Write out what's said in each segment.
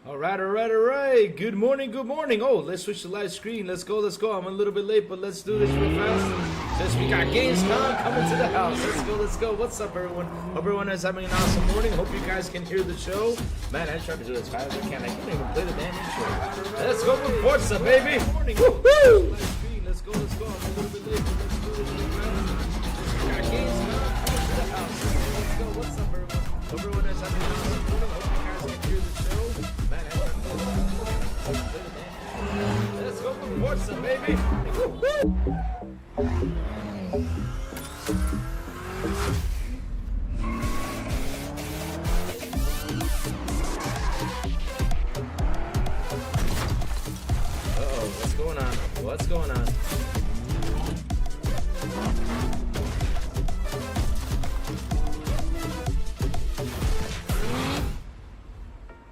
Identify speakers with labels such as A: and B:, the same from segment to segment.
A: All right. Good morning. Oh, let's switch to live screen. Let's go. I'm a little bit late, but let's do this real fast. Since we got Gamescom coming to the house. Let's go. What's up, everyone? Hope everyone is having an awesome morning. Hope you guys can hear the show. Man, I try to do it as fast as I can. I can't even play the damn intro. Let's go with Forza, baby. Woohoo! Let's go. I'm a little bit late, but let's do this real fast. We got Gamescom coming to the house. Let's go. What's up, everyone? Hope everyone is having an awesome morning. Hope you guys can hear the show. Man, I try to do it. Let's go with Forza, baby. Woohoo! What's going on?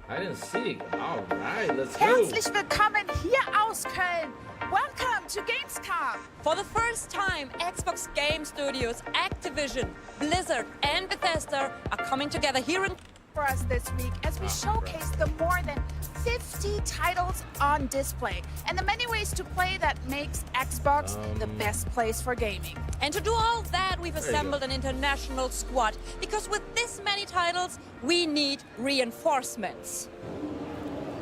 A: I didn't see. All right, let's go.
B: Herzlich willkommen hier aus Köln. Welcome to Gamescom.
C: For the first time, Xbox Game Studios, Activision, Blizzard, and Bethesda are coming together here in
B: For us this week as we showcase the more than 50 titles on display and the many ways to play that makes Xbox the best place for gaming.
C: And to do all that, we've assembled an international squad, because with this many titles, we need reinforcements.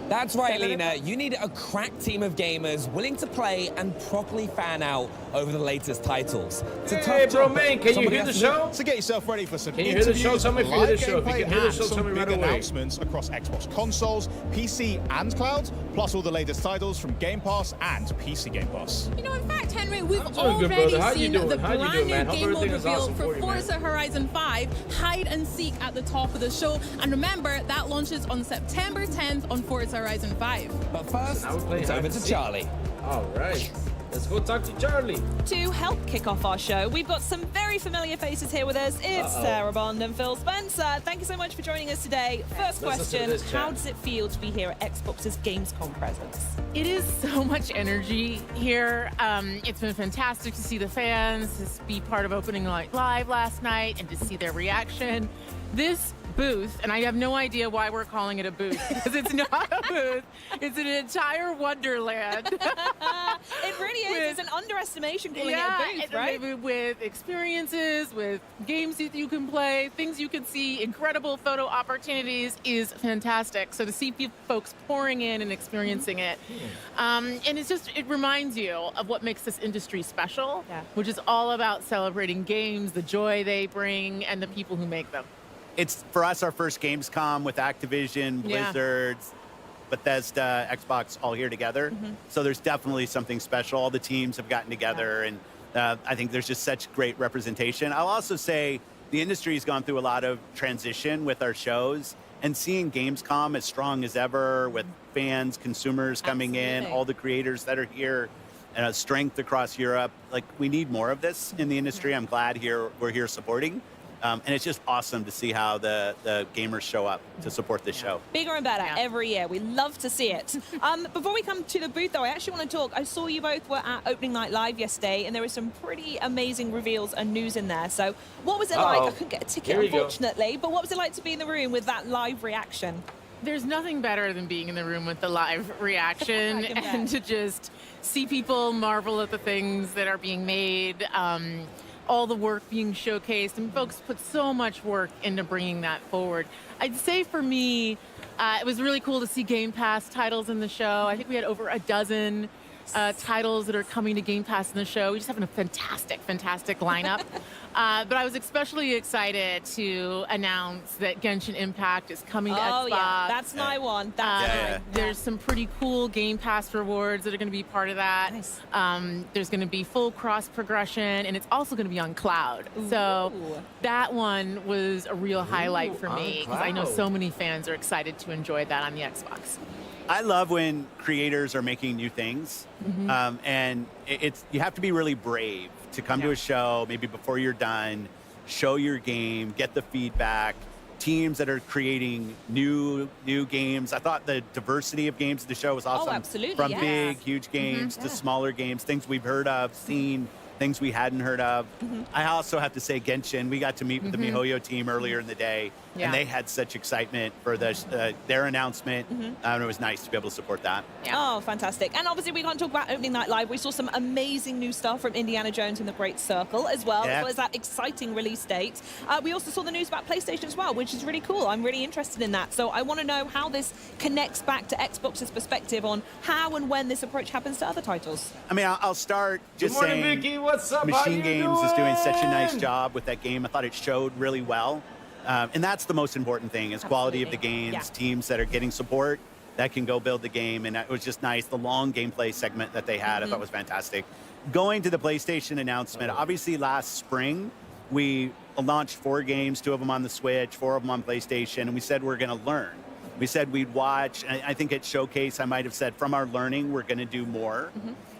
D: That's right, Lena. You need a crack team of gamers willing to play and properly fan out over the latest titles. It's a
A: Hey,
D: tough
A: bro,
D: job,
A: man,
D: but
A: can you
D: somebody
A: hear the
D: has to do it.
A: show?
E: So get yourself ready for some
A: Can you hear the show? Tell me if you hear the show. If you can hear the show, tell me right
E: big
A: away.
E: announcements across Xbox consoles, PC and cloud, plus all the latest titles from Game Pass and PC Game Pass.
F: You know, in fact, Henry, we've
A: I'm doing good,
F: already
A: brother. How you
F: seen
A: doing?
F: the
A: How you
F: brand
A: doing,
F: new
A: man? Hope
F: game mode
A: everything is
F: reveal
A: awesome
F: for
A: for you, man.
F: Forza Horizon 5, Hide and Seek at the top of the show. And remember, that launches on September 10th on Forza Horizon 5.
D: But first,
A: now we're playing
D: it's over
A: hide and
D: to
A: seek.
D: Charlie.
A: All right. Let's go talk to Charlie.
G: To help kick off our show, we've got some very familiar faces here with us. It's Sarah Bond and Phil Spencer. Thank you so much for joining us today. First
A: Listen to
G: question,
A: this, chat.
G: how does it feel to be here at Xbox's Gamescom presence?
H: It is so much energy here. It's been fantastic to see the fans, to be part of Opening Night Live last night, and to see their reaction. This booth, and I have no idea why we're calling it a booth, because it's not a booth. It's an entire wonderland.
G: It really is. It's an underestimation calling it a booth, right?
H: With experiences, with games that you can play, things you can see, incredible photo opportunities is fantastic. So to see folks pouring in and experiencing it, and it reminds you of what makes this industry special, which is all about celebrating games, the joy they bring, and the people who make them.
I: It's, for us, our first Gamescom with Activision, Blizzard, Bethesda, Xbox all here together. So there's definitely something special. All the teams have gotten together, and I think there's just such great representation. I'll also say the industry has gone through a lot of transition with our shows, and seeing Gamescom as strong as ever with fans, consumers coming in, all the creators that are here, strength across Europe. Like, we need more of this in the industry. I'm glad we're here supporting. And it's just awesome to see how the gamers show up to support this show.
G: Bigger and better every year. We love to see it. Before we come to the booth, though, I actually want to talk. I saw you both were at Opening Night Live yesterday, and there were some pretty amazing reveals and news in there. So what was it like? I couldn't get a ticket, unfortunately, but what was it like to be in the room with that live reaction?
H: There's nothing better than being in the room with the live reaction and to just see people marvel at the things that are being made. All the work being showcased, and folks put so much work into bringing that forward. I'd say for me, it was really cool to see Game Pass titles in the show. I think we had over a dozen titles that are coming to Game Pass in the show. We just having a fantastic lineup. But I was especially excited to announce that Genshin Impact is coming to Xbox.
G: Oh, yeah. That's my one. That's
H: There's some pretty cool Game Pass rewards that are going to be part of that.
G: Nice.
H: There's going to be full cross progression, and it's also going to be on cloud. So that one was a real highlight for me, because I know so many fans are excited to enjoy that on the Xbox.
I: I love when creators are making new things, and you have to be really brave to come to a show, maybe before you're done, show your game, get the feedback. Teams that are creating new games. I thought the diversity of games at the show was awesome.
G: Oh, absolutely.
I: From big, huge games to smaller games, things we've heard of, seen, things we hadn't heard of. I also have to say Genshin, we got to meet with the MiHoYo team earlier in the day, and they had such excitement for their announcement, and it was nice to be able to support that.
G: Yeah. Oh, fantastic. And obviously we can't talk about opening night live. We saw some amazing new stuff from Indiana Jones and the Great Circle as well as that exciting release date. We also saw the news about PlayStation as well, which is really cool. I'm really interested in that. So I want to know how this connects back to Xbox's perspective on how and when this approach happens to other titles.
I: I mean, I'll start just
A: Good morning,
I: saying
A: Vicky. What's up?
I: Machine Games is doing such a nice job with that game. I thought it showed really well. And that's the most important thing is quality of the games, teams that are getting support that can go build the game. And it was just nice. The long gameplay segment that they had, I thought was fantastic. Going to the PlayStation announcement, obviously last spring, we launched 4 games, 2 of them on the Switch, 4 of them on PlayStation, and we said we're going to learn. We said we'd watch, and I think at Showcase I might have said from our learning we're going to do more.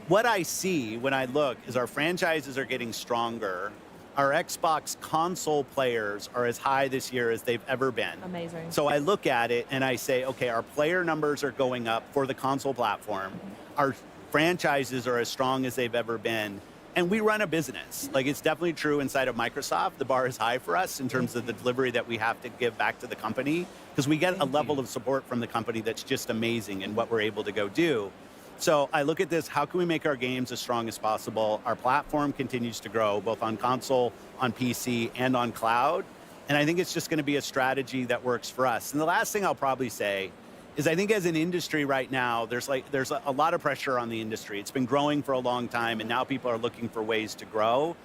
I: What I see when I look is our franchises are getting stronger. Our Xbox console players are as high this year as they've ever been.
G: Amazing.
I: So I look at it and I say, okay, our player numbers are going up for the console platform. Our franchises are as strong as they've ever been. And we run a business. Like, it's definitely true inside of Microsoft. The bar is high for us in terms of the delivery that we have to give back to the company, because we get a level of support from the company that's just amazing in what we're able to go do. So I look at this, how can we make our games as strong as possible? Our platform continues to grow, both on console, on PC, and on cloud. And I think it's just going to be a strategy that works for us. And the last thing I'll probably say is I think as an industry right now, there's a lot of pressure on the industry. It's been growing for a long time, and now people are looking for ways to grow.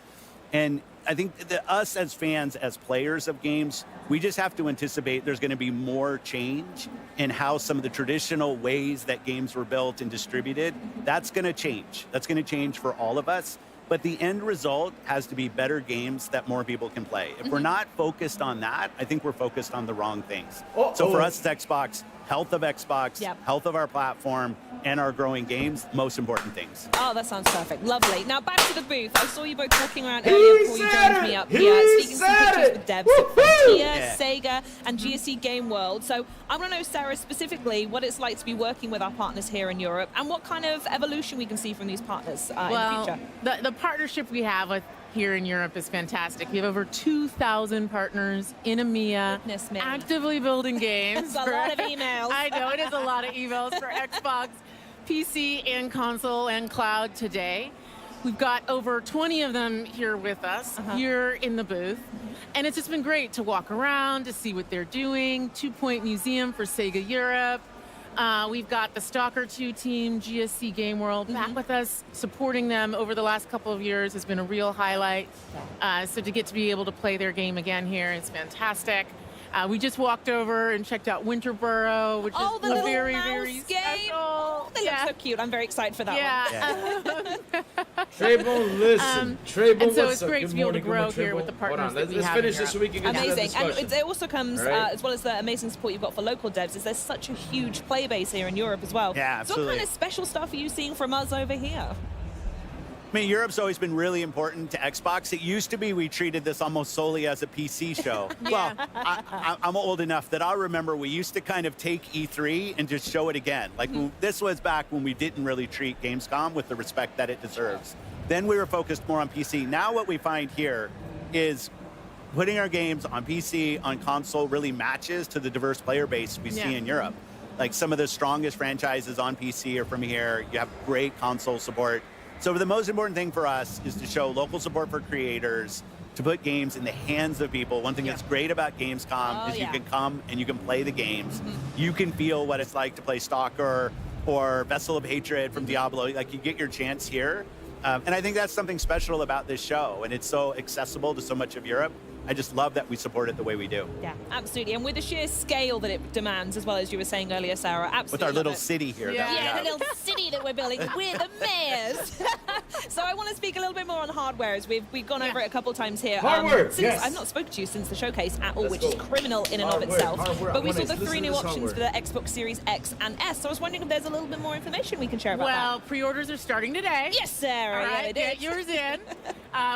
I: And I think that us as fans, as players of games, we just have to anticipate there's going to be more change in how some of the traditional ways that games were built and distributed. That's going to change. That's going to change for all of us. But the end result has to be better games that more people can play. If we're not focused on that, I think we're focused on the wrong things. So for us, it's Xbox, health of Xbox, health of our platform, and our growing games, most important things.
G: Oh, that sounds perfect. Lovely. Now back to the booth. I saw you both walking around earlier before you joined me up here, speaking some pictures with devs from Sega, and GSC Game World. So I want to know, Sarah, specifically what it's like to be working with our partners here in Europe, and what kind of evolution we can see from these partners in the future.
H: The partnership we have with here in Europe is fantastic. We have over 2,000 partners in EMEA actively building games.
G: That's a lot of emails.
H: I know, it is a lot of emails for Xbox, PC, and console and cloud today. We've got over 20 of them here with us, here in the booth. And it's just been great to walk around, to see what they're doing. 2 Point Museum for Sega Europe. We've got the Stalker 2 team, GSC Game World, back with us, supporting them over the last couple of years has been a real highlight. So to get to be able to play their game again here is fantastic. We just walked over and checked out Winterboro, which is
G: the
H: very,
G: mouse
H: very
G: game.
H: special.
G: They look so cute. I'm very excited for that one.
A: Treybone, listen. Treybone,
H: and so
A: what's
H: it's
A: up?
H: great
A: Good
H: to be able to
A: morning,
H: grow here with the partners that we
A: Let's
H: have
A: finish
H: in
A: this so we can get to that
G: Amazing.
A: discussion.
G: And it also comes, as well as the amazing support you've got for local devs, is there's such a huge play base here in Europe as well.
I: Yeah, absolutely.
G: So what kind of special stuff are you seeing from us over here?
I: I mean, Europe's always been really important to Xbox. It used to be we treated this almost solely as a PC show. Well, I'm old enough that I remember we used to kind of take E3 and just show it again. Like, this was back when we didn't really treat Gamescom with the respect that it deserves. Then we were focused more on PC. Now what we find here is putting our games on PC, on console, really matches to the diverse player base we see in Europe. Like, some of the strongest franchises on PC are from here. You have great console support. So the most important thing for us is to show local support for creators, to put games in the hands of people. One thing that's great about Gamescom is you can come and you can play the games. You can feel what it's like to play Stalker or Vessel of Hatred from Diablo. Like, you get your chance here. And I think that's something special about this show. And it's so accessible to so much of Europe. I just love that we support it the way we do.
G: Yeah, absolutely. And with the sheer scale that it demands, as well as you were saying earlier, Sarah, absolutely.
I: With our little city here.
G: Yeah, the little city that we're building. We're the mayors. So I want to speak a little bit more on hardware, as we've gone over it a couple of times here.
A: Hardware,
G: I've not spoken to you since the showcase at all, which is criminal in and of itself. But we saw the 3 new options for the Xbox Series X and S. So I was wondering if there's a little bit more information we can share about that.
H: Well, pre-orders are starting today.
G: Yes, Sarah.
H: All right,
G: yeah,
H: get yours in.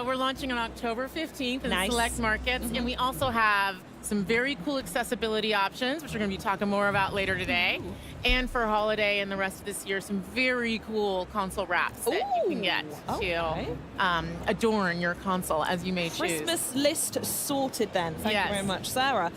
H: We're launching on October 15th in select markets. And we also have some very cool accessibility options, which we're going to be talking more about later today.
G: Ooh.
H: And for holiday and the rest of this year, some very cool console wraps that you can get to adorn your console as you may choose.
G: Christmas list sorted then. Thank
H: Yes.
G: you very much, Sarah.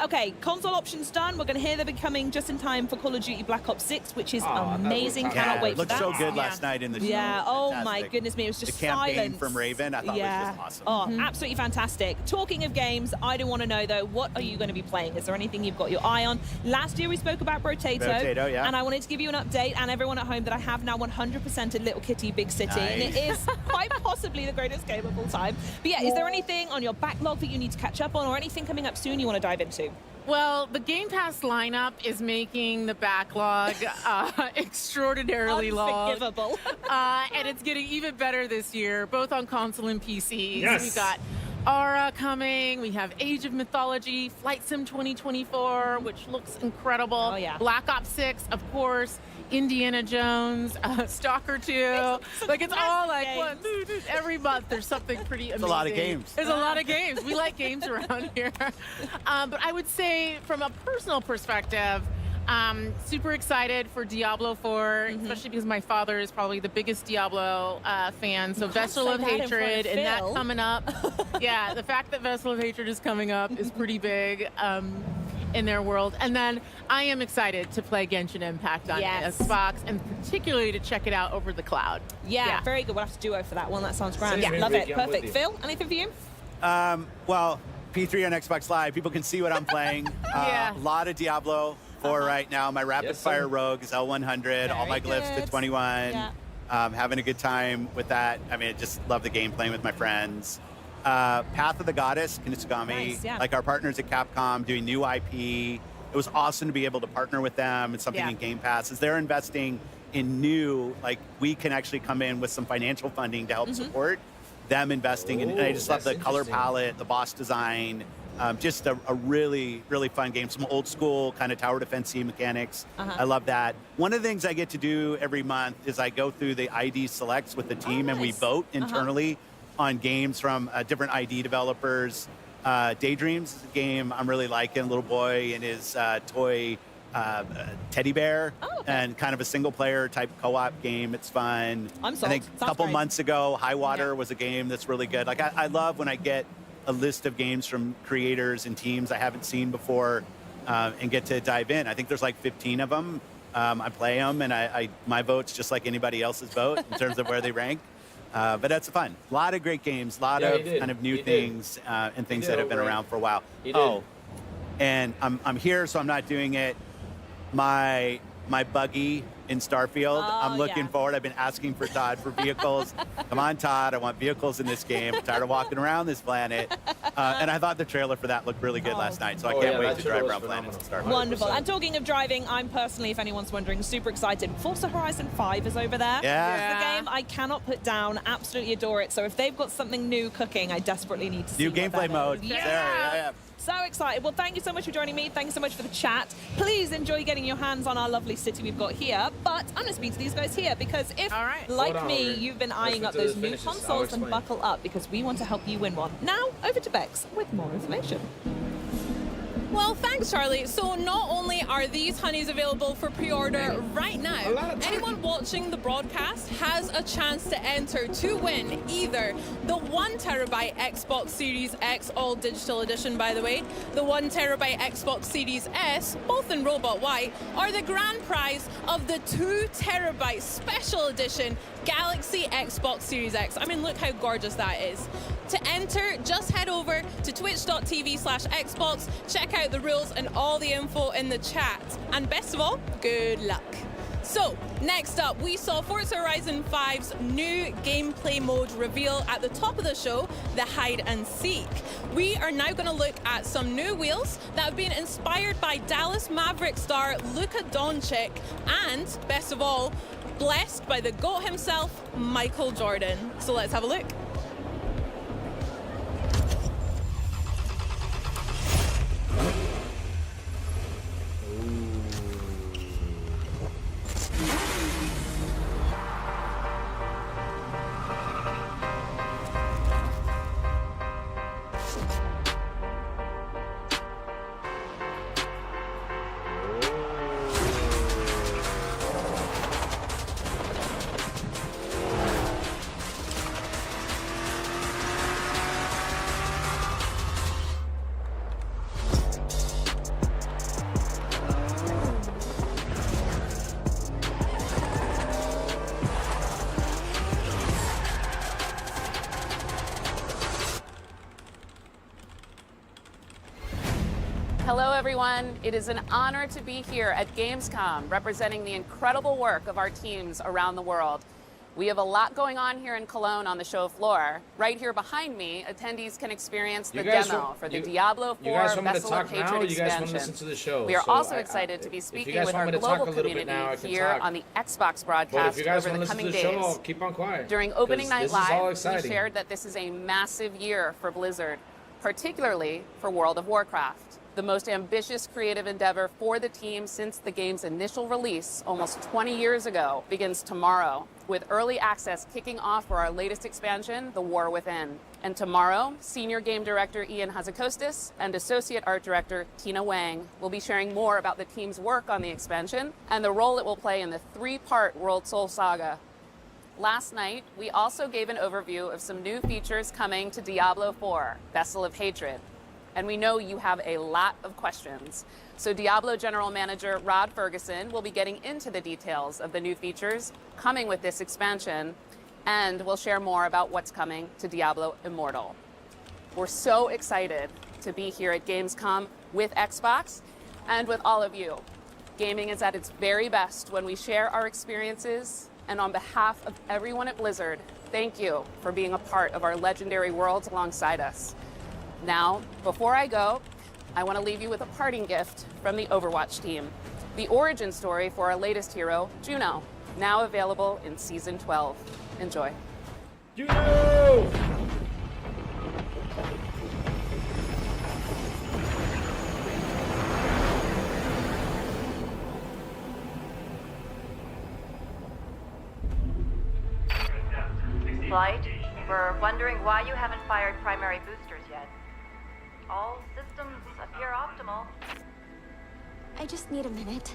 G: Okay, console options done. We're going to hear they'll be coming just in time for Call of Duty Black Ops 6, which is amazing. Cannot wait
I: it
G: for
I: looked
G: that.
I: so good last night in the show.
G: Yeah, oh my
I: Fantastic.
G: goodness me, it was just
I: the campaign
G: silence.
I: from Raven, I thought was just awesome.
G: Oh, absolutely fantastic. Talking of games, I do want to know though, what are you going to be playing? Is there anything you've got your eye on? Last year we spoke about Brotato,
I: yeah.
G: and I wanted to give you an update and everyone at home that I have now 100%ed Little Kitty Big City, and it is quite possibly the greatest game of all time. But yeah, is there anything on your backlog that you need to catch up on, or anything coming up soon you want to dive into?
H: Well, the Game Pass lineup is making the backlog extraordinarily long.
G: Unforgivable.
H: And it's getting even better this year, both on console and PC.
A: Yes.
H: We've got Aura coming. We have Age of Mythology, Flight Sim 2024, which looks incredible.
G: Oh, yeah.
H: Black Ops 6, of course. Indiana Jones, Stalker 2. Like, it's all like, what, every month there's something pretty amazing.
I: It's a lot of games.
H: There's a lot of games. We like games around here. But I would say, from a personal perspective, super excited for Diablo 4, especially because my father is probably the biggest Diablo fan. So Vessel of Hatred and that coming up. Yeah, the fact that Vessel of Hatred is coming up is pretty big in their world. And then I am excited to play Genshin Impact on Xbox, and particularly to check it out over the cloud.
G: Yeah, very good. We'll have to duo for that one. That sounds grand.
A: Same
G: Yeah, love it.
A: here, I'm with
G: Perfect.
A: you.
G: Phil, anything for you?
I: Well, P3 on Xbox Live, people can see what I'm playing. A lot of Diablo 4 right now. My rapid fire rogue is L100, all my glyphs to 21.
G: Yeah.
I: Having a good time with that. I mean, I just love the game, playing with my friends. Path of the Goddess, Kinesugami,
G: Nice, yeah.
I: like our partners at Capcom doing new IP. It was awesome to be able to partner with them and something in Game Pass. As they're investing in new, like, we can actually come in with some financial funding to help support them investing. And I just love the color palette, the boss design, just a really, really fun game. Some old school kind of tower defense mechanics. I love that. One of the things I get to do every month is I go through the ID selects with the team and we vote internally on games from different ID developers. Daydreams is a game I'm really liking. A little boy and his toy teddy bear, and kind of a single player type co-op game. It's fun.
G: I'm sold.
I: I think a couple months ago, High Water was a game that's really good. Like, I love when I get a list of games from creators and teams I haven't seen before and get to dive in. I think there's like 15 of them. I play them, and my vote's just like anybody else's vote in terms of where they rank. But that's fun. A lot of great games, a lot of kind of new things and things that have been around for a while. And I'm here, so I'm not doing it. My buggy in Starfield, I'm looking forward. I've been asking for Todd for vehicles. Come on, Todd, I want vehicles in this game. I'm tired of walking around this planet. And I thought the trailer for that looked really good last night, so I can't wait to drive around planets in Starfield.
G: Wonderful. And talking of driving, I'm personally, if anyone's wondering, super excited. Forza Horizon 5 is over there.
I: Yeah.
G: It's the game I cannot put down. Absolutely adore it. So if they've got something new cooking, I desperately need to see
I: New
G: what
I: gameplay
G: that
I: mode.
G: is.
I: Yeah.
G: So excited. Well, thank you so much for joining me. Thank you so much for the chat. Please enjoy getting your hands on our lovely city we've got here. But I'm going to speak to these guys here because if, like me, you've been eyeing up those new consoles, then buckle up because we want to help you win one. Now, over to Bex with more information.
F: Well, thanks, Charlie. So not only are these honeys available for pre-order right now, anyone watching the broadcast has a chance to enter to win either the 1TB Xbox Series X All Digital Edition, by the way, the 1TB Xbox Series S, both in Robot White, or the grand prize of the 2TB Special Edition Galaxy Xbox Series X. I mean, look how gorgeous that is. To enter, just head over to twitch.tv/Xbox, check out the rules and all the info in the chat. And best of all, good luck. So, next up, we saw Forza Horizon 5's new gameplay mode reveal at the top of the show, the hide and seek. We are now going to look at some new wheels that have been inspired by Dallas Maverick star Luka Doncic and, best of all, blessed by the GOAT himself, Michael Jordan. So let's have a look.
J: Hello, everyone. It is an honor to be here at Gamescom, representing the incredible work of our teams around the world. We have a lot going on here in Cologne on the show floor. Right here behind me, attendees can experience the demo for the Diablo IV Vessel of Hatred expansion. We are also excited to be speaking with our global community here on the Xbox broadcast over the coming days.
A: Keep on quiet.
J: During opening night live, we shared that this is a massive year for Blizzard, particularly for World of Warcraft. The most ambitious creative endeavor for the team since the game's initial release almost 20 years ago begins tomorrow, with early access kicking off for our latest expansion, The War Within. And tomorrow, Senior Game Director Ian Hazakostas and Associate Art Director Tina Wang will be sharing more about the team's work on the expansion and the role it will play in the three-part World Soul Saga. Last night, we also gave an overview of some new features coming to Diablo IV, Vessel of Hatred. And we know you have a lot of questions. So Diablo General Manager Rod Ferguson will be getting into the details of the new features coming with this expansion, and we'll share more about what's coming to Diablo Immortal. We're so excited to be here at Gamescom with Xbox and with all of you. Gaming is at its very best when we share our experiences, and on behalf of everyone at Blizzard, thank you for being a part of our legendary worlds alongside us. Now, before I go, I want to leave you with a parting gift from the Overwatch team. The origin story for our latest hero, Juno, now available in Season 12. Enjoy.
A: Juno!
K: Flight, we're wondering why you haven't fired primary boosters yet. All systems appear optimal.
L: I just need a minute.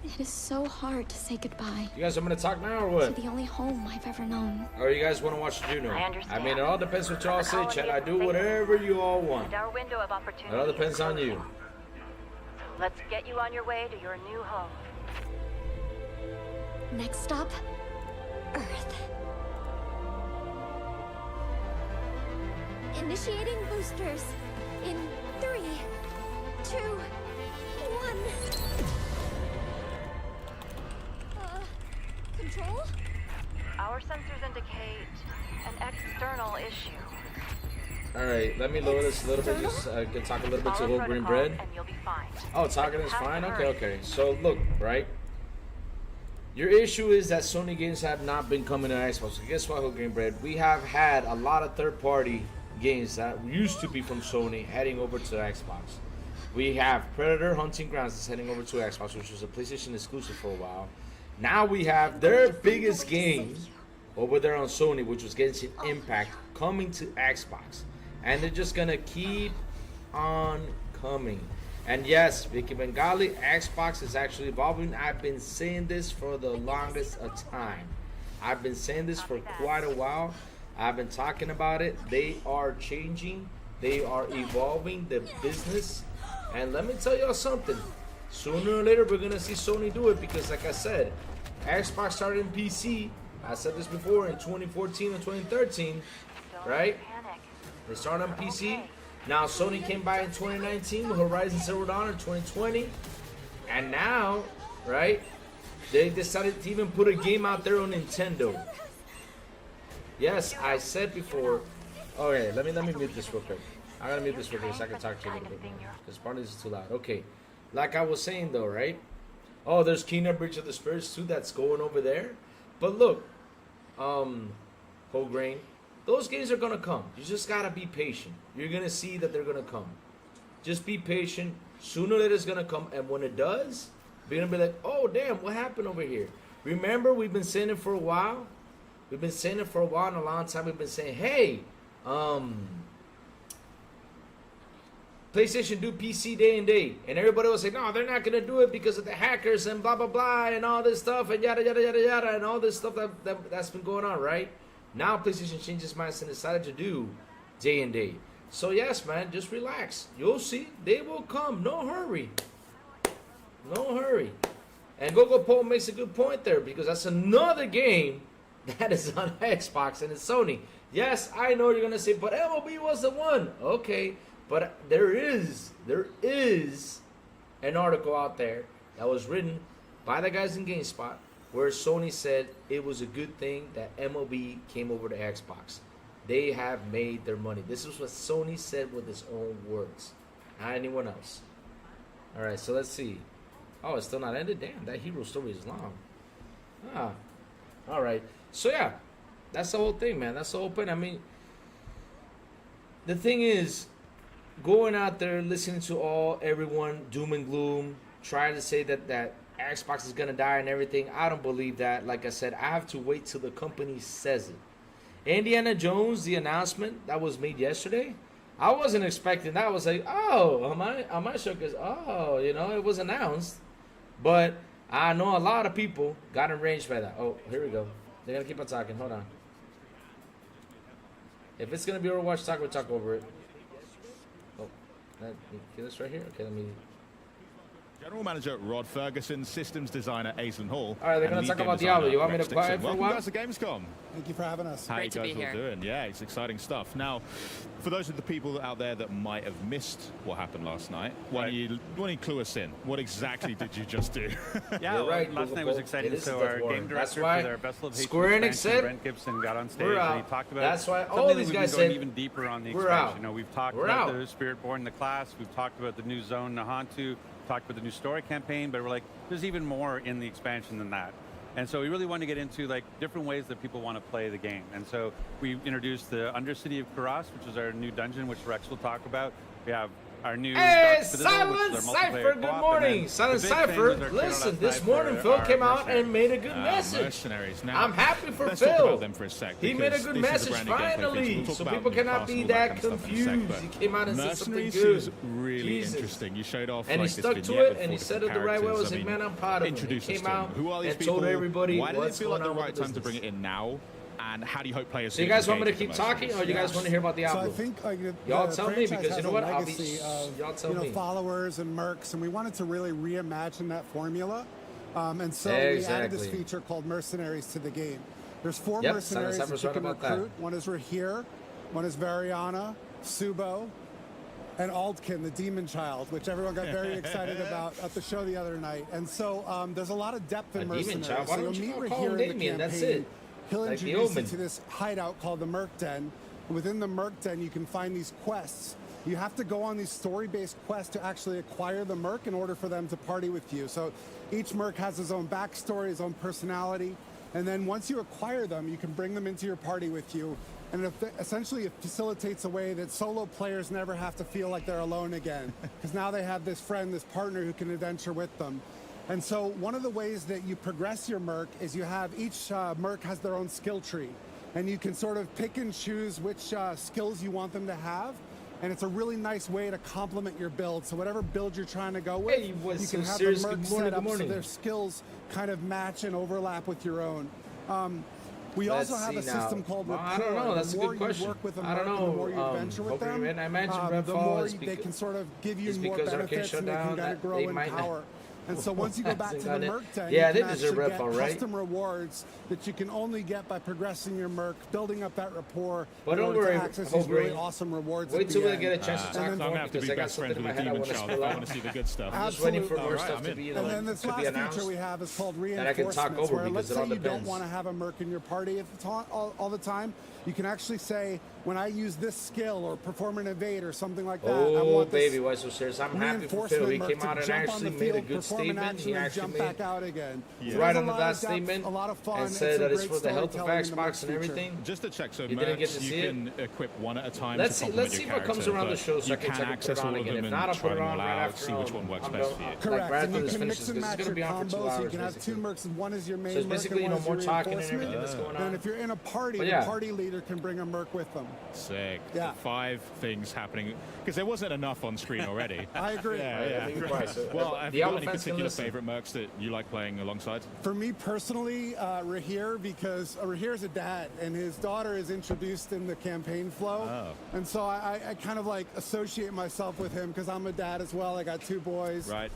L: It is so hard to say goodbye.
A: You guys, I'm gonna talk now or what?
L: To the only home I've ever known.
A: Or you guys want to watch Juno?
K: I understand.
A: I mean, it all depends what y'all say, chat. I do whatever you all want.
K: And our window of opportunity.
A: It all depends on you.
K: Let's get you on your way to your new home.
L: Next stop, Earth. Initiating boosters in 3, 2, 1. Control?
K: Our sensors indicate an external issue.
A: Alright, let me lower this a little bit, just can talk a little bit to Whole Green Bread.
K: And you'll be fine.
A: Oh, talking is fine? Okay. So look, right? Your issue is that Sony games have not been coming to Xbox. So guess what, Whole Green Bread? We have had a lot of third-party games that used to be from Sony heading over to Xbox. We have Predator Hunting Grounds that's heading over to Xbox, which was a PlayStation exclusive for a while. Now we have their biggest game over there on Sony, which was Genshin Impact, coming to Xbox. And they're just gonna keep on coming. And yes, Vicky Bengali, Xbox is actually evolving. I've been saying this for the longest of time. I've been saying this for quite a while. I've been talking about it. They are changing. They are evolving the business. And let me tell y'all something. Sooner or later, we're going to see Sony do it because, like I said, Xbox started in PC. I said this before in 2014 and 2013, right? They started on PC. Now, Sony came by in 2019 with Horizon Zero Dawn in 2020. And now, right, they decided to even put a game out there on Nintendo. Yes, I said before. Okay, let me mute this real quick. I gotta mute this real quick so I can talk to you a little bit more. Because part of this is too loud. Okay, like I was saying though, right? Oh, there's Kingdom Breach of the Spirits too that's going over there. But look, Whole Grain, those games are gonna come. You just gotta be patient. You're gonna see that they're gonna come. Just be patient. Sooner or later it's gonna come, and when it does, we're gonna be like, oh damn, what happened over here? Remember, we've been saying it for a while. We've been saying it for a while, and a long time we've been saying, hey, PlayStation do PC day and date. And everybody was saying, no, they're not going to do it because of the hackers and blah, blah, blah, and all this stuff, and yada, yada, yada, yada, and all this stuff that's been going on, right? Now PlayStation changed its mind and decided to do day and date. So yes, man, just relax. You'll see. They will come. No hurry. No hurry. And Gogo Poe makes a good point there because that's another game that is on Xbox and it's Sony. Yes, I know you're going to say, but MLB was the one. Okay, But there is an article out there that was written by the guys in GameSpot where Sony said it was a good thing that MLB came over to Xbox. They have made their money. This is what Sony said with his own words, not anyone else. All right, so let's see. Oh, it's still not ended? Damn, that hero story is long. Ah, all right. So, yeah, that's the whole thing, man. That's the whole point. I mean, the thing is, going out there, listening to everyone, doom and gloom, trying to say that Xbox is going to die and everything, I don't believe that. Like I said, I have to wait till the company says it. Indiana Jones, the announcement that was made yesterday, I wasn't expecting that. I was like, oh, on my show, because, oh, you know, it was announced. But I know a lot of people got enraged by that. Oh, here we go. They're going to keep on talking. Hold on. If it's going to be Overwatch talk, we'll talk over it. Oh, get this right here? Okay, let me...
E: General Manager Rod Ferguson, Systems Designer Aislinn Hall.
A: All right, they're going to talk about Diablo. You want me to quiet for a while?
E: Welcome guys to Gamescom.
M: Thank you for having us.
E: How you guys all doing? Yeah, it's exciting stuff. Now, for those of the people out there that might have missed what happened last night, why don't you clue us in? What exactly did you just do?
N: Yeah,
A: right,
N: last night was exciting. So our game director for their Best of
A: Square Enix said,
N: Brent Gibson, got on stage and he talked about
A: that's why all these guys said
N: even deeper on the
A: we're
N: expansion.
A: out.
N: You know, we've talked about the Spiritborn, the class. We've talked about the new zone, Nahantu. Talked about the new story campaign, but we're like, there's even more in the expansion than that. And so we really wanted to get into like different ways that people want to play the game. And so we introduced the Undercity of Kuras, which is our new dungeon, which Rex will talk about. We have our new
A: Silent Cypher, good morning. Silent Cypher, listen, this morning Phil came out and made a good message.
E: Now,
A: I'm happy for
E: let's
A: Phil.
E: talk about them for a sec,
A: he made a good message finally, so people cannot be that confused. He came out and said something good.
E: Is really interesting. You showed off,
A: and
E: like,
A: he stuck to it, and he said it the right way. I was like, man, I'm proud of him. He came out and told everybody
E: why did
A: what's
E: it feel like
A: going
E: the
A: on
E: right time to bring it in now? And how do you hope players?
A: So you guys want me to keep talking, or you guys want to hear about Diablo?
M: So I think
A: y'all tell me, because you know what?
M: I'll be. Y'all tell me. Followers and mercs, and we wanted to really reimagine that formula, and so we added this feature called Mercenaries to the game. There's 4 mercenaries that you can recruit. One is Rahir, one is Variana, Subo, and Aldkin, the Demon Child, which everyone got very excited about at the show the other night. And so there's a lot of depth in mercenaries. So you'll meet Rahir in the campaign.
A: That's it.
M: He'll introduce you to this hideout called the Merc Den. Within the Merc Den, you can find these quests. You have to go on these story-based quests to actually acquire the Merc in order for them to party with you. So each Merc has his own backstory, his own personality. And then once you acquire them, you can bring them into your party with you. And essentially it facilitates a way that solo players never have to feel like they're alone again. Because now they have this friend, this partner who can adventure with them. And so one of the ways that you progress your Merc is you have each Merc has their own skill tree. And you can sort of pick and choose which skills you want them to have. And it's a really nice way to complement your build. So whatever build you're trying to go with, you can have the Merc set up so their skills kind of match and overlap with your own. We also have a system called rapport.
A: I don't know. That's a good question.
M: The more you work with a
A: I don't
M: Merc,
A: know.
M: the more you adventure with them,
A: I imagine
M: the more they can sort of give you more benefits and they can kind of grow in power. And so once you go back to the Merc Den, you can actually get custom rewards that you can only get by progressing your Merc, building up that rapport,
A: but don't worry,
M: to access these really awesome rewards.
A: Wait till we get a chance to talk
E: I'm going to have to be best friends with the Demon Child if I want to see the good stuff.
A: I'm just waiting for more stuff to be announced.
M: And then this last feature we have is called
A: that I can talk over,
M: where let's
A: because
M: say you don't want to have a Merc in your party all the time. You can actually say, when I use this skill or perform an evade or something like that, I want this
A: baby, why so serious? I'm happy for Phil. He came out and actually made a good statement. He actually made
M: back out again.
A: Right on that statement and said that it's for the health of Xbox and everything.
E: Just to check, so
A: you didn't get to see
E: you can equip one at a time.
A: Let's see what comes around the show, so I can
E: access all of them and try them all out, see which one works best for you.
M: Correct. And you can mix and match your combos. So you can have 2 Mercs, and one is your main Merc.
A: So basically, you know, more talking and everything that's going on.
M: And if you're in a party, the party leader can bring a Merc with them.
E: Sick. Yeah. 5 things happening, because there wasn't enough on screen already.
M: I agree.
E: Well, have you got any particular favorite Mercs that you like playing alongside?
M: For me personally, Rahir, because Rahir is a dad, and his daughter is introduced in the campaign flow. Oh. And so I kind of like associate myself with him because I'm a dad as well. I got 2 boys.
E: Right.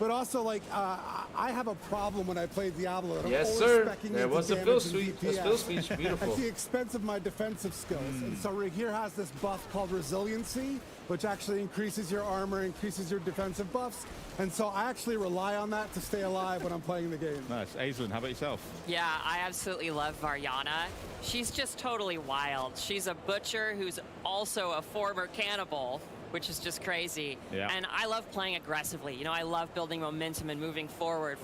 M: But also, like, I have a problem when I play Diablo. I'm
A: Yes,
M: always
A: sir.
M: speccing
A: There
M: into
A: was a
M: damage
A: Phil
M: and
A: speech.
M: DPS.
A: Phil speech. Beautiful.
M: At the expense of my defensive skills. And so here has this buff called resiliency, which actually increases your armor, increases your defensive buffs. And so I actually rely on that to stay alive when I'm playing the game.
E: Nice. Aislinn, how about yourself?
O: Yeah, I absolutely love Varyana. She's just totally wild. She's a butcher who's also a former cannibal, which is just crazy.
E: Yeah.
O: And I love playing aggressively. You know, I love building momentum and moving forward.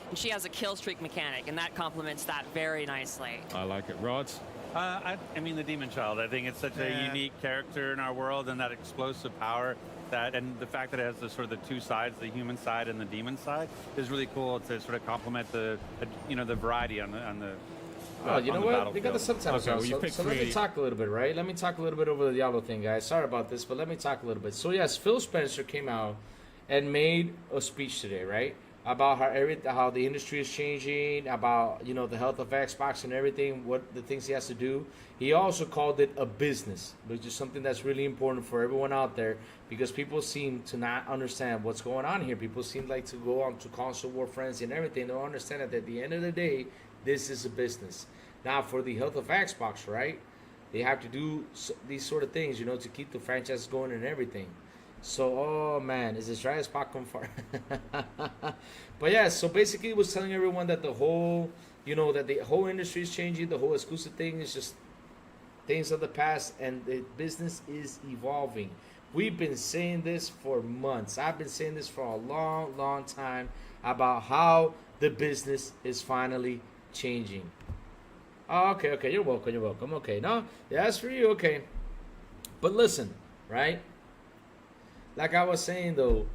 O: And she has a kill streak mechanic, and that complements that very nicely.
E: I like it. Rods?
N: I mean, the Demon Child. I think it's such a unique character in our world, and that explosive power, and the fact that it has the sort of the two sides, the human side and the demon side, is really cool to sort of complement the variety on the.
A: Well, you know what? They got the subtitles
E: Okay,
A: on.
E: well, you
A: So
E: picked
A: let me
E: three.
A: talk a little bit, right? Let me talk a little bit over the Diablo thing, guys. Sorry about this, but let me talk a little bit. So yes, Phil Spencer came out and made a speech today, right? About how the industry is changing, about the health of Xbox and everything, what the things he has to do. He also called it a business, which is something that's really important for everyone out there, because people seem to not understand what's going on here. People seem like to go on to console war frenzy and everything. They don't understand that at the end of the day, this is a business. Now, for the health of Xbox, right? They have to do these sort of things, to keep the franchise going and everything. So, oh man, is this right as popcorn fart? But yeah, so basically, it was telling everyone that the whole, that the whole industry is changing. The whole exclusive thing is just things of the past, and the business is evolving. We've been saying this for months. I've been saying this for a long, long time about how the business is finally changing. Oh, okay, you're welcome. Okay, no, yeah, that's for you, okay. But listen, right? Like I was saying, though,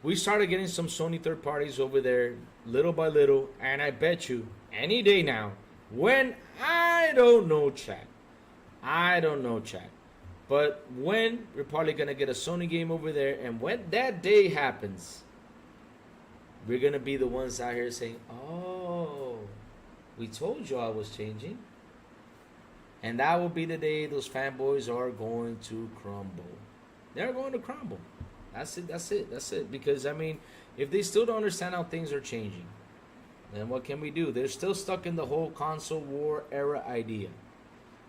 A: we started getting some Sony third parties over there, little by little, and I bet you, any day now, when, I don't know, chat, but when we're probably going to get a Sony game over there, and when that day happens, we're going to be the ones out here saying, oh, we told you I was changing. And that will be the day those fanboys are going to crumble. They're going to crumble. That's it. Because, I mean, if they still don't understand how things are changing, then what can we do? They're still stuck in the whole console war era idea.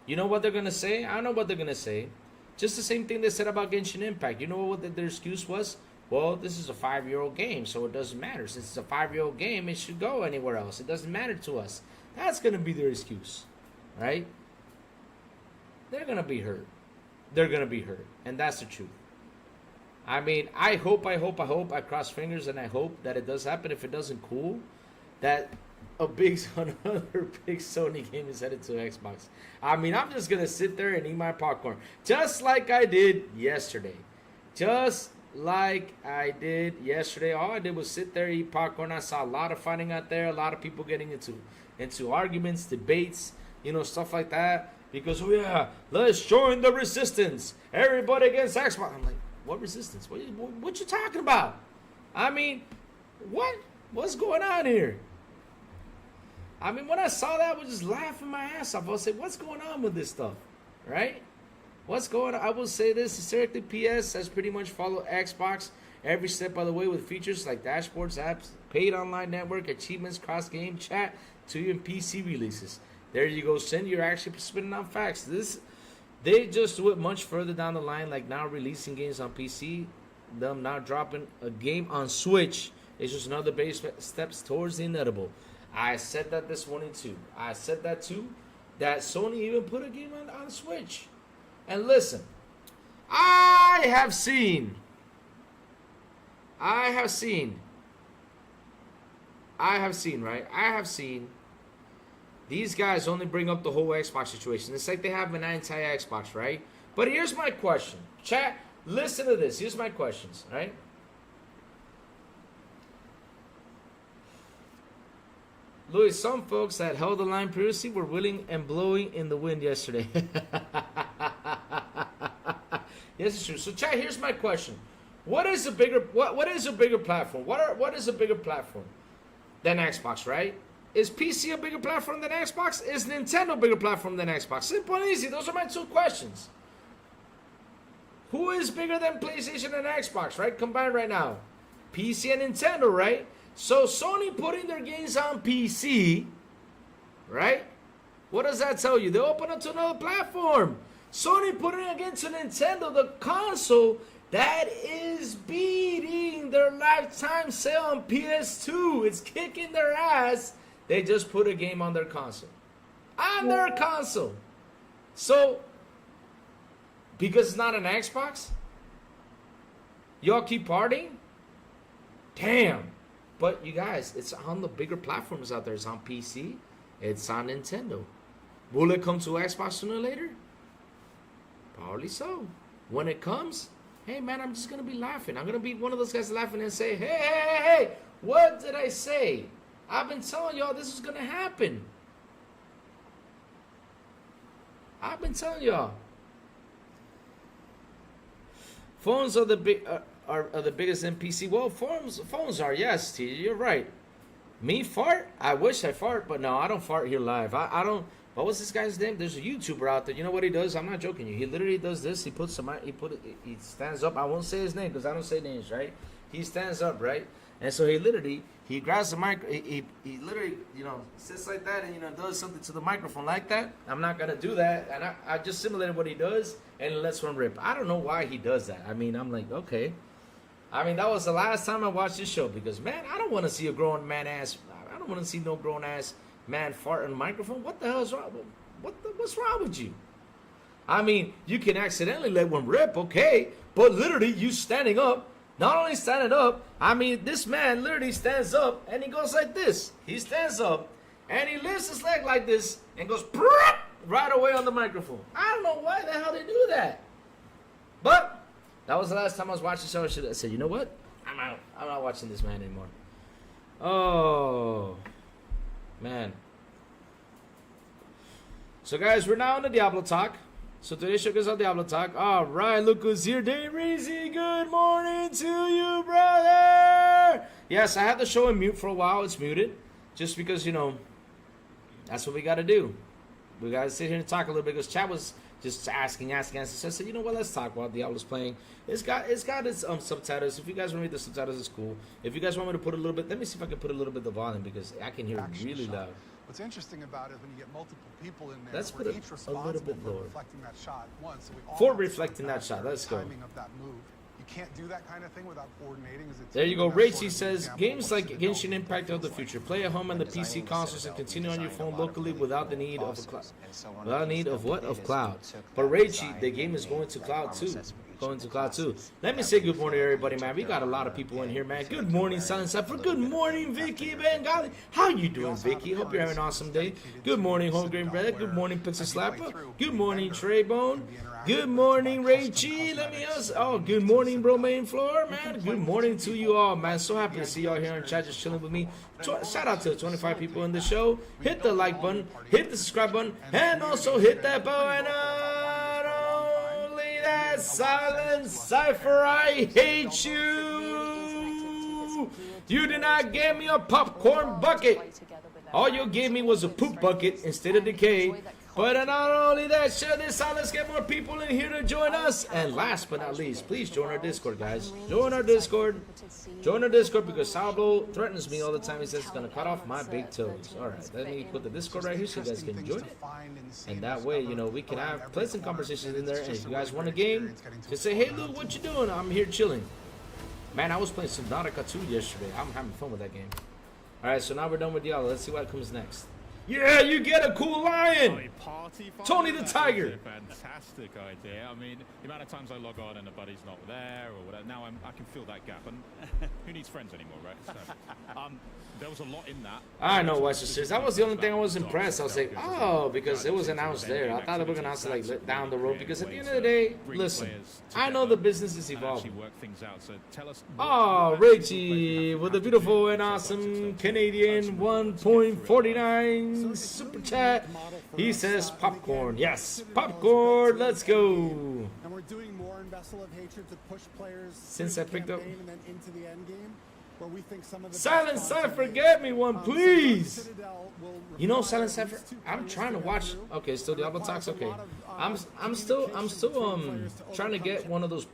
A: You know what they're going to say? I don't know what they're going to say. Just the same thing they said about Genshin Impact. You know what their excuse was? Well, this is a 5-year-old game, so it doesn't matter. Since it's a 5-year-old game, it should go anywhere else. It doesn't matter to us. That's going to be their excuse, right? They're going to be hurt. And that's the truth. I mean, I hope, I cross fingers and I hope that it does happen. If it doesn't, cool. That another big Sony game is headed to Xbox. I mean, I'm just going to sit there and eat my popcorn. Just like I did yesterday. All I did was sit there, eat popcorn. I saw a lot of fighting out there. A lot of people getting into arguments, debates, stuff like that. Because, oh yeah, let's join the resistance. Everybody against Xbox. I'm like, what resistance? What you talking about? I mean, what's going on here? I mean, when I saw that, I was just laughing my ass off. I was saying, what's going on with this stuff, right? What's going on? I will say this, historically, PS has pretty much followed Xbox every step of the way with features like dashboards, apps, paid online network, achievements, cross-game chat, to even PC releases. There you go, Sin. You're actually spitting out facts. They just do it much further down the line, like now releasing games on PC, them now dropping a game on Switch. It's just another base steps towards the inevitable. I said that this morning too. I said that too, that Sony even put a game on Switch. And listen, I have seen, these guys only bring up the whole Xbox situation. It's like they have an anti-Xbox, right? But here's my question. Chat, listen to this. Here's my questions, right? Louis, some folks that held the line previously were willing and blowing in the wind yesterday. Yes, it's true. So, chat, here's my question. What is a bigger platform? What is a bigger platform than Xbox, right? Is PC a bigger platform than Xbox? Is Nintendo a bigger platform than Xbox? Simple and easy. Those are my two questions. Who is bigger than PlayStation and Xbox, right? Combined right now. PC and Nintendo, right? So Sony putting their games on PC, right? What does that tell you? They open up to another platform. Sony putting against Nintendo, the console that is beating their lifetime sale on PS2. It's kicking their ass. They just put a game on their console. On their console. So, because it's not an Xbox, y'all keep partying? Damn. But you guys, it's on the bigger platforms out there. It's on PC. It's on Nintendo. Will it come to Xbox sooner or later? Probably so. When it comes, hey man, I'm just going to be laughing. I'm going to be one of those guys laughing and say, hey, what did I say? I've been telling y'all this is going to happen. I've been telling y'all. Phones are the biggest NPC. Well, phones are, yes, T. You're right. Me fart? I wish I fart, but no, I don't fart here live. I don't. What was this guy's name? There's a YouTuber out there. You know what he does? I'm not joking you. He literally does this. He stands up. I won't say his name because I don't say names, right? He stands up, right? And so he grabs the mic. He literally, sits like that and, does something to the microphone like that. I'm not going to do that. And I just simulated what he does and lets one rip. I don't know why he does that. I mean, I'm like, okay. I mean, that was the last time I watched this show because, man, I don't want to see a grown man ass. I don't want to see no grown ass man fart on a microphone. What the hell is wrong? What's wrong with you? I mean, you can accidentally let one rip, okay, but literally you standing up. Not only standing up, I mean, this man literally stands up and he goes like this. He stands up and he lifts his leg like this and goes right away on the microphone. I don't know why the hell they do that. But that was the last time I was watching the show. I said, you know what? I'm out. I'm not watching this man anymore. Oh, man. So, guys, we're now on the Diablo talk. So today's show goes on Diablo talk. All right, look who's here. Dave Reezy, good morning to you, brother. Yes, I had the show in mute for a while. It's muted. Just because, that's what we got to do. We got to sit here and talk a little bit because chat was just asking. So I said, you know what, let's talk while Diablo's playing. It's got its subtitles. If you guys want to read the subtitles, it's cool. If you guys want me to put a little bit, let me see if I can put a little bit of the volume because I can hear it really loud.
M: What's interesting about it is when you get multiple people in there,
A: let's put it a little bit lower.
M: Reflecting that shot once. So we all
A: for reflecting that shot, let's go.
M: Timing of that move. You can't do that kind of thing without coordinating.
A: There you go. Rachy says, games like Genshin Impact are the future. Play at home on the PC consoles and continue on your phone locally without the need of a cloud. Without need of what? Of cloud. But Rachy, the game is going to cloud too. Let me say good morning, everybody, man. We got a lot of people in here, man. Good morning, Silent Cypher. Good morning, Vicky Bengali. How you doing, Vicky? Hope you're having an awesome day. Good morning, Homegrain Brother. Good morning, Pixel Slapper. Good morning, Treybone. Good morning, Rachy. Let me ask. Oh, good morning, Bromain Floor, man. Good morning to you all, man. So happy to see y'all here in chat just chilling with me. Shout out to the 25 people in the show. Hit the like button, hit the subscribe button, and also hit that bell. And not only that, Silent Cypher, I hate you. You did not give me a popcorn bucket. All you gave me was a poop bucket instead of decay. But not only that, share this out. Let's get more people in here to join us. And last but not least, please join our Discord, guys. Join our Discord. Join our Discord because Sourblow threatens me all the time. He says it's going to cut off my big toes. All right, let me put the Discord right here so you guys can join it. And that way, we can have pleasant conversations in there. And if you guys want a game, just say, hey, Luke, what you doing? I'm here chilling. Man, I was playing Subnautica 2 yesterday. I'm having fun with that game. All right, so now we're done with Diablo. Let's see what comes next. Yeah, you get a cool lion! Tony the Tiger!
E: Fantastic idea. I mean, the amount of times I log on and the buddy's not there or whatever, now I can fill that gap. And who needs friends anymore, right? So, there was a lot in that.
A: I know, Western Series. That was the only thing I was impressed. I was like, oh, because it was announced there. I thought they were going to announce it like down the road. Because at the end of the day, listen, I know the business is evolving. Oh, Richie with a beautiful and awesome Canadian 1.49 super chat. He says popcorn. Yes, popcorn. Let's go.
M: And we're doing more in Vessel of Hatred to push players
A: since I picked up.
M: And then into the end game. Where we think some of the
A: Silent Cypher, get me one, please. Silent Cypher, I'm trying to watch. Okay, still Diablo talks. Okay, I'm still trying to get one of those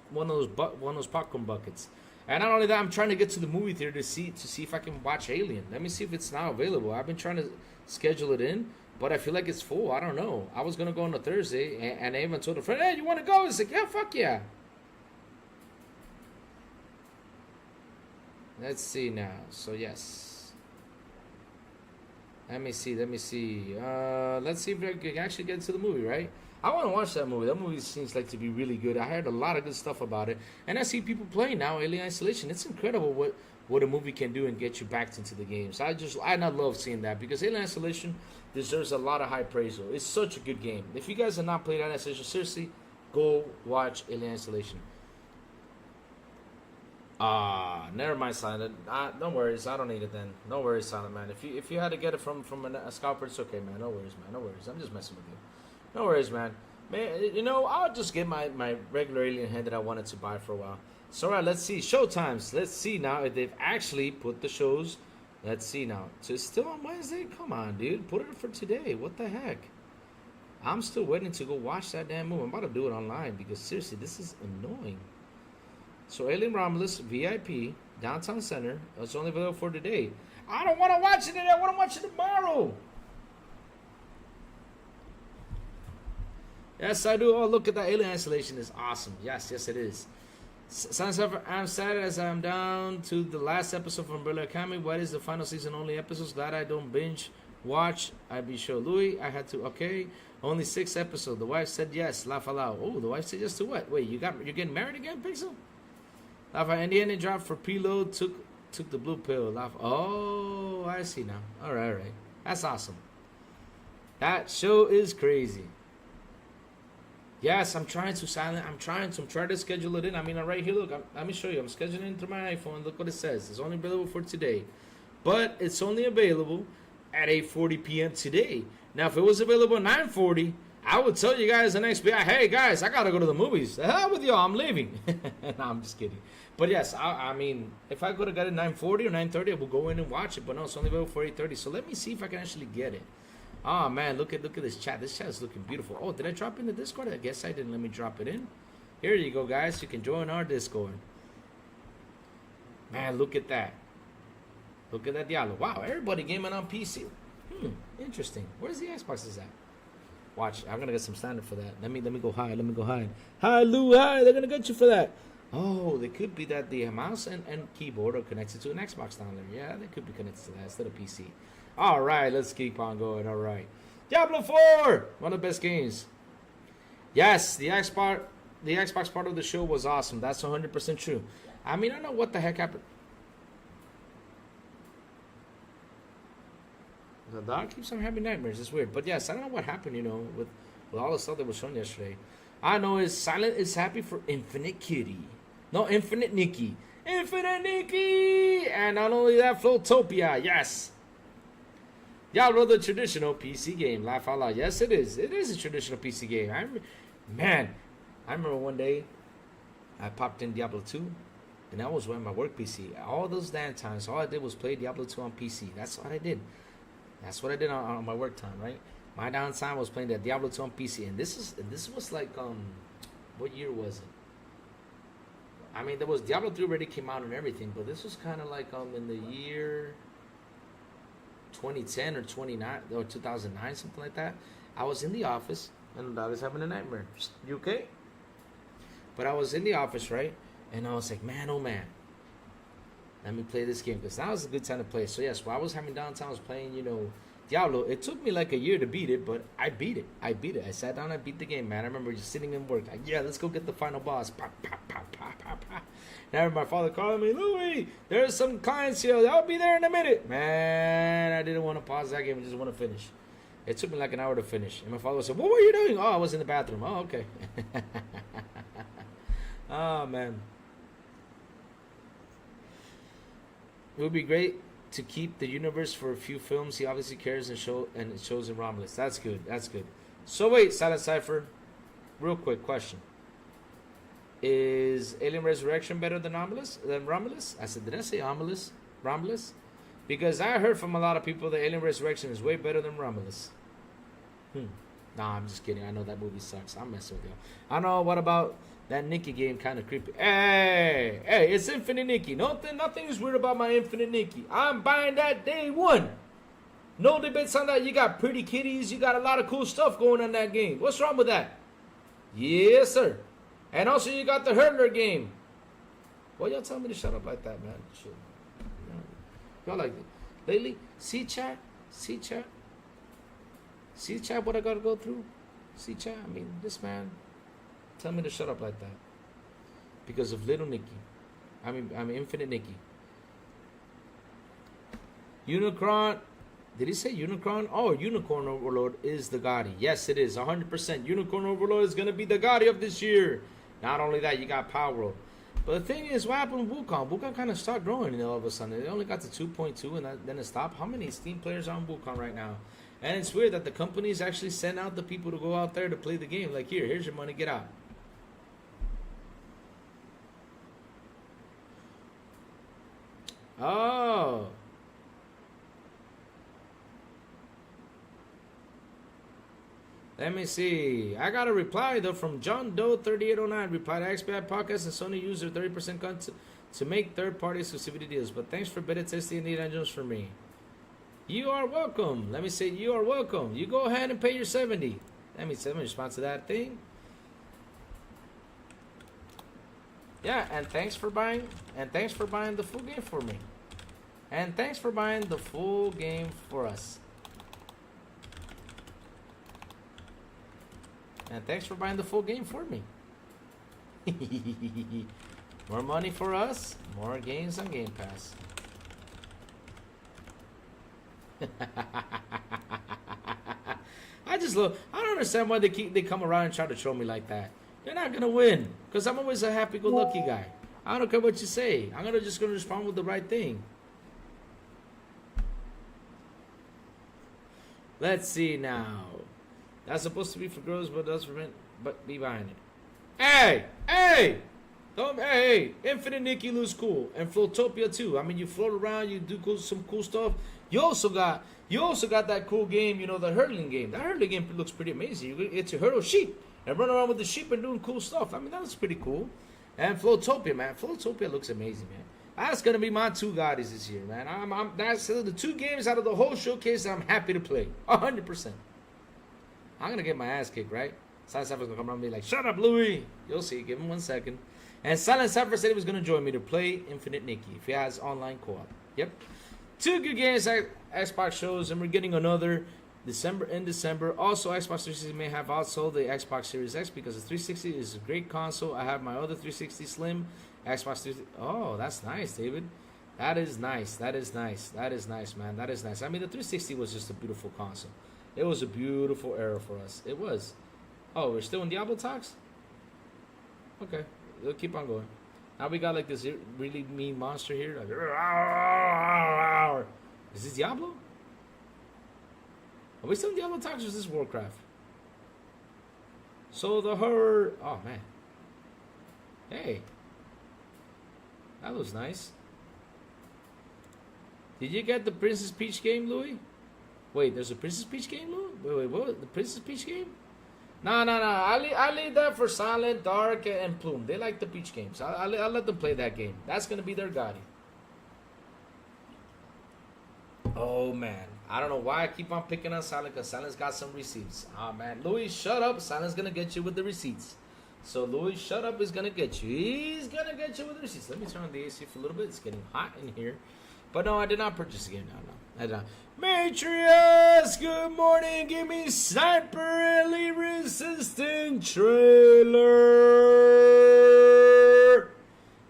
A: popcorn buckets. And not only that, I'm trying to get to the movie theater to see if I can watch Alien. Let me see if it's now available. I've been trying to schedule it in, but I feel like it's full. I don't know. I was gonna go on a Thursday, and I even told a friend, "Hey, you want to go?" It's like, "Yeah, fuck yeah." Let's see now. So yes. Let me see. Let's see if I can actually get to the movie, right? I want to watch that movie. That movie seems like to be really good. I heard a lot of good stuff about it. And I see people playing now, Alien Isolation. It's incredible what a movie can do and get you back into the games. I love seeing that because Alien Isolation deserves a lot of high praise. Though. It's such a good game. If you guys have not played Alien Isolation, seriously, go watch Alien Isolation. Never mind, Silent. No worries. I don't need it then. No worries, Silent Man. If you had to get it from a scalper, it's okay, man. No worries, man. No worries. I'm just messing with you. No worries, man. Man, I'll just get my regular Alien head that I wanted to buy for a while. So, all right, let's see. Showtimes. Let's see now if they've actually put the shows. Let's see now. So it's still on Wednesday? Come on, dude. Put it for today. What the heck? I'm still waiting to go watch that damn movie. I'm about to do it online because, seriously, this is annoying. So, Alien Romulus, VIP, Downtown Center. It's only available for today. I don't want to watch it today. I want to watch it tomorrow. Yes, I do. Oh, look at that. Alien Isolation is awesome. Yes, it is. Cypher, I'm sad as I'm down to the last episode from Umbrella Academy. What is the final season only episodes? Glad I don't binge watch. I be sure. Louis, I had to. Okay. Only 6 episodes. The wife said yes. Laugh aloud. Oh, the wife said yes to what? Wait, you're getting married again, Pixel? Laugh out. Indiana dropped for preload. Took the blue pill. Laugh. Oh, I see now. All right. That's awesome. That show is crazy. Yes, I'm trying to schedule it in. I mean, right here, look, let me show you. I'm scheduling it through my iPhone. Look what it says. It's only available for today. But it's only available at 8:40 p.m. today. Now, if it was available at 9:40, I would tell you guys the next day, hey, guys, I got to go to the movies. The hell with y'all, I'm leaving. No, I'm just kidding. But, yes, I mean, if I could have got it 9:40 or 9:30, I would go in and watch it. But, no, it's only available for 8:30. So let me see if I can actually get it. Oh, man, look at this chat. This chat is looking beautiful. Oh, did I drop in the Discord? I guess I didn't. Let me drop it in. Here you go, guys. You can join our Discord. Man, look at that. Look at that Diablo. Wow, everybody gaming on PC. Interesting. Where's the Xboxes at? Watch, I'm going to get some standard for that. Let me go hide. Let me go hide. Hi, Lou. Hi. They're going to get you for that. Oh, they could be that the mouse and keyboard are connected to an Xbox down there. Yeah, they could be connected to that instead of PC. All right, let's keep on going. All right. Diablo 4, one of the best games. Yes, the Xbox part of the show was awesome. That's 100% true. I mean, I don't know what the heck happened. The dog keeps on having nightmares. It's weird. But yes, I don't know what happened, with all the stuff that was shown yesterday. I know is Silent is happy for Infinite Kitty. No, Infinite Nikki. Infinite Nikki! And not only that, Flowtopia. Yes. Diablo, the traditional PC game. Laugh out loud. Yes, it is. It is a traditional PC game. I remember one day I popped in Diablo 2, and that was when my work PC. All those damn times, all I did was play Diablo 2 on PC. That's what I did. That's what I did on my work time, right? My downtime was playing that Diablo 2 on PC, and this was like what year was it? I mean, there was Diablo 3 already came out and everything, but this was kind of like in the year 2010 or 2009, something like that. I was in the office, and I was having a nightmare. You okay? But I was in the office, right? And I was like, man, oh man, let me play this game, because that was a good time to play. So yes, while I was having downtime, I was playing, Diablo. It took me like a year to beat it, but I beat it. I sat down, I beat the game, man. I remember just sitting in work, like, yeah, let's go get the final boss. Pop, pop, pop, pop, pop, pop. And I remember my father calling me, Louis, there's some clients here. I'll be there in a minute. Man, I didn't want to pause that game. I just want to finish. It took me like an hour to finish. And my father said, what were you doing? Oh, I was in the bathroom. Oh, okay. Oh, man. It would be great to keep the universe for a few films. He obviously cares and it shows in Romulus. That's good. That's good. So wait, Silent Cypher, real quick question. Is Alien Resurrection better than Romulus? I said, did I say Romulus? Because I heard from a lot of people that Alien Resurrection is way better than Romulus. Nah, I'm just kidding. I know that movie sucks. I'm messing with you. I know. What about That Nikki game kind of creepy. Hey, it's Infinite Nikki. Nothing is weird about my Infinite Nikki. I'm buying that day one. No debates on that. You got pretty kitties. You got a lot of cool stuff going on in that game. What's wrong with that? Yes, sir. And also you got the hurdler game. Why y'all tell me to shut up like that, man? Shit. Y'all like it. Lately, see chat, what I gotta go through? See chat, I mean, this man tell me to shut up like that. Because of little Nikki. I'm Infinite Nikki. Unicron. Did he say Unicron? Oh, Unicorn Overlord is the Gotti. Yes, it is. 100%. Unicorn Overlord is going to be the Gotti of this year. Not only that, you got Power World. But the thing is, what happened with Wukong? Wukong kind of started growing all of a sudden. They only got to 2.2 and then it stopped. How many Steam players are on Wukong right now? And it's weird that the companies actually send out the people to go out there to play the game. Like, here's your money, get out. Oh. Let me see. I got a reply though from John Doe 3809. Reply to XBAT Podcast and Sony user 30% cut to make third-party exclusivity deals. But thanks for beta testing the engines for me. You are welcome. Let me say you are welcome. You go ahead and pay your 70. Let me respond to that thing. Yeah, and thanks for buying. And thanks for buying the full game for me. And thanks for buying the full game for us. And thanks for buying the full game for me. More money for us, more games on Game Pass. I don't understand why they come around and try to troll me like that. You're not gonna win, because I'm always a happy-go-lucky guy. I don't care what you say. I'm just gonna respond with the right thing. Let's see now. That's supposed to be for girls, but does prevent but be behind it. Hey! Infinite Nikki looks cool. And Floatopia too. I mean, you float around, you do some cool stuff. You also got that cool game, you know, the hurdling game. That hurdling game looks pretty amazing. You get to hurdle sheep and run around with the sheep and doing cool stuff. I mean, that looks pretty cool. And Floatopia, man. Floatopia looks amazing, man. That's gonna be my two Gottis this year, man. That's the two games out of the whole showcase that I'm happy to play. 100%. I'm gonna get my ass kicked, right? Silent Cypher's gonna come around and be like, "Shut up, Louis." You'll see. Give him 1 second. And Silent Cypher said he was gonna join me to play Infinite Nikki if he has online co-op. Yep. Two good games at Xbox shows, and we're getting another in December. Also, Xbox 360 may have outsold the Xbox Series X because the 360 is a great console. I have my other 360 Slim. Xbox 360. Oh, that's nice, David. That is nice. That is nice. That is nice, man. That is nice. I mean, the 360 was just a beautiful console. It was a beautiful era for us. It was. Oh, we're still in Diablo talks? Okay. We'll keep on going. Now we got like this really mean monster here. Like, is this Diablo? Are we still in Diablo talks or is this Warcraft? So the horror. Oh, man. Hey. That was nice. Did you get the Princess Peach game, Louis? Wait, there's a Princess Peach game, Louis? Wait, what? The Princess Peach game? No. I leave that for Silent, Dark, and Plume. They like the Peach games. I'll let them play that game. That's going to be their Gotti. Oh, man. I don't know why I keep on picking on Silent, because Silent's got some receipts. Oh, man. Louis, shut up. Silent's going to get you with the receipts. So, Louis, shut up is going to get you. He's going to get you with the receipts. Let me turn on the AC for a little bit. It's getting hot in here. But no, I did not purchase the game. No. I did not. Matrius, good morning. Give me Cypher Elite Resistant trailer.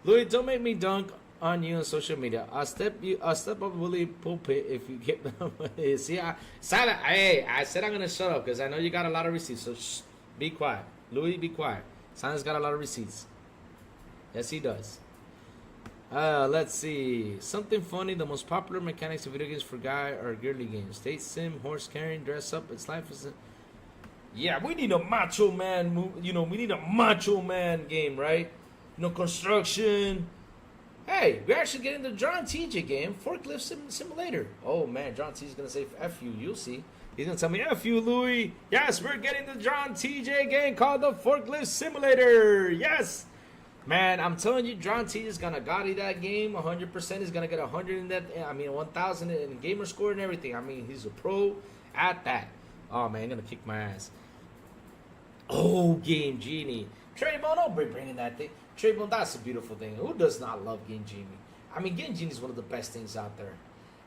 A: Louis, don't make me dunk on you on social media. I'll step up Willie pulpit if you get them. See, Silent. Hey, I said I'm gonna shut up because I know you got a lot of receipts. So shh, be quiet, Louis. Be quiet. Silent's got a lot of receipts. Yes, he does. Let's see. Something funny. The most popular mechanics of video games for guy or girly games. State sim, horse carrying, dress up. It's life is. Yeah, we need a macho man move. You know, we need a macho man game, right? You know, construction. Hey, we're actually getting the John TJ game, Forklift Simulator. Oh man, John T is gonna say F you. You'll see. He's gonna tell me, F you, Louis. Yes, we're getting the John TJ game called the Forklift Simulator. Yes. Man, I'm telling you, John T is gonna gotti that game 100%. He's gonna get 100 in that. I mean, 1,000 in gamer score and everything. I mean, he's a pro at that. Oh man, gonna kick my ass. Oh, Game Genie. Trayvon, don't be bringing that thing. Trayvon, that's a beautiful thing. Who does not love Game Genie? I mean, Game Genie is one of the best things out there.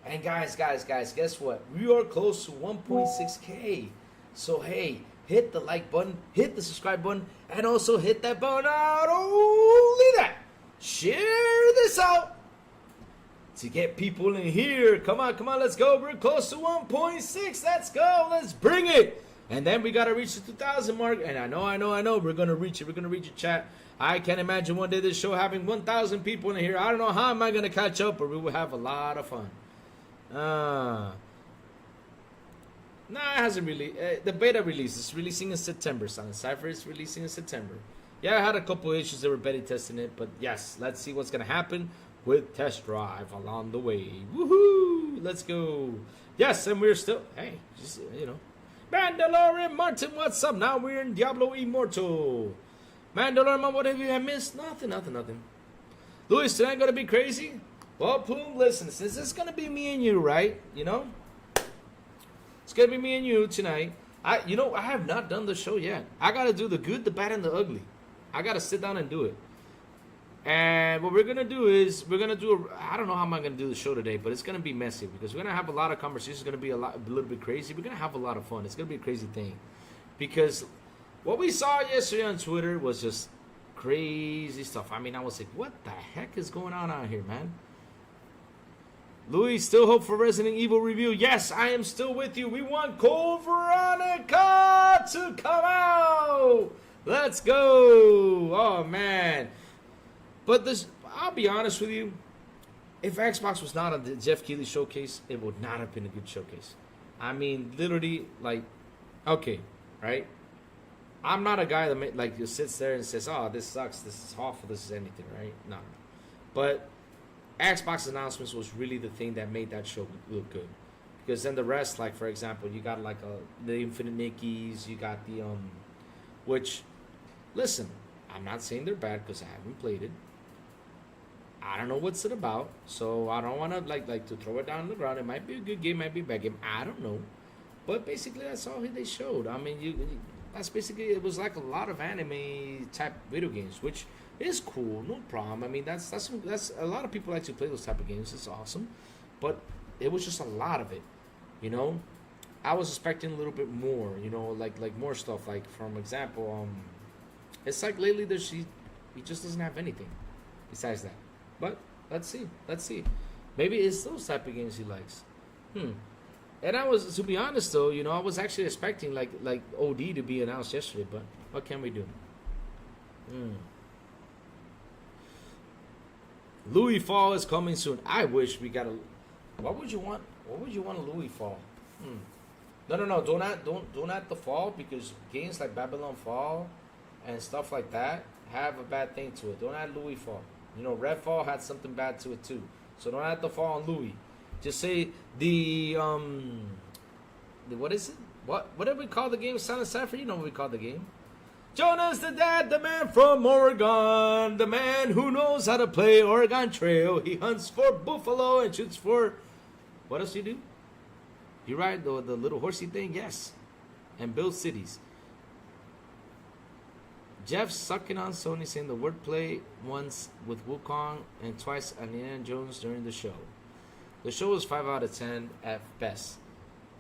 A: And guys, guess what? We are close to 1.6K. So hey, hit the like button, hit the subscribe button, and also hit that bell. Not only that, share this out to get people in here. Come on, let's go. We're close to 1.6. Let's go. Let's bring it. And then we gotta reach the 2,000 mark. And I know. We're gonna reach it. We're gonna reach it, chat. I can't imagine one day this show having 1,000 people in here. I don't know how am I gonna catch up, but we will have a lot of fun. Nah, it hasn't really. The beta release is releasing in September, son. Cypher is releasing in September. Yeah, I had a couple issues that were beta testing it, but yes, let's see what's gonna happen with test drive along the way. Woohoo! Let's go. Yes, and we're still. Hey, just Mandalorian Martin, what's up? Now we're in Diablo Immortal. Mandalorian, what have you missed? Nothing. Louis, tonight gonna be crazy? Well, Plume, listen, since it's gonna be me and you, right? It's gonna be me and you tonight. I have not done the show yet. I gotta do the good, the bad, and the ugly. I gotta sit down and do it. And what we're gonna do is I don't know how I'm gonna do the show today, but it's gonna be messy because we're gonna have a lot of conversations. It's gonna be a little bit crazy. We're gonna have a lot of fun. It's gonna be a crazy thing because what we saw yesterday on Twitter was just crazy stuff. I mean, I was like, what the heck is going on out here, man? Louis, still hope for Resident Evil review. Yes, I am still with you. We want Code Veronica to come out. Let's go. Oh, man. But I'll be honest with you. If Xbox was not on the Jeff Keighley showcase, it would not have been a good showcase. I mean, literally, okay, right? I'm not a guy that just sits there and says, oh, this sucks, this is awful, this is anything, right? No. But Xbox announcements was really the thing that made that show look good. Because then the rest, for example, you got the Infinite Nickies, you got the which, listen, I'm not saying they're bad because I haven't played it. I don't know what's it about, so I don't want to to throw it down on the ground. It might be a good game, might be a bad game. I don't know, but basically that's all they showed. I mean, that's basically it was like a lot of anime type video games, which is cool, no problem. I mean, that's a lot of people like to play those type of games. It's awesome, but it was just a lot of it, I was expecting a little bit more, like more stuff. For example, it's like lately he just doesn't have anything besides that. But let's see. Maybe it's those type of games he likes. And I was, to be honest though, I was actually expecting like OD to be announced yesterday, but what can we do? Louis Fall is coming soon. I wish we got a. What would you want a Louis Fall? No. Don't at the fall, because games like Babylon Fall and stuff like that have a bad thing to it. Don't add Louis Fall. Redfall had something bad to it too. So don't add the fall on Louis. Just say the what is it? What did we call the game? Silent Cypher? You know what we call the game. Jonas the Dad, the man from Oregon, the man who knows how to play Oregon Trail. He hunts for buffalo and shoots for. What else do you do? You ride the little horsey thing? Yes. And build cities. Jeff sucking on Sony, saying the wordplay once with Wukong and twice on Indiana Jones during the show. The show was 5 out of 10 at best.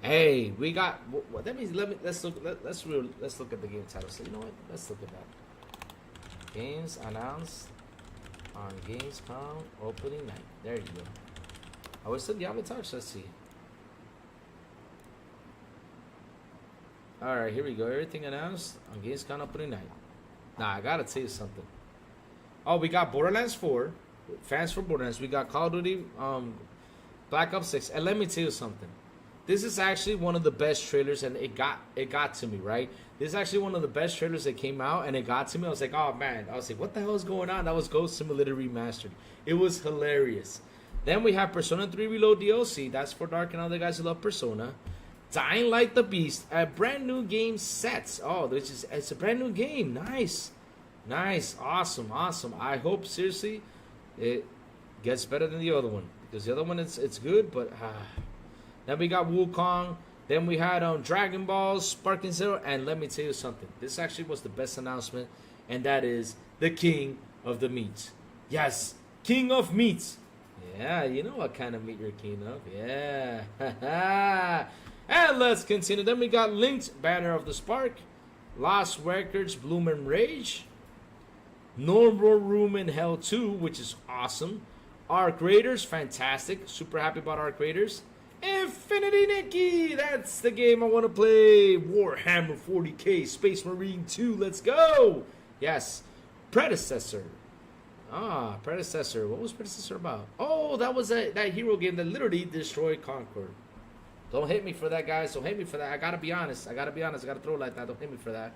A: Hey, we got. Let's look at the game title. So you know what? Let's look at that. Games announced on Gamescom opening night. There you go. Oh, it's the Diablo Touch. Let's see. All right, here we go. Everything announced on Gamescom opening night. Nah, I gotta tell you something. Oh, we got Borderlands 4. Fans for Borderlands. We got Call of Duty, Black Ops 6. And let me tell you something. This is actually one of the best trailers, and it got to me, right? This is actually one of the best trailers that came out, and it got to me. I was like, oh man. I was like, what the hell is going on? That was Ghost Simulator Remastered. It was hilarious. Then we have Persona 3 Reload DLC. That's for Dark and all the guys who love Persona. Dying Light the Beast, a brand new game sets. Oh, it's a brand new game. Nice. Nice. Awesome. Awesome. I hope, seriously, it gets better than the other one. Because the other one, it's good, but... Then we got Wukong. Then we had Dragon Ball, Sparking Zero. And let me tell you something. This actually was the best announcement. And that is the King of the Meats. Yes. King of Meats. Yeah, you know what kind of meat you're king of. Yeah. And let's continue. Then we got Linked, Banner of the Spark. Lost Records, Bloom and Rage. Normal Room in Hell 2, which is awesome. Arc Raiders, fantastic. Super happy about Arc Raiders. Infinity Nikki, that's the game I want to play. Warhammer 40k, Space Marine 2, let's go. Yes. Predecessor. Predecessor. What was Predecessor about? Oh, that was that hero game that literally destroyed Concord. Don't hate me for that, guys. Don't hate me for that. I gotta be honest. I gotta throw it like that. Don't hate me for that.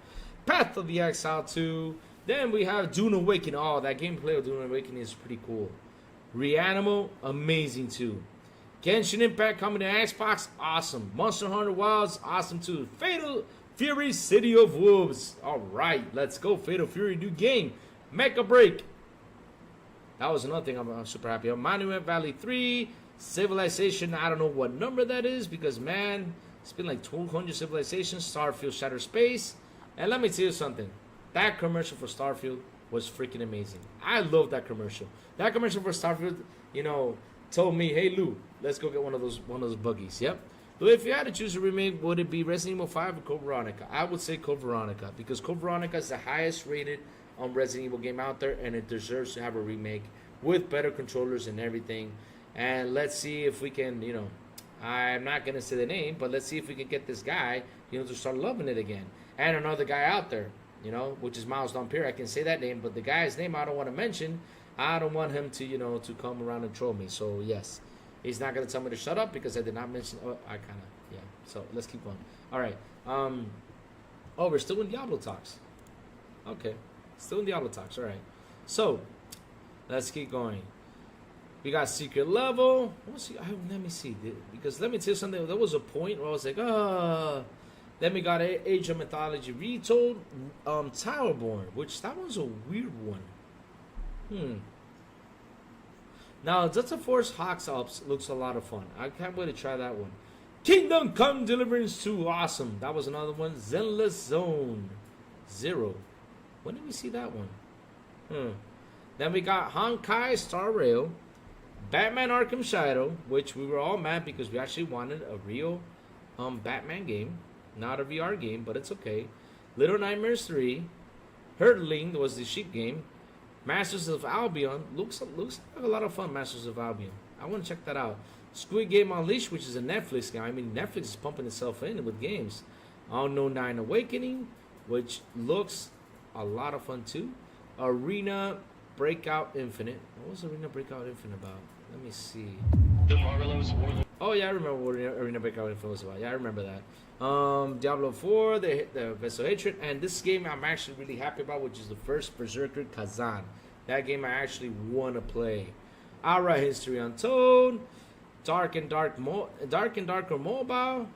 A: Path of the Exile 2. Then we have Dune Awakening. Oh, that gameplay of Dune Awakening is pretty cool. Reanimo, amazing too. Genshin Impact coming to Xbox, awesome. Monster Hunter Wilds, awesome too. Fatal Fury, City of Wolves. All right, let's go. Fatal Fury, new game. Mecha Break. That was another thing I'm super happy about. Monument Valley 3, Civilization, I don't know what number that is because, man, it's been like 200 civilizations. Starfield, Shattered Space. And let me tell you something. That commercial for Starfield was freaking amazing. I love that commercial. That commercial for Starfield, you know, told me, hey, Lou, let's go get one of those buggies. Yep. So if you had to choose a remake, would it be Resident Evil 5 or Code Veronica? I would say Code Veronica because Code Veronica is the highest rated Resident Evil game out there, and it deserves to have a remake with better controllers and everything. And let's see if we can, you know, I'm not going to say the name, but let's see if we can get this guy, you know, to start loving it again. And another guy out there, you know, which is Miles Dompier. I can say that name, but the guy's name I don't want to mention. I don't want him to, you know, to come around and troll me. So, yes, he's not going to tell me to shut up because I did not mention. Oh, I kind of, yeah. So, let's keep going. All right. Oh, we're still in Diablo talks. Okay. Still in Diablo talks. All right. So, let's keep going. We got Secret Level. Let me see. Because let me tell you something. There was a point where I was like, Then we got Age of Mythology Retold, Towerborn, which that one's a weird one. Now, Delta Force Hawks Ups looks a lot of fun. I can't wait to try that one. Kingdom Come Deliverance 2, awesome. That was another one. Zenless Zone 0. When did we see that one? Then we got Honkai Star Rail, Batman Arkham Shadow, which we were all mad because we actually wanted a real Batman game. Not a VR game, but it's okay. Little Nightmares 3, Herdling was the sheep game. Masters of Albion looks like a lot of fun. Masters of Albion, I want to check that out. Squid Game Unleashed, which is a Netflix game. I mean, Netflix is pumping itself in with games. Unknown 9 Awakening, which looks a lot of fun too. Arena Breakout Infinite. What was Arena Breakout Infinite about? Let me see. Oh yeah, I remember what Arena Breakout Infinite was about. Yeah, I remember that. Diablo 4, the Vessel Hatred, and this game I'm actually really happy about, which is the first Berserker Kazan. That game I actually want to play. Aura History Untold, Dark and Darker Mobile,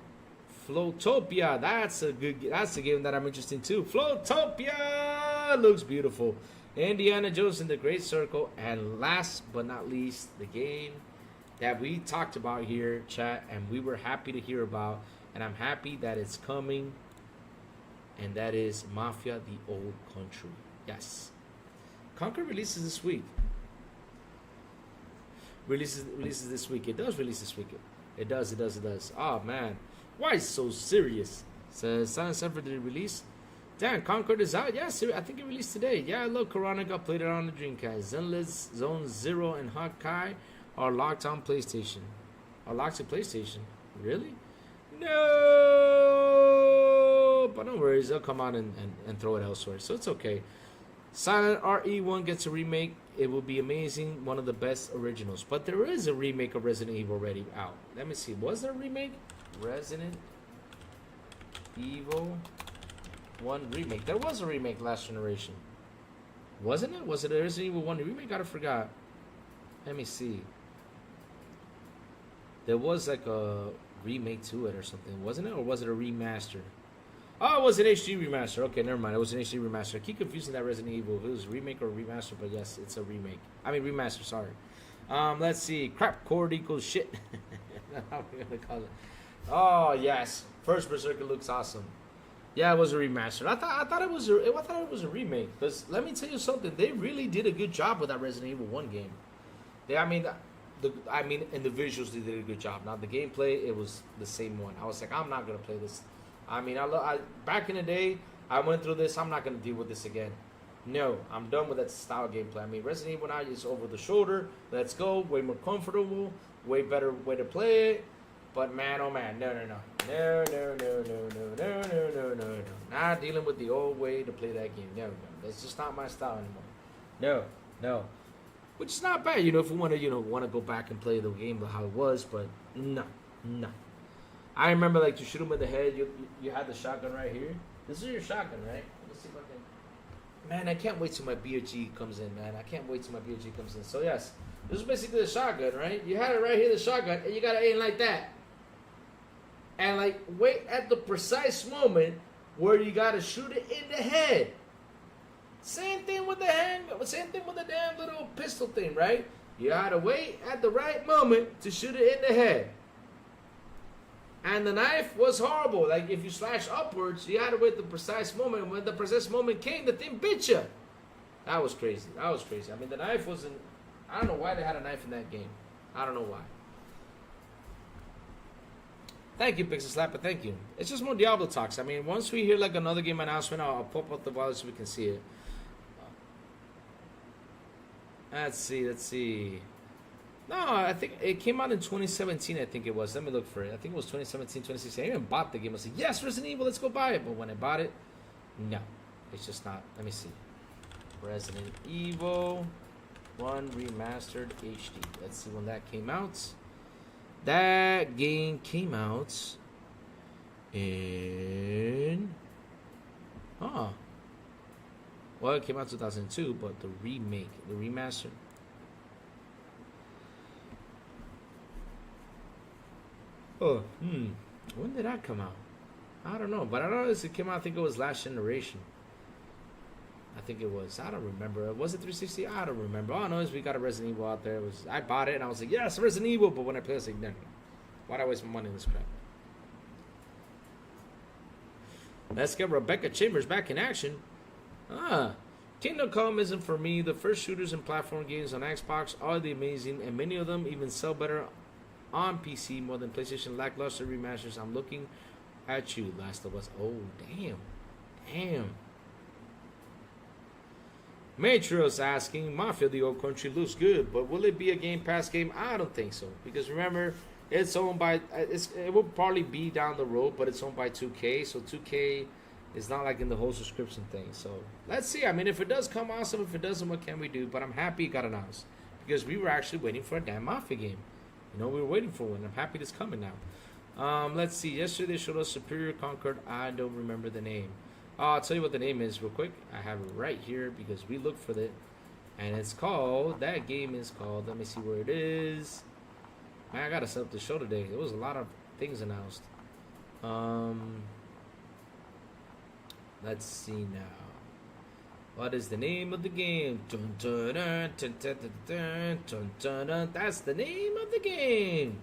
A: Flowtopia. That's a game that I'm interested in too. Flowtopia looks beautiful. Indiana Jones and the Great Circle, and last but not least, the game that we talked about here, chat, and we were happy to hear about, and I'm happy that it's coming, and that is Mafia: The Old Country. Yes. Conquer releases this week. Releases this week. It does release this week. It does. Oh man, why so serious? Says Silent Cypher, did it release? Damn, Concord is out. Yeah, I think it released today. Yeah, look, Veronica played it on the Dreamcast. Zenless Zone 0 and Honkai are locked on PlayStation. Are locked to PlayStation? Really? No! But no worries, they'll come out and throw it elsewhere. So it's okay. Silent RE1 gets a remake. It will be amazing. One of the best originals. But there is a remake of Resident Evil already out. Let me see. Was there a remake? Resident Evil 1 remake. There was a remake last generation. Wasn't it? Was it a Resident Evil 1 remake? I forgot. Let me see. There was like a remake to it or something, wasn't it? Or was it a remaster? Oh, it was an HD remaster. Okay, never mind. It was an HD remaster. I keep confusing that Resident Evil. If it was a remake or a remaster, but yes, it's a remake. I mean, remaster, sorry. Let's see. Crap cord equals shit. How are we going to call it? Oh, yes. First Berserker looks awesome. Yeah, it was a remaster. I thought it was a remake. Because let me tell you something. They really did a good job with that Resident Evil 1 game. I mean, in the visuals, they did a good job. Now, the gameplay, it was the same one. I was like, I'm not going to play this. I mean, back in the day, I went through this. I'm not going to deal with this again. No, I'm done with that style gameplay. I mean, Resident Evil now is over the shoulder. Let's go. Way more comfortable. Way better way to play it. But man, oh man, no. Not dealing with the old way to play that game. No. That's just not my style anymore. No. Which is not bad, if you want to go back and play the game how it was, but no. I remember, like, to shoot him in the head, you had the shotgun right here. This is your shotgun, right? Let's see if I can. Man, I can't wait till my BOG comes in, man. So yes, this is basically the shotgun, right? You had it right here, the shotgun, and you gotta aim like that. And like wait at the precise moment where you gotta shoot it in the head. Same thing with the damn little pistol thing, right? You gotta wait at the right moment to shoot it in the head. And the knife was horrible. Like, if you slash upwards, you had to wait the precise moment. When the precise moment came, the thing bit you. That was crazy. I mean, the knife wasn't... I don't know why they had a knife in that game. I don't know why. Thank you, Pixel Slapper. Thank you. It's just more Diablo talks. I mean, once we hear, like, another game announcement, I'll pop up the volume so we can see it. Let's see. No, I think it came out in 2017, I think it was. Let me look for it. I think it was 2017, 2016. I even bought the game. I said, yes, Resident Evil, let's go buy it. But when I bought it, no. It's just not. Let me see. Resident Evil 1 Remastered HD. Let's see when that came out. That game came out in... Well, it came out 2002, but the remake, the remaster... When did that come out? I don't know, but I know it came out. I think it was last generation. I think it was. I don't remember. Was it 360? I don't remember. All I know is we got a Resident Evil out there. I bought it and I was like, yes, Resident Evil. But when I played, I was like, no. Why'd I waste my money on this crap? Let's get Rebecca Chambers back in action. Kingdom Come isn't for me. The first shooters and platform games on Xbox are the amazing, and many of them even sell better on PC more than PlayStation. Lackluster remasters. I'm looking at you, Last of Us. Oh, damn. Matrios asking, Mafia the Old Country looks good, but will it be a Game Pass game? I don't think so, because remember, it's owned by, it will probably be down the road, but it's owned by 2K, so 2K is not like in the whole subscription thing. So let's see. I mean, if it does come, awesome. If it doesn't, what can we do? But I'm happy it got announced, because we were actually waiting for a damn Mafia game. We were waiting for one. I'm happy it's coming now. Let's see. Yesterday they showed us Superior Concord. I don't remember the name. I'll tell you what the name is real quick. I have it right here because we looked for it. And it's called, that game is called, let me see where it is. Man, I gotta set up the show today. There was a lot of things announced. Let's see now. What is the name of the game? Dun, dun, dun, dun, dun, dun, dun, dun, dun. That's the name of the game.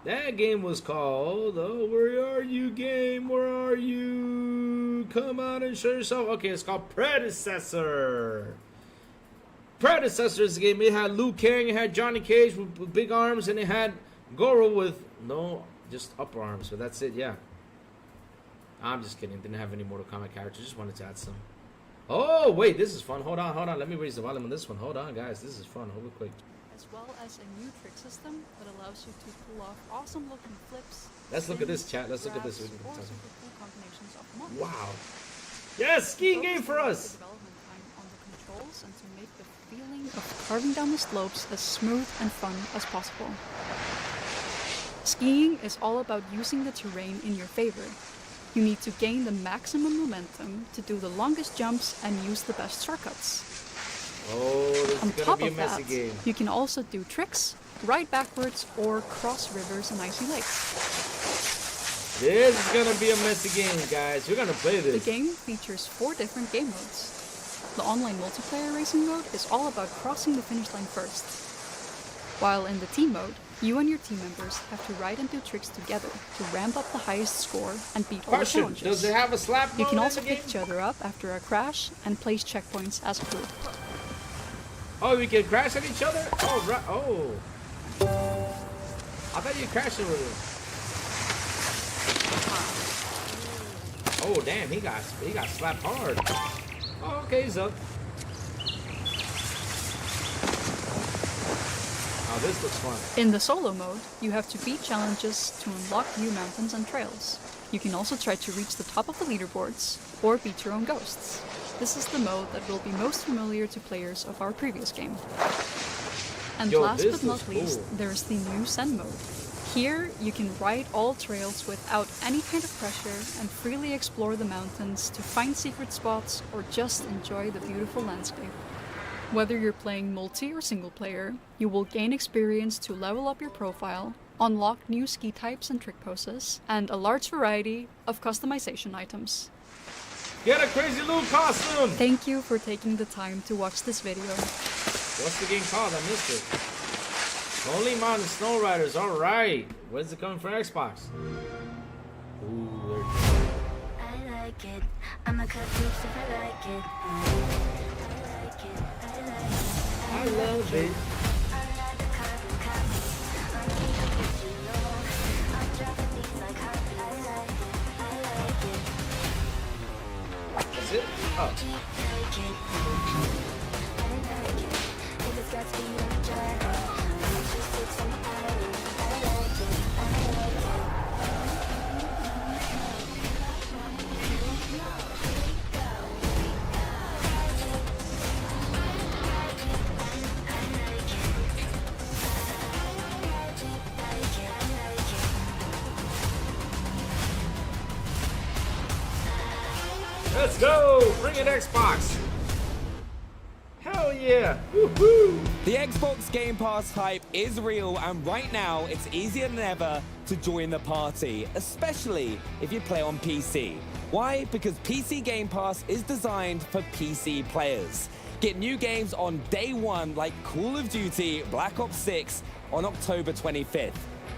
A: That game was called, where are you, game? Where are you? Come on and show yourself. Okay, it's called Predecessor. Predecessor is the game. It had Liu Kang, it had Johnny Cage with big arms, and it had Goro with just upper arms. So that's it, yeah. I'm just kidding. Didn't have any Mortal Kombat characters. Just wanted to add some. Oh, wait, this is fun. Hold on. Let me raise the volume on this one. Hold on, guys. This is fun. Hold it quick.
P: As well as a new trick system that allows you to pull off awesome-looking flips.
A: Let's look at this, chat. Let's look at this.
P: Wow.
A: Yes, skiing game for us.
P: Development time on the controls and to make the feeling of carving down the slopes as smooth and fun as possible. Skiing is all about using the terrain in your favor. You need to gain the maximum momentum to do the longest jumps and use the best shortcuts.
A: Oh, this
P: On
A: is gonna
P: top
A: be a
P: of
A: messy
P: that,
A: game.
P: you can also do tricks ride backwards, or cross rivers and icy lakes.
A: This is gonna be a messy game, guys. We're gonna play this.
P: The game features 4 different game modes. The online multiplayer racing mode is all about crossing the finish line first. While in the team mode, you and your team members have to ride and do tricks together to ramp up the highest score and beat all the challenges.
A: Does it have a slap mode?
P: You can
A: in
P: also
A: the
P: pick
A: game?
P: each other up after a crash and place checkpoints as a group.
A: Oh, we can crash at each other? Oh, right. Oh. I thought you crashed with him. Oh, damn, he got slapped hard. Oh, okay, he's up. Oh, this looks fun.
P: In the solo mode, you have to beat challenges to unlock new mountains and trails. You can also try to reach the top of the leaderboards, or beat your own ghosts. This is the mode that will be most familiar to players of our previous game. And last but not least, there's the new Zen mode. Here, you can ride all trails without any kind of pressure and freely explore the mountains to find secret spots or just enjoy the beautiful landscape. Whether you're playing multi or single player, you will gain experience to level up your profile, unlock new ski types and trick poses, and a large variety of customization items.
A: Get a crazy little costume!
P: Thank you for taking the time to watch this video.
A: What's the game called? I missed it. Only Mountain Snow Riders, alright. When's it coming for Xbox? Ooh,
Q: I like it. I'm a cut if I like it.
A: I love it. That's it? Oh. Let's go! Bring it, Xbox! Hell yeah! Woohoo!
D: The Xbox Game Pass hype is real, and right now it's easier than ever to join the party, especially if you play on PC. Why? Because PC Game Pass is designed for PC players. Get new games on day one like Call of Duty Black Ops 6 on October 25th.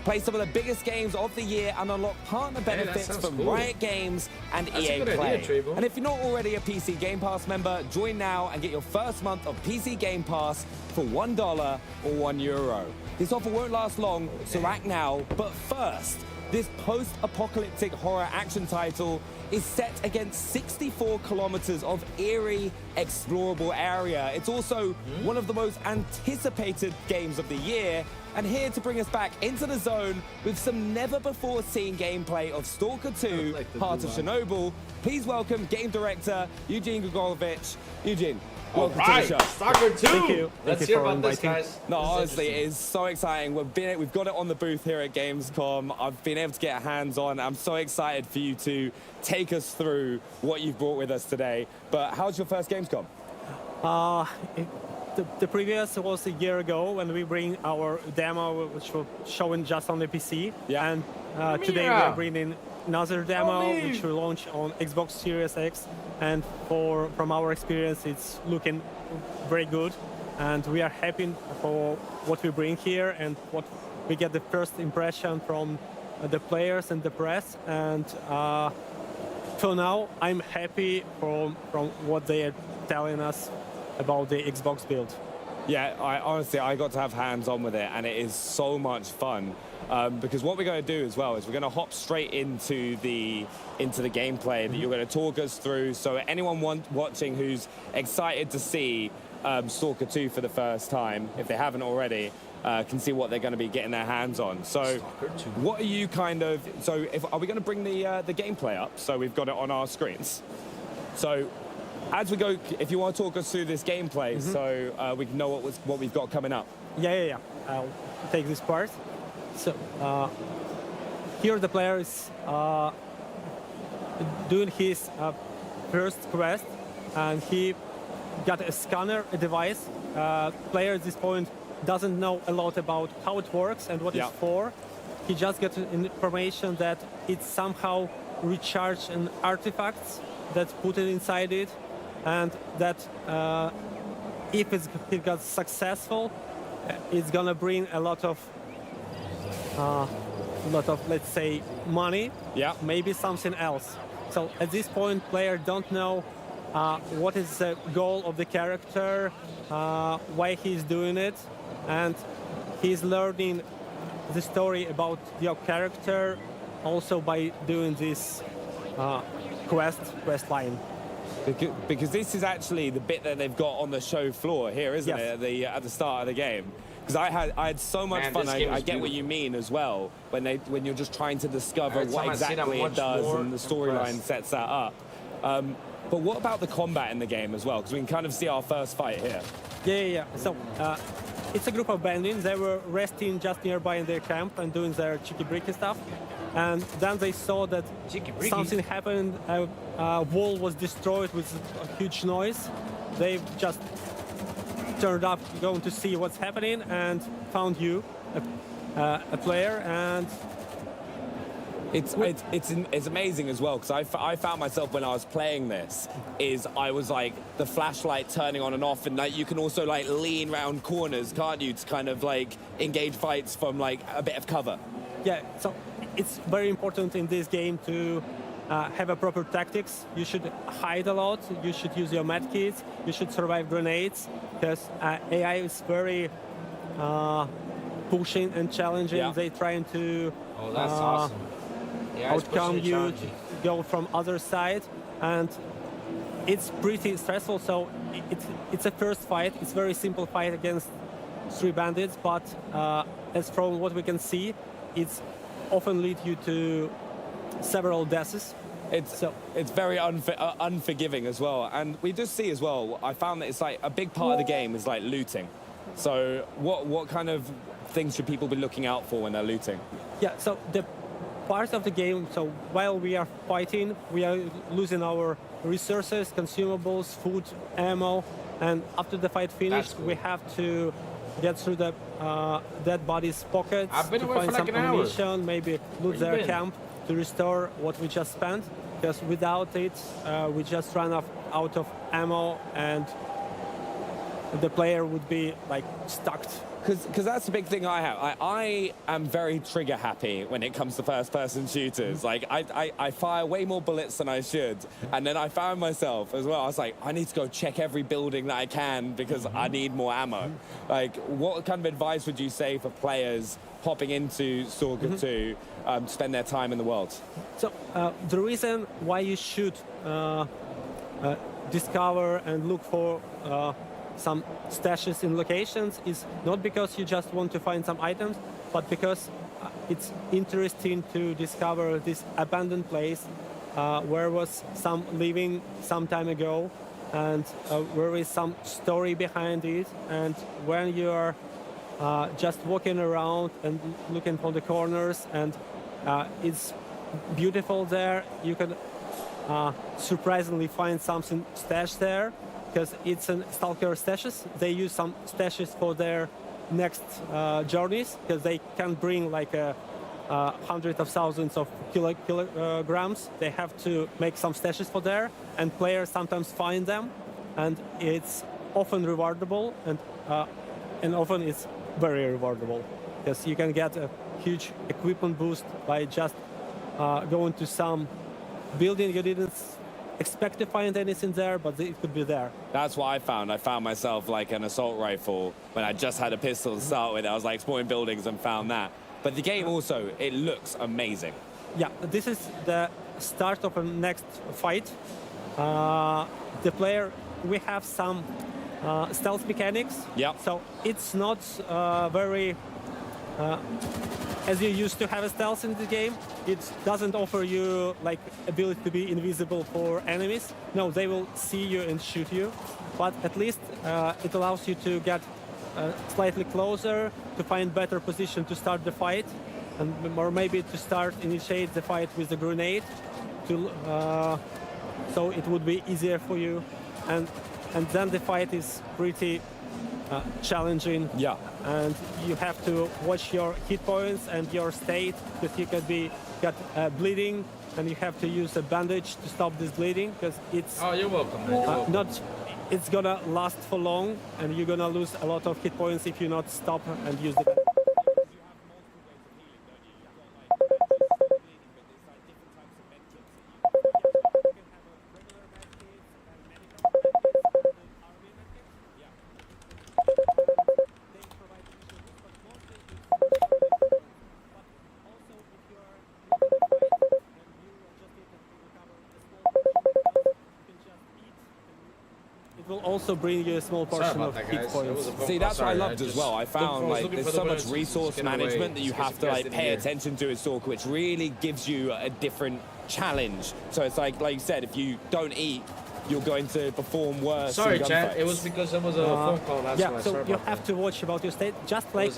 D: Play some of the biggest games of the year and unlock partner benefits from
A: cool.
D: Riot Games and
A: That's
D: EA
A: a good
D: Play.
A: idea, Trayvon.
D: And if you're not already a PC Game Pass member, join now and get your first month of PC Game Pass for $1 or €1. This offer won't last long, so act now. But first, this post-apocalyptic horror action title is set against 64 kilometers of eerie, explorable area. It's also one of the most anticipated games of the year, and here to bring us back into the zone with some never-before-seen gameplay of Stalker 2, Heart of Chernobyl, please welcome game director Eugene Grigorovich. Eugene, welcome to the show.
A: Stalker 2!
R: Thank you.
A: Let's hear about this, guys.
D: No,
A: This is
D: honestly, it is so exciting. We've got it on the booth here at Gamescom. I've been able to get hands on. I'm so excited for you to take us through what you've brought with us today. But how's your first Gamescom?
R: The previous was a year ago when we bring our demo, which was shown just on the PC.
D: Yeah.
R: And today we are bringing another demo, which will launch on Xbox Series X. And from our experience, it's looking very good. And we are happy for what we bring here and what we get the first impression from the players and the press. And till now, I'm happy from what they are telling us about the Xbox build.
D: Yeah, I got to have hands-on with it, and it is so much fun. Because what we're going to do as well is we're going to hop straight into the gameplay that you're going to talk us through. So anyone watching who's excited to see Stalker 2 for the first time, if they haven't already, can see what they're going to be getting their hands on. So what are you are we going to bring the gameplay up? So we've got it on our screens. So as we go, if you want to talk us through this gameplay, so we can know what we've got coming up.
R: Yeah. I'll take this part. So here the player is doing his first quest, and he got a scanner, a device. Player at this point doesn't know a lot about how it works and what it's for. He just gets information that it somehow recharges an artifacts that's put it inside it, and that if it got successful, it's gonna bring a lot of let's say money. Maybe something else. So at this point, players don't know what is the goal of the character, why he's doing it, and he's learning the story about your character also by doing this quest line.
D: Because this is actually the bit that they've got on the show floor here, isn't it? At the start of the game. Because I had so much fun. I get what you mean as well when you're just trying to discover what exactly it does and the storyline sets that up. But what about the combat in the game as well? Because we can kind of see our first fight here.
R: Yeah. So it's a group of bandits. They were resting just nearby in their camp and doing their cheeky-breaky stuff. And then they saw that something happened. A wall was destroyed with a huge noise. They just turned up going to see what's happening and found you, a player, and
D: it's amazing as well, because I found myself when I was playing this I was like the flashlight turning on and off, and like you can also like lean round corners, can't you, to kind of like engage fights from like a bit of cover.
R: Yeah, so it's very important in this game to have a proper tactics. You should hide a lot. You should use your medkits. You should survive grenades, because AI is very pushing and challenging. They're trying to
A: awesome.
R: outcome you, go from other side, and it's pretty stressful. So it's a first fight. It's a very simple fight against 3 bandits, but as from what we can see, it's often lead you to several deaths.
D: It's very unforgiving as well. And we just see as well, I found that it's like a big part of the game is like looting. So what kind of things should people be looking out for when they're looting?
R: Yeah, so the part of the game, so while we are fighting, we are losing our resources, consumables, food, ammo, and after the fight finished, we have to get through the dead bodies' pockets to find some ammunition, maybe loot their camp to restore what we just spent, because without it, we just run out of ammo and the player would be like stuck.
D: Because that's the big thing I have. I am very trigger happy when it comes to first-person shooters. Like, I fire way more bullets than I should. And then I found myself as well. I was like, I need to go check every building that I can because I need more ammo. Like, what kind of advice would you say for players hopping into Stalker 2 to spend their time in the world?
R: So, the reason why you should discover and look for some stashes in locations is not because you just want to find some items, but because it's interesting to discover this abandoned place where was some living some time ago, and where is some story behind it. And when you are just walking around and looking for the corners, and it's beautiful there, you can surprisingly find something stashed there, because it's a Stalker stashes. They use some stashes for their next journeys, because they can bring like hundreds of thousands of kilograms. They have to make some stashes for there, and players sometimes find them, and it's often rewardable, and often it's very rewardable, because you can get a huge equipment boost by just going to some building you didn't expect to find anything there, but it could be there.
D: That's what I found. I found myself like an assault rifle when I just had a pistol to start with. I was like exploring buildings and found that. But the game also, it looks amazing.
R: Yeah, this is the start of a next fight. The player, we have some stealth mechanics.
D: Yeah.
R: So it's not very as you used to have a stealth in the game. It doesn't offer you like ability to be invisible for enemies. No, they will see you and shoot you. But at least it allows you to get slightly closer, to find better position to start the fight, and or maybe to initiate the fight with the grenade, so it would be easier for you. And then the fight is pretty challenging.
D: Yeah.
R: And you have to watch your hit points and your state, because you could be bleeding, and you have to use a bandage to stop this bleeding, because it's
A: you're welcome, man. You're welcome.
R: not. It's gonna last for long, and you're gonna lose a lot of hit points if you not stop and use the bandage. Also bring you a small portion of hit points.
D: See, that's what I loved as well. I found like there's so much resource management that you have to like pay attention to as Stalker, which really gives you a different challenge. So it's like you said, if you don't eat, you're going to perform worse.
A: Sorry, Chad. It was because there was a phone call. That's why.
R: So you have to watch about your state, just like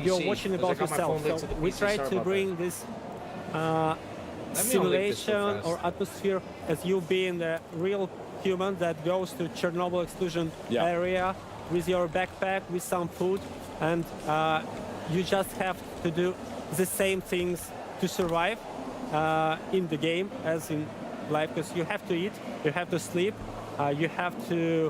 R: you're watching about yourself. So we try to bring this simulation or atmosphere as you being the real human that goes to Chernobyl exclusion area with your backpack, with some food, and you just have to do the same things to survive in the game as in life, because you have to eat, you have to sleep, you have to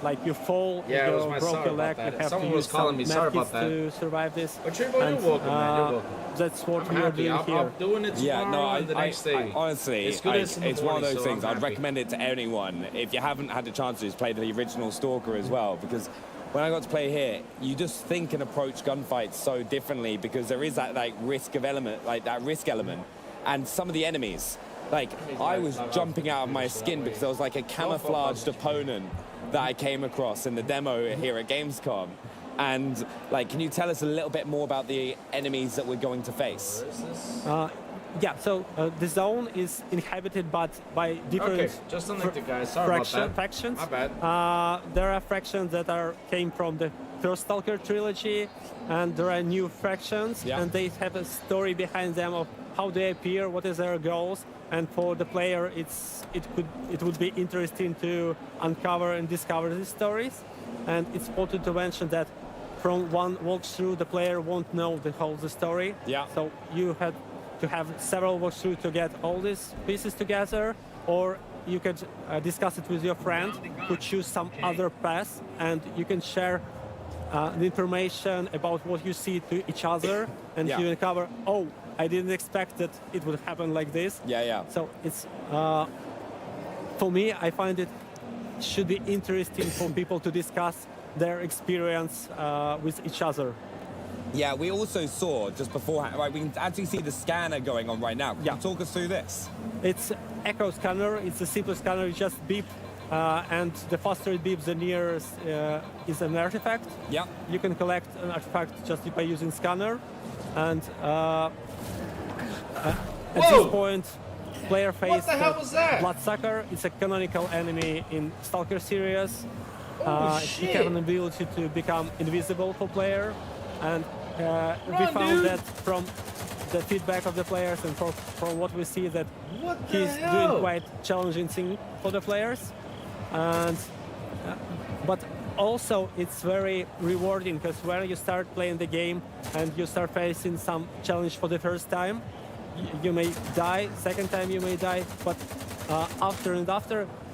R: like you fall, you broke your leg, you have
A: Someone
R: to
A: was
R: use
A: calling me.
R: some
A: Sorry about
R: medkits
A: that.
R: to survive this.
A: But you're welcome, man. You're welcome.
R: That's what
A: I'm
R: we are
A: happy.
R: doing here.
A: I'm doing it tomorrow and the next day.
D: Honestly,
A: it's good as in the
D: it's one of
A: morning,
D: those
A: so
D: things.
A: I'm
D: I'd
A: happy.
D: recommend it to anyone. If you haven't had the chance to just play the original Stalker as well, because when I got to play here, you just think and approach gunfights so differently, because there is that like risk element, and some of the enemies. Like I was jumping out of my skin because there was like a camouflaged opponent that I came across in the demo here at Gamescom. And like, can you tell us a little bit more about the enemies that we're going to face?
R: Yeah, so the zone is inhabited by different
A: just unlike the guys. Sorry about that.
R: factions.
A: My bad.
R: There are factions that came from the first Stalker trilogy, and there are new factions, and they have a story behind them of how they appear, what is their goals, and for the player, it would be interesting to uncover and discover these stories. And it's important to mention that from one walkthrough, the player won't know the whole story.
D: Yeah.
R: So you had to have several walkthroughs to get all these pieces together, or you could discuss it with your friend who choose some other path, and you can share the information about what you see to each other, and you uncover, oh, I didn't expect that it would happen like this.
D: Yeah.
R: So it's, for me, I find it should be interesting for people to discuss their experience with each other.
D: Yeah, we also saw just beforehand, right, we can actually see the scanner going on right now. Can you talk us through this?
R: It's echo scanner. It's a simple scanner. You just beep, and the faster it beeps, the nearer is an artifact.
D: Yeah.
R: You can collect an artifact just by using scanner, and at this point, player faced Bloodsucker. It's a canonical enemy in Stalker series. He has an ability to become invisible for player, and we found that from the feedback of the players and from what we see that he's doing quite challenging thing for the players, and but also it's very rewarding, because when you start playing the game and you start facing some challenge for the first time, you may die, second time you may die, but after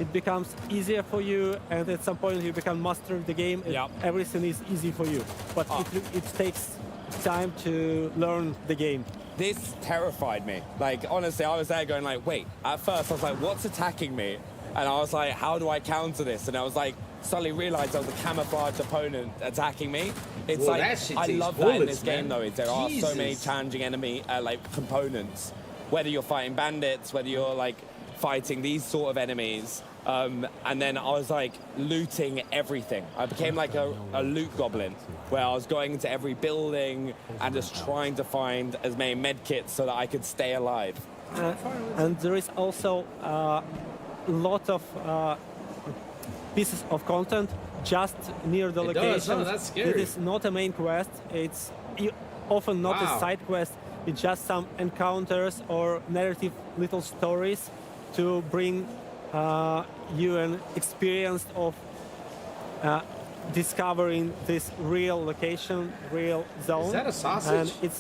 R: it becomes easier for you, and at some point you become master of the game, and everything is easy for you. But it takes time to learn the game.
D: This terrified me. Like, honestly, I was there going like, wait, at first I was like, what's attacking me? And I was like, how do I counter this? And I was like, suddenly realized there was a camouflaged opponent attacking me. It's like, I love that in this game though. There are so many challenging enemy like components, whether you're fighting bandits, whether you're like fighting these sort of enemies. And then I was like looting everything. I became like a loot goblin, where I was going into every building and just trying to find as many medkits so that I could stay alive.
R: And there is also a lot of pieces of content just near the location.
A: That's scary.
R: It is not a main quest. It's often not a side quest. It's just some encounters or narrative little stories to bring you an experience of discovering this real location, real zone.
A: Is that a sausage?
R: And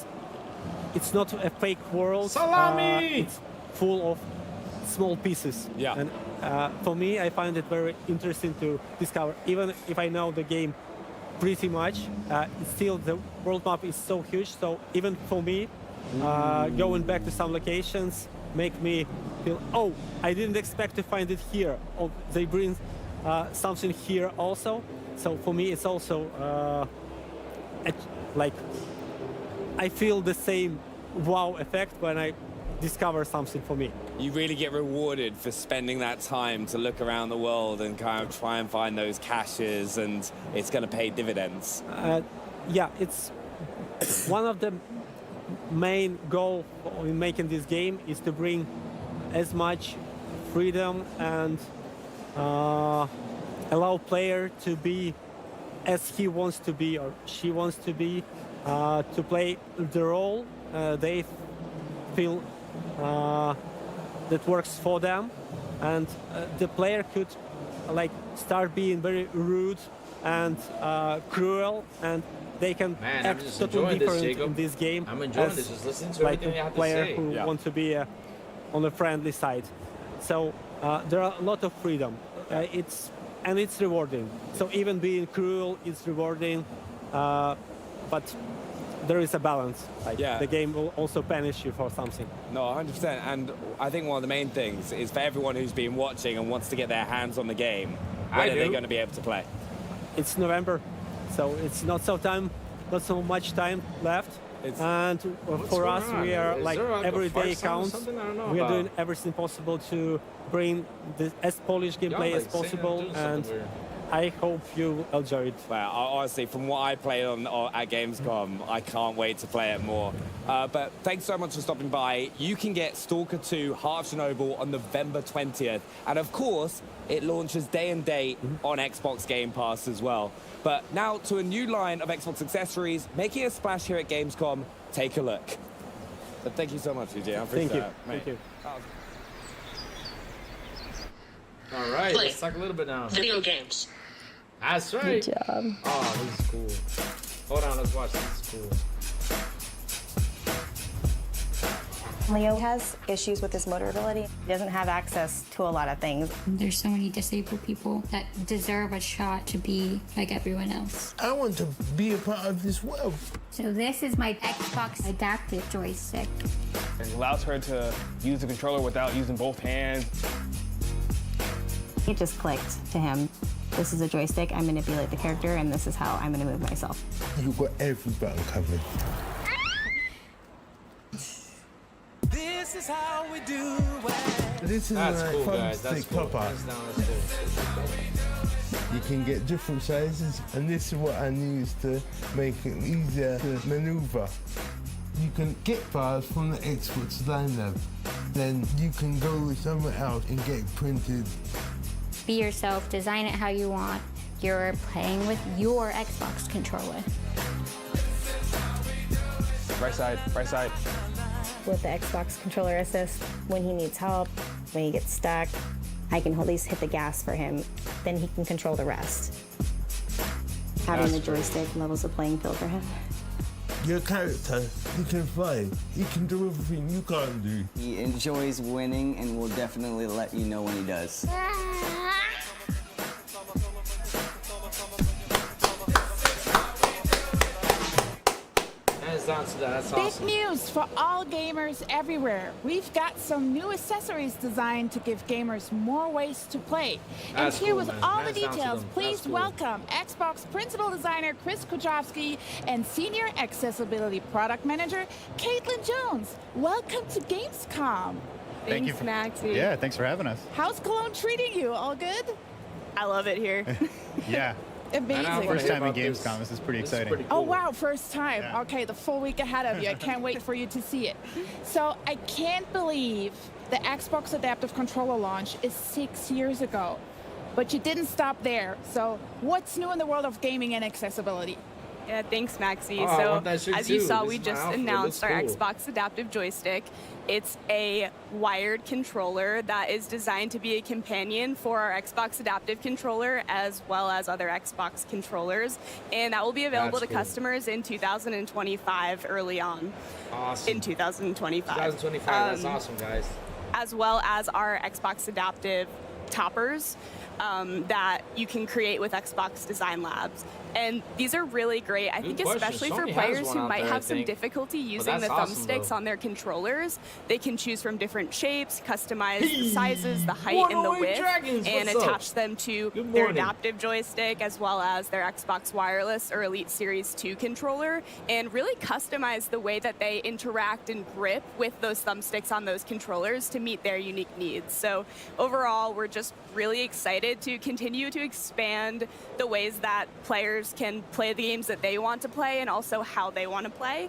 R: it's not a fake world.
A: Salami!
R: It's full of small pieces.
D: Yeah.
R: And for me, I find it very interesting to discover. Even if I know the game pretty much, still the world map is so huge. So even for me, going back to some locations make me feel, oh, I didn't expect to find it here. Oh, they bring something here also. So for me, it's also like I feel the same wow effect when I discover something for me.
D: You really get rewarded for spending that time to look around the world and kind of try and find those caches, and it's going to pay dividends.
R: Yeah, it's one of the main goal in making this game is to bring as much freedom and allow player to be as he wants to be or she wants to be, to play the role they feel that works for them, and the player could like start being very rude and cruel, and they can act totally different in this game.
A: I'm enjoying
R: as,
A: this, just listening to
R: like
A: everything you
R: a
A: have to
R: player
A: say.
R: who want to be on the friendly side. So there are a lot of freedom. It's rewarding. So even being cruel is rewarding, but there is a balance. Like the game will also punish you for something.
D: No, 100%. And I think one of the main things is for everyone who's been watching and wants to get their hands on the game, when are they going to be able to play?
R: It's November, so it's not so much time left. And for us, we are like everyday accounts. We are doing everything possible to bring as polished gameplay as possible, and I hope you enjoy it.
D: Well, honestly, from what I played at Gamescom, I can't wait to play it more. But thanks so much for stopping by. You can get Stalker 2 Heart of Chernobyl on November 20th. And of course, it launches day and date on Xbox Game Pass as well. But now to a new line of Xbox accessories, making a splash here at Gamescom. Take a look. But thank you so much, EJ. I appreciate that, mate.
R: Thank you.
A: All right, let's talk a little bit now.
S: Video games.
A: That's right.
G: Good job.
A: Oh, this is cool. Hold on, let's watch. This is cool.
T: Leo has issues with his motor ability. He doesn't have access to a lot of things.
U: There's so many disabled people that deserve a shot to be like everyone else.
V: I want to be a part of this world.
U: So this is my Xbox adaptive joystick.
W: It allows her to use the controller without using both hands.
T: It just clicked to him. This is a joystick, I manipulate the character, and this is how I'm gonna move myself.
V: You've got every button covered.
X: This is how we do it.
V: This is
A: That's
V: like
A: cool,
V: fun
A: guys. That's
V: stick
A: cool.
V: pop-up.
A: Hands down, that's cool.
V: You can get different sizes, and this is what I use to make it easier to maneuver. You can get files from the Xbox Line Lab. Then you can go somewhere else and get it printed.
U: Be yourself, design it how you want. You're playing with your Xbox controller.
W: Right side, right side.
T: With the Xbox controller assist, when he needs help, when he gets stuck, I can at least hit the gas for him. Then he can control the rest. Having the joystick levels the playing field for him.
V: Your character, he can fly. He can do everything you can't do.
Y: He enjoys winning and will definitely let you know when he does.
A: Hands down to that. That's
B: Big
A: awesome.
B: news for all gamers everywhere. We've got some new accessories designed to give gamers more ways to play.
A: That's
B: and here
A: cool,
B: with
A: man.
B: all
A: Hands
B: the
A: down to
B: details,
A: them.
B: please
A: That's cool.
B: welcome Xbox Principal Designer Chris Kujovsky and Senior Accessibility Product Manager Caitlin Jones. Welcome to Gamescom.
Z: Thank you.
B: Maxie.
Z: Yeah, thanks for having us.
B: How's Cologne treating you? All good? I love it here.
Z: Yeah.
B: Amazing.
Z: First time in Gamescom. This is pretty exciting.
B: Oh, wow, first time.
Z: Yeah.
B: Okay, the full week ahead of you. I can't wait for you to see it. So I can't believe the Xbox Adaptive Controller launch is 6 years ago. But you didn't stop there. So what's new in the world of gaming and accessibility?
C: Yeah, thanks, Maxie.
A: Oh, I
C: so,
A: want that shit
C: as you
A: too.
C: saw,
A: This
C: we
A: is my
C: just
A: outfit. It
C: announced our
A: looks cool.
C: Xbox Adaptive Joystick. It's a wired controller that is designed to be a companion for our Xbox Adaptive Controller as well as other Xbox controllers. And that will be available
A: That's
C: to
A: cool.
C: customers in 2025 early on.
A: Awesome.
C: In 2025.
A: 2025, that's awesome, guys.
C: As well as our Xbox Adaptive toppers that you can create with Xbox Design Labs. And these are really great, I think,
A: question.
C: especially for
A: Sony has
C: players
A: one
C: who
A: out
C: might
A: there, I
C: have some
A: think.
C: difficulty
A: But
C: using the
A: that's awesome,
C: thumbsticks
A: though.
C: on their controllers. They can choose from different shapes, customize the sizes, the height, and the
A: 108
C: width,
A: Dragons,
C: and
A: what's up?
C: attach them to
A: Good
C: their
A: morning.
C: adaptive joystick as well as their Xbox Wireless or Elite Series 2 controller, and really customize the way that they interact and grip with those thumbsticks on those controllers to meet their unique needs. So overall, we're just really excited to continue to expand the ways that players can play the games that they want to play and also how they want to play.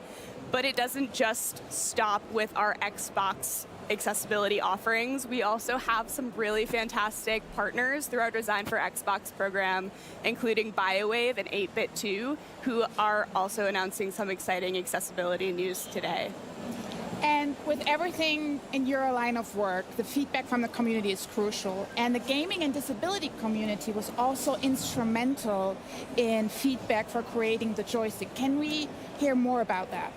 C: But it doesn't just stop with our Xbox accessibility offerings. We also have some really fantastic partners through our Design for Xbox program, including BioWave and 8bit2, who are also announcing some exciting accessibility news today.
B: And with everything in your line of work, the feedback from the community is crucial. And the gaming and disability community was also instrumental in feedback for creating the joystick. Can we hear more about that?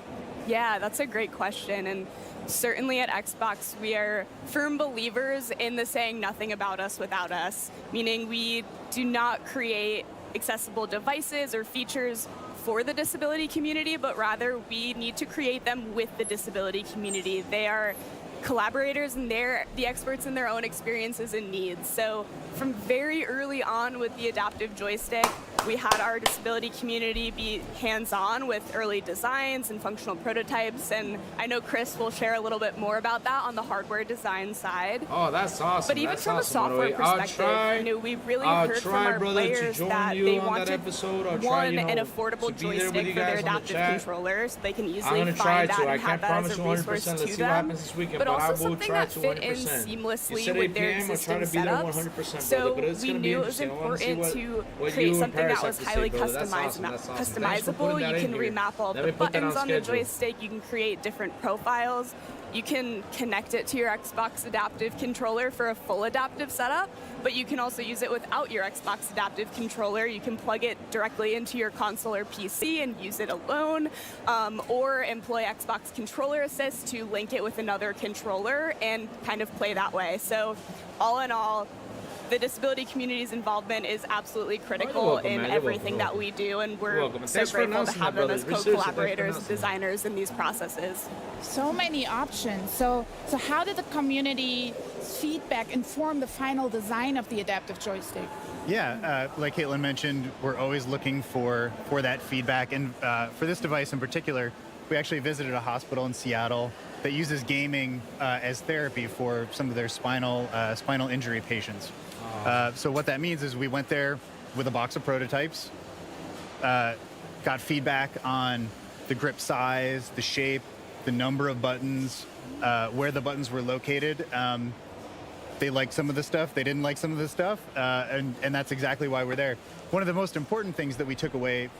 C: Yeah, that's a great question. And certainly at Xbox, we are firm believers in the saying nothing about us without us, meaning we do not create accessible devices or features for the disability community, but rather we need to create them with the disability community. They are collaborators and they're the experts in their own experiences and needs. So from very early on with the adaptive joystick, we had our disability community be hands-on with early designs and functional prototypes, and I know Chris will share a little bit more about that on the hardware design side.
A: Oh, that's awesome.
C: But even
A: That's
C: from a
A: awesome, by the
C: software
A: way. I'll
C: perspective,
A: try-
C: you know, we really
A: I'll
C: heard from
A: try,
C: our
A: brother, to
C: players
A: join
C: that
A: you
C: they
A: on that
C: wanted
A: episode. I'll try,
C: one,
A: you know,
C: an affordable
A: to be there with
C: joystick
A: you
C: for their
A: guys on the
C: adaptive
A: chat.
C: controller, so they can
A: I'm
C: easily
A: gonna try
C: find
A: to.
C: that
A: I
C: and have
A: can't
C: that as
A: promise
C: a
A: 100%.
C: resource
A: Let's
C: to
A: see what
C: them.
A: happens this weekend,
C: But
A: but I
C: also
A: will
C: something
A: try
C: that
A: to
C: fit in
A: 100%. You
C: seamlessly
A: said
C: with
A: 8
C: their
A: p.m. I'll try
C: existing
A: to be there
C: setups.
A: 100%, brother,
C: So
A: but it's
C: we
A: gonna be
C: knew it was
A: interesting. I wanna see
C: important
A: what
C: to create
A: you and
C: something
A: Paris
C: that
A: have
C: was
A: to say,
C: highly
A: brother. That's awesome. That's awesome. Thanks for putting
C: customizable.
A: that
C: You
A: in
C: can
A: here.
C: remap all
A: Let
C: the
A: me put that
C: buttons on the
A: schedule.
C: joystick. You can create different profiles. You can connect it to your Xbox Adaptive Controller for a full adaptive setup, but you can also use it without your Xbox Adaptive Controller. You can plug it directly into your console or PC and use it alone, or employ Xbox Controller Assist to link it with another controller and kind of play that way. So all in all, the disability community's involvement is absolutely critical
A: welcome,
C: in
A: man. You're
C: everything
A: welcome.
C: that we do, and
A: You're
C: we're
A: welcome. And
C: so
A: thanks for
C: grateful to
A: announcing
C: have
A: that,
C: them
A: brother.
C: as
A: Seriously, thanks for
C: co-collaborators,
A: announcing that.
C: designers in these processes.
B: So many options. So how did the community feedback inform the final design of the adaptive joystick?
Z: Yeah, like Caitlin mentioned, we're always looking for that feedback. And for this device in particular, we actually visited a hospital in Seattle that uses gaming as therapy for some of their spinal injury patients. So what that means is we went there with a box of prototypes, got feedback on the grip size, the shape, the number of buttons, where the buttons were located. They liked some of the stuff, they didn't like some of the stuff, and that's exactly why we're there. One of the most important things that we took away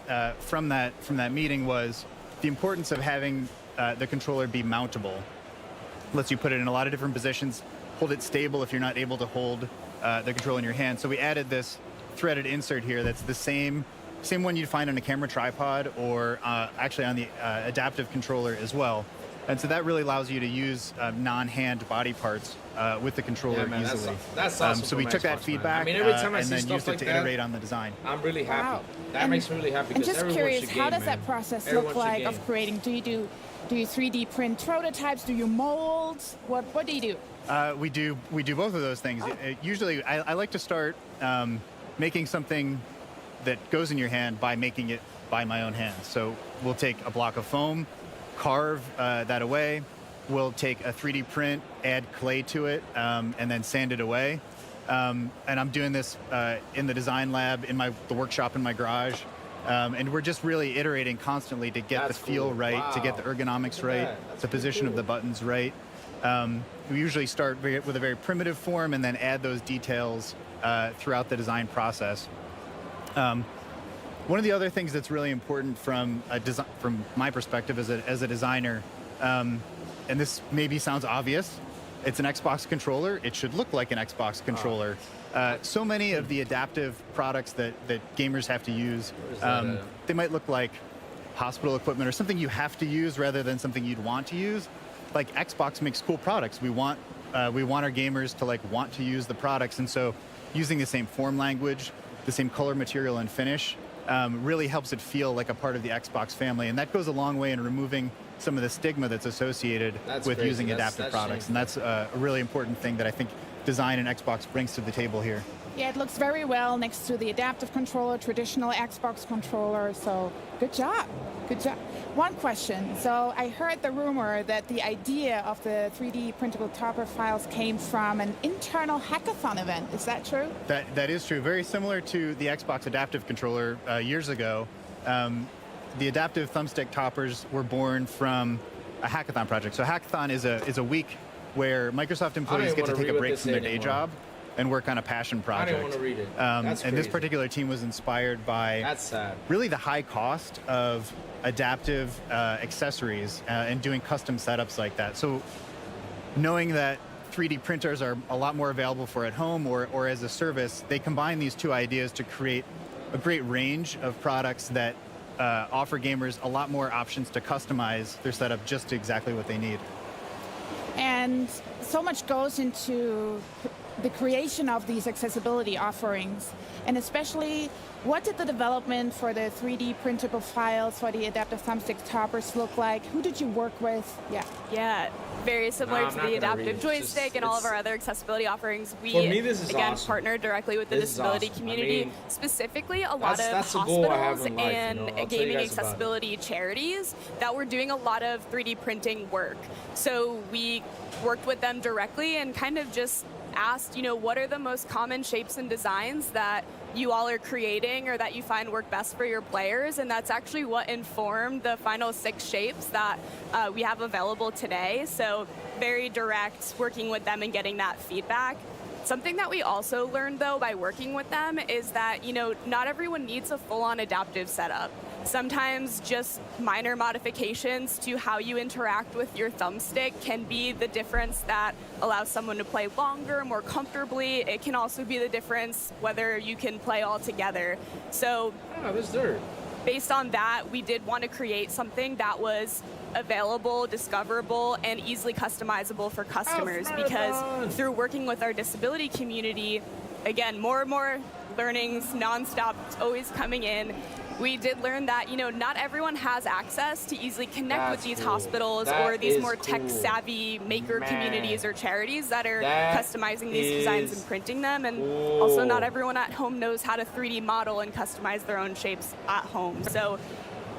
Z: from that meeting was the importance of having the controller be mountable. Lets you put it in a lot of different positions, hold it stable if you're not able to hold the controller in your hand. So we added this threaded insert here that's the same one you'd find on a camera tripod or actually on the adaptive controller as well. And so that really allows you to use non-hand body parts with the controller
A: man,
Z: easily.
A: That's awesome.
Z: So we
A: from
Z: took that
A: Xbox, man.
Z: feedback
A: I mean, every time I
Z: and
A: see
Z: then
A: stuff
Z: used
A: like
Z: it to
A: that,
Z: iterate on the design.
A: I'm really happy.
B: Wow.
A: That makes me really happy.
B: And
A: because
B: just
A: everyone
B: curious,
A: should
B: how
A: game,
B: does
A: man.
B: that process
A: Everyone
B: look
A: should
B: like
A: game.
B: of creating? Do you 3D print prototypes? Do you mold? What do you do?
Z: We do both of those things. Usually, I like to start making something that goes in your hand by making it by my own hands. So we'll take a block of foam, carve that away. We'll take a 3D print, add clay to it, and then sand it away. And I'm doing this in the design lab, in the workshop in my garage. And we're just really iterating constantly to get the feel right, to get the ergonomics right, the position of the buttons right. We usually start with a very primitive form and then add those details throughout the design process. One of the other things that's really important from my perspective as a designer, and this maybe sounds obvious, it's an Xbox controller. It should look like an Xbox controller. So many of the adaptive products that gamers have to use, they might look like hospital equipment or something you have to use rather than something you'd want to use. Like Xbox makes cool products. We want our gamers to want to use the products, and so using the same form language, the same color, material, and finish really helps it feel like a part of the Xbox family, and that goes a long way in removing some of the stigma that's associated with
A: crazy.
Z: using adaptive products, and that's a really important thing that I think design and Xbox brings to the table here.
B: Yeah, it looks very well next to the adaptive controller, traditional Xbox controller, so good job. Good job. One question. So I heard the rumor that the idea of the 3D printable topper files came from an internal hackathon event. Is that true?
Z: That is true. Very similar to the Xbox adaptive controller years ago. The adaptive thumbstick toppers were born from a hackathon project. So hackathon is a week where Microsoft employees get to take a break from their day job and work on a passion project.
A: I don't want to read it.
Z: And this particular team was inspired by really the high cost of adaptive accessories and doing custom setups like that. So knowing that 3D printers are a lot more available for at home or as a service, they combine these two ideas to create a great range of products that offer gamers a lot more options to customize their setup just to exactly what they need.
B: And so much goes into the creation of these accessibility offerings, and especially what did the development for the 3D printable files for the adaptive thumbstick toppers look like? Who did you work with?
C: Yeah, very similar to the adaptive joystick and all of our other accessibility offerings. We, again, partner directly with the disability community, specifically a lot of hospitals and gaming accessibility charities that were doing a lot of 3D printing work. So we worked with them directly and kind of just asked, what are the most common shapes and designs that you all are creating or that you find work best for your players, and that's actually what informed the final 6 shapes that we have available today. So very direct, working with them and getting that feedback. Something that we also learned, though, by working with them is that, not everyone needs a full-on adaptive setup. Sometimes just minor modifications to how you interact with your thumbstick can be the difference that allows someone to play longer, more comfortably. It can also be the difference whether you can play all together. So, based on that, we did want to create something that was available, discoverable, and easily customizable for customers, because through working with our disability community, again, more and more learnings nonstop, always coming in. We did learn that, not everyone has access to easily connect with these hospitals or these more tech-savvy maker communities or charities that are customizing these designs and printing them. And also not everyone at home knows how to 3D model and customize their own shapes at home. So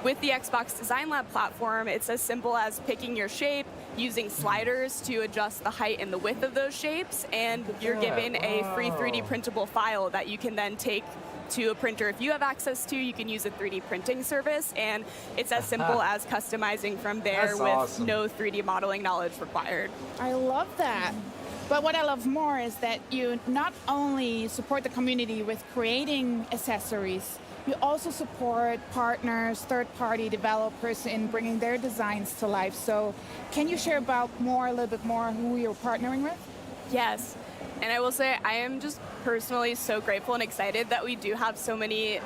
C: with the Xbox Design Lab platform, it's as simple as picking your shape, using sliders to adjust the height and the width of those shapes, and you're given a free 3D printable file that you can then take to a printer. If you have access to, you can use a 3D printing service, and it's as simple as customizing from there with no 3D modeling knowledge required.
B: I love that. But what I love more is that you not only support the community with creating accessories, you also support partners, third-party developers in bringing their designs to life. So can you share about a little bit more who you're partnering with?
C: Yes. And I will say I am just personally so grateful and excited that we do have so many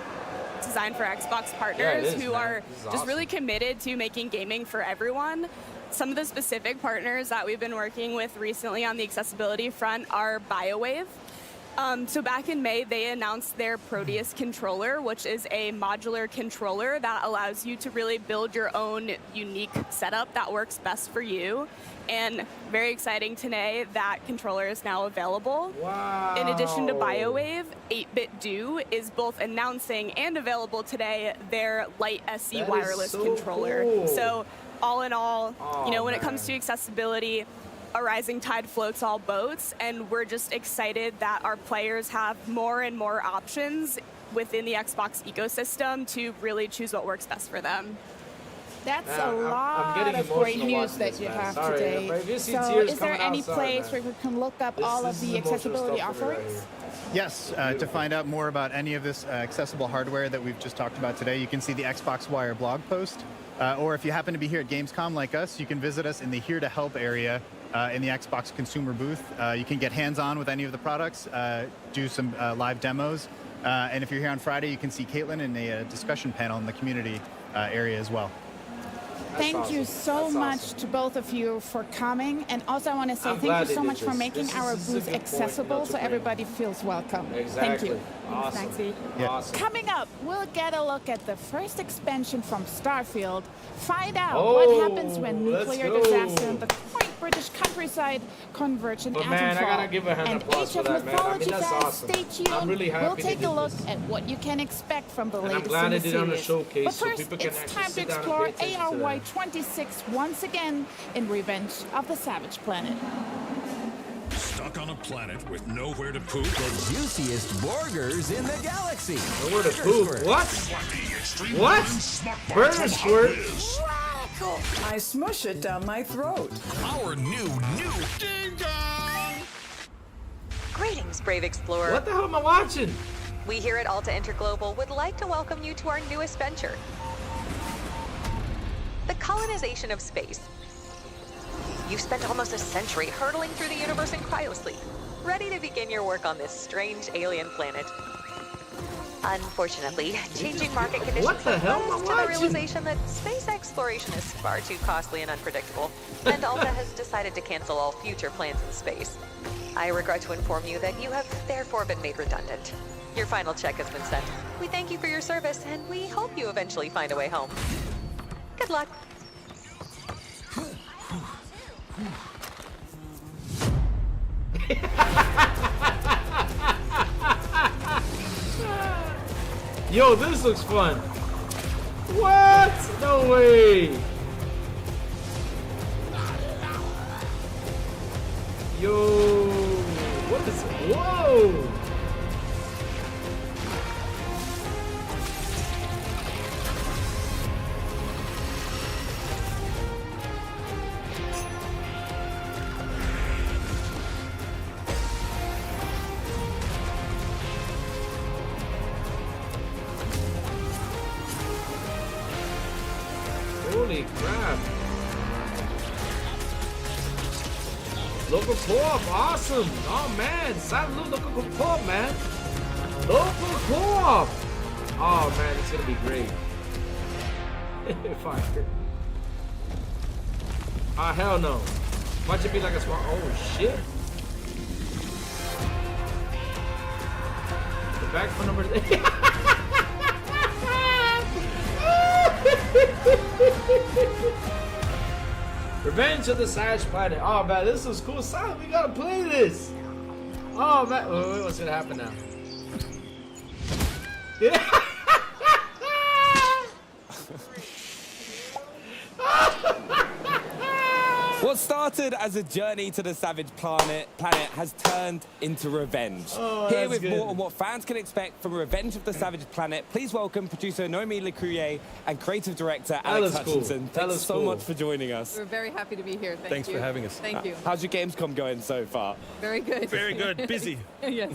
C: Design for Xbox partners who are just really committed to making gaming for everyone. Some of the specific partners that we've been working with recently on the accessibility front are BioWave. So back in May, they announced their Proteus controller, which is a modular controller that allows you to really build your own unique setup that works best for you. And very exciting today, that controller is now available.
A: Wow.
C: In addition to BioWave, 8-Bit Do is both announcing and available today their Lite SE wireless controller.
A: Cool.
C: So all in all, when it comes to accessibility, a rising tide floats all boats, and we're just excited that our players have more and more options within the Xbox ecosystem to really choose what works best for them.
B: That's a lot of great news that you have today. So is there any place where we can look up all of the accessibility offerings?
Z: Yes, to find out more about any of this accessible hardware that we've just talked about today, you can see the Xbox Wire blog post. Or if you happen to be here at Gamescom like us, you can visit us in the Here to Help area in the Xbox consumer booth. You can get hands-on with any of the products, do some live demos. And if you're here on Friday, you can see Caitlin in a discussion panel in the community area as well.
B: Thank you so much to both of you for coming. And also I want to say thank you so much for making our booth accessible so everybody feels welcome.
A: Exactly.
B: Thank you.
A: Awesome.
B: Thanks,
A: Awesome.
B: Coming up, we'll get a look at the first expansion from Starfield, find out what happens when nuclear disaster and the quaint British countryside converge in Atomfall.
A: Man, I gotta give a hand
B: and
A: applause
B: Age
A: for
B: of
A: that, man. I
B: Mythology
A: mean, that's
B: fans,
A: awesome.
B: stay tuned.
A: I'm really happy
B: we'll
A: they
B: take
A: did
B: a look
A: this.
B: at what you can expect from the
A: And I'm
B: latest
A: glad
B: in the
A: they did it on the
B: series.
A: showcase
B: But
A: so
B: first,
A: people can
B: it's
A: actually
B: time to
A: sit down and
B: explore
A: pay attention to
B: ARY
A: that.
B: 26 once again in Revenge of the Savage Planet.
F: Stuck on a planet with nowhere to poop? The juiciest burgers in the galaxy.
A: Nowhere to poop? What? What? Burger squirt?
H: I smush it down my throat.
F: Our new Ding Dong!
K: Greetings, brave explorer.
A: What the hell am I watching?
K: We here at Alta Interglobal would like to welcome you to our newest venture, the colonization of space. You've spent almost a century hurtling through the universe in cryosleep, ready to begin your work on this strange alien planet. Unfortunately, changing market conditions have led us to the realization that space exploration is far too costly and unpredictable, and Alta has decided to cancel all future plans in space. I regret to inform you that you have therefore been made redundant. Your final check has been sent. We thank you for your service, and we hope you eventually find a way home. Good luck.
A: Yo, this looks fun. What? No way. Yo, what is it? Whoa. Holy crap. Local co-op, awesome. Oh man, salute local co-op, man. Local co-op. Oh man, it's gonna be great. Fire. Ah, hell no. Watch it be like a smart. Oh shit. The back phone number. Revenge of the Savage Planet. Oh man, this is cool. Silent, we gotta play this. Oh man, wait, what's gonna happen now? Yeah.
D: What started as a journey to the Savage Planet has turned into revenge.
A: Oh,
D: Here
A: that's
D: with
A: good.
D: more on what fans can expect from Revenge of the Savage Planet, please welcome producer Noemi Lecourier and creative director Alex
A: looks cool.
D: Hutchinson.
A: That
D: Thanks
A: looks
D: so
A: cool.
D: much for joining us.
I: We're very happy to be here.
D: Thanks for having us.
I: Thank you.
D: How's your Gamescom going so far?
I: Very good.
W: Very good. Busy.
I: Yes.